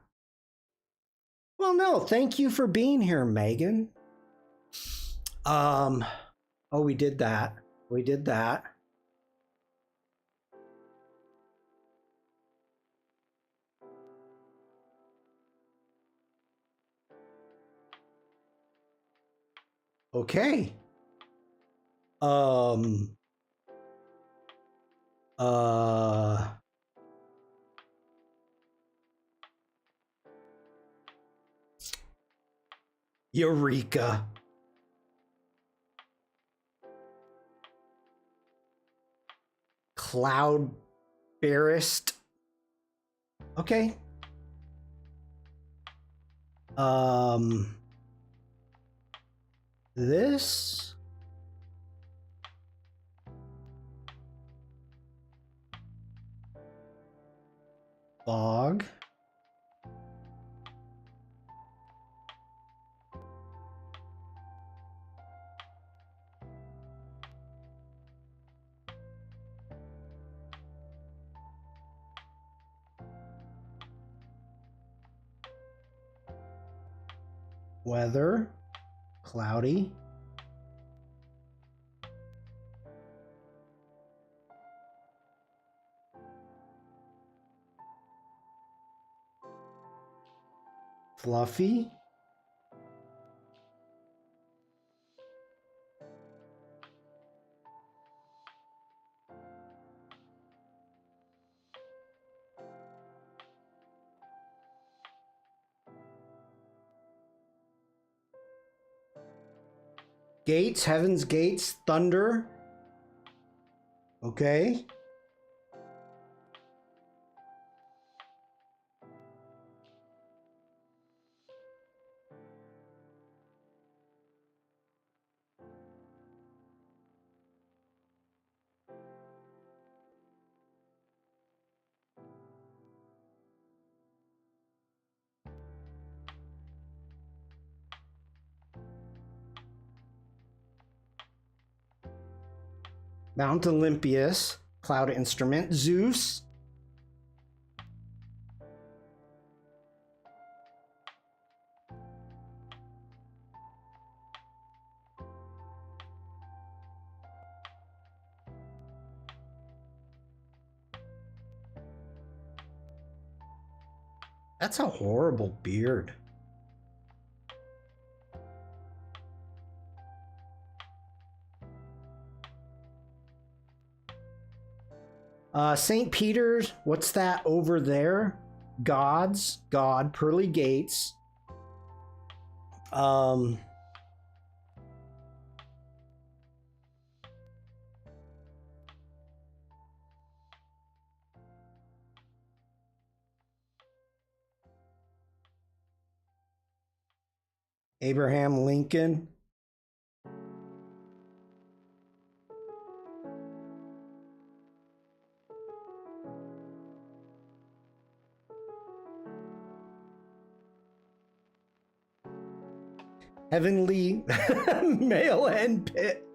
Well, no, thank you for being here, Megan. Oh, we did that. We did that. Okay. Eureka. Cloud Barrist. Okay. This. Fog. Weather. Cloudy. Fluffy. Gates, Heaven's Gates, Thunder. Okay. Mount Olympius, Cloud Instrument, Zeus. That's a horrible beard. St. Peter's, what's that over there? Gods, God, Pearly Gates. Abraham Lincoln. Heavenly Male and Pit.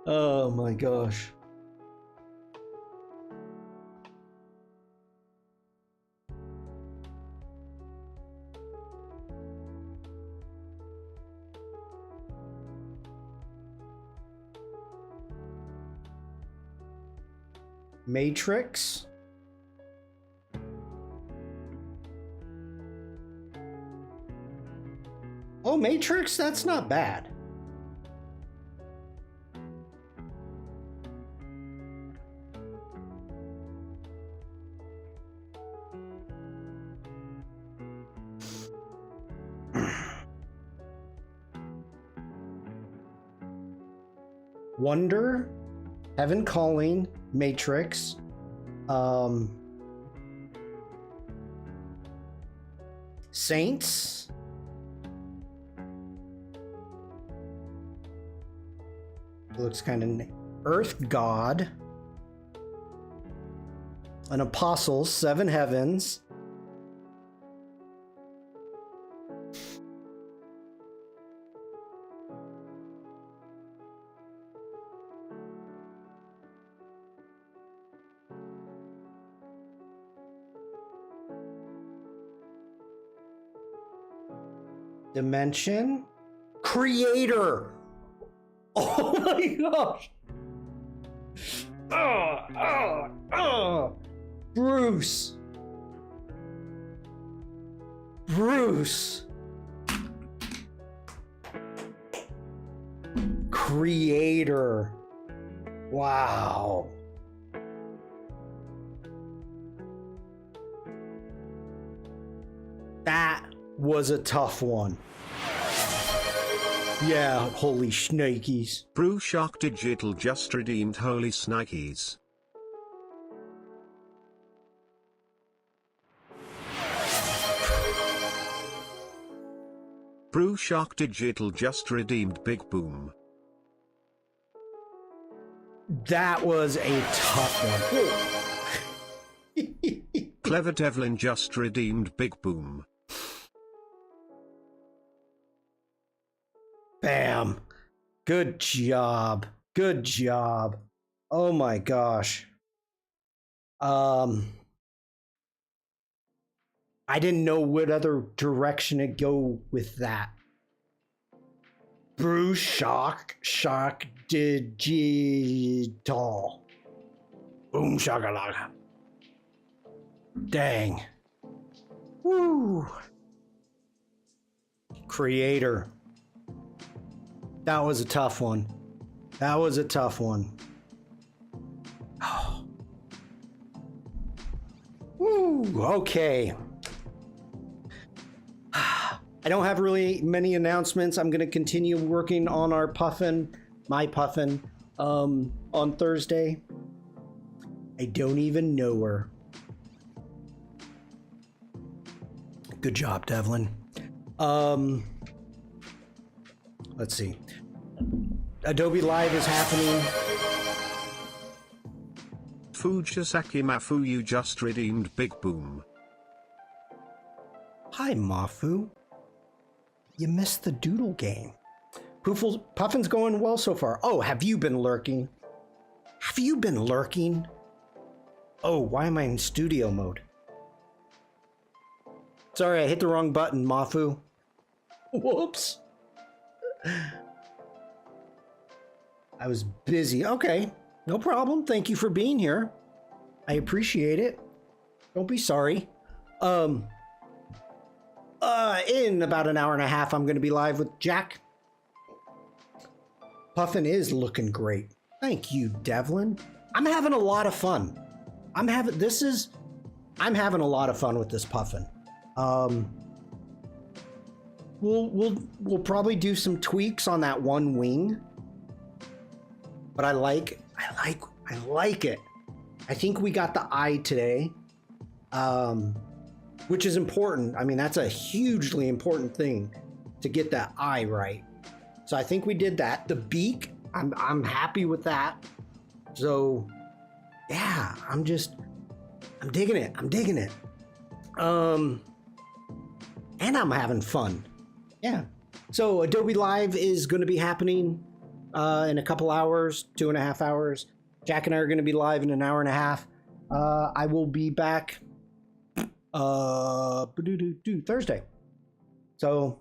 Oh my gosh. Matrix. Oh, Matrix, that's not bad. Wonder, Heaven Calling, Matrix, Saints, looks kind of Earth God, an Apostle, Seven Heavens, Dimension, Creator. Oh my gosh. Bruce. Creator. Wow. That was a tough one. Yeah, holy shnikes. Brew Shark Digital just redeemed holy snikes. Brew Shark Digital just redeemed Big Boom. That was a tough one. Clever Devlin just redeemed Big Boom. Bam. Good job. Good job. Oh my gosh. I didn't know what other direction to go with that. Brew Shark Digital. Boom shakalaka. Dang. Woo. Creator. That was a tough one. That was a tough one. Oh. Woo. Okay. I don't have really many announcements. I'm going to continue working on our Puffin, my Puffin, on Thursday. I don't even know her. Good job, Devlin. Let's see. Adobe Live is happening. Fujisaki Mafu, you just redeemed Big Boom. Hi, Mafu. You missed the doodle game. Puffin's going well so far. Oh, have you been lurking? Have you been lurking? Oh, why am I in studio mode? Sorry, I hit the wrong button, Mafu. Whoops. I was busy. Okay, no problem. Thank you for being here. I appreciate it. Don't be sorry. In about an hour and a half, I'm going to be live with Jack. Puffin is looking great. Thank you, Devlin. I'm having a lot of fun. I'm having a lot of fun with this Puffin. We'll probably do some tweaks on that one wing, but I like it. I think we got the eye today, which is important. I mean, that's a hugely important thing to get that eye right. So I think we did that. The beak, I'm happy with that. So yeah, I'm digging it. And I'm having fun. Yeah. So Adobe Live is going to be happening in a couple hours, 2.5 hours. Jack and I are going to be live in an hour and a half. I will be back Thursday. So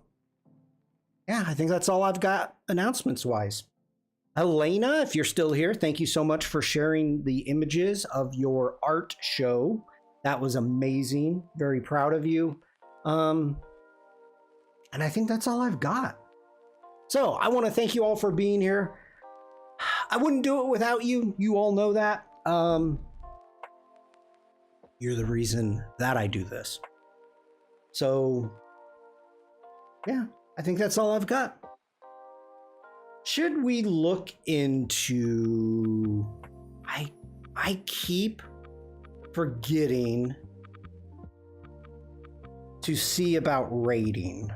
yeah, I think that's all I've got announcements wise. Elena, if you're still here, thank you so much for sharing the images of your art show. That was amazing. Very proud of you. And I think that's all I've got. So I want to thank you all for being here. I wouldn't do it without you. You all know that. You're the reason that I do this. So yeah, I think that's all I've got. Should we look into... I keep forgetting to see about rating.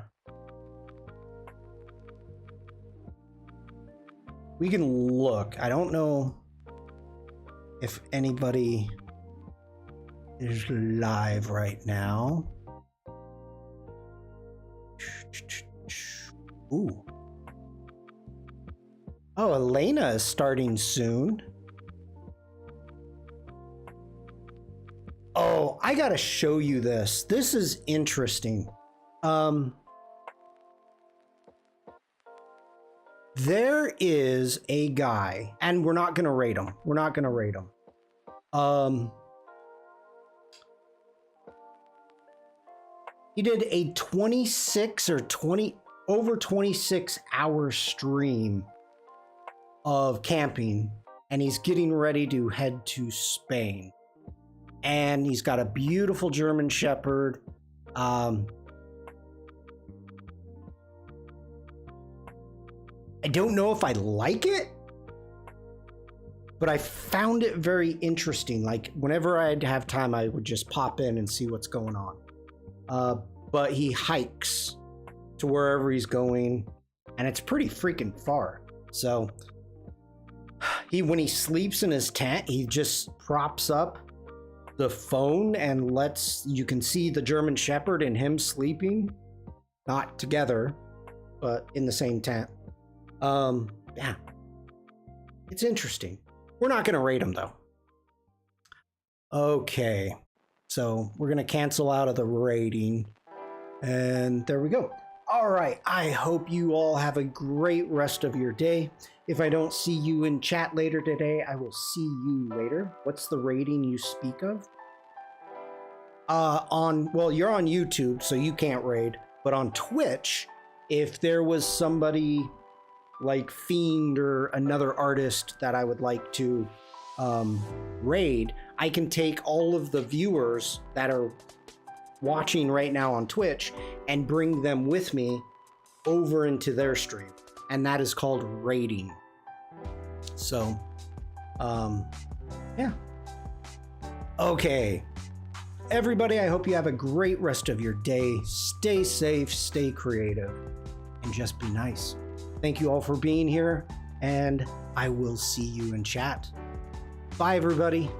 We can look. I don't know if anybody is live right now. Ooh. Oh, Elena is starting soon. Oh, I gotta show you this. This is interesting. There is a guy, and we're not gonna rate him. He did a 26 hour stream of camping, and he's getting ready to head to Spain. And he's got a beautiful German Shepherd. I don't know if I like it, but I found it very interesting. Like whenever I'd have time, I would just pop in and see what's going on. But he hikes to wherever he's going, and it's pretty freaking far. So when he sleeps in his tent, he just props up the phone and you can see the German Shepherd and him sleeping, not together, but in the same tent. Yeah, it's interesting. We're not going to rate him though. Okay, so we're going to cancel out of the rating, and there we go. All right, I hope you all have a great rest of your day. If I don't see you in chat later today, I will see you later. What's the rating you speak of? Well, you're on YouTube, so you can't raid, but on Twitch, if there was somebody like Fiend or another artist that I would like to raid, I can take all of the viewers that are watching right now on Twitch and bring them with me over into their stream, and that is called raiding. So yeah, okay, everybody, I hope you have a great rest of your day. Stay safe, stay creative, and just be nice. Thank you all for being here, and I will see you in chat. Bye everybody.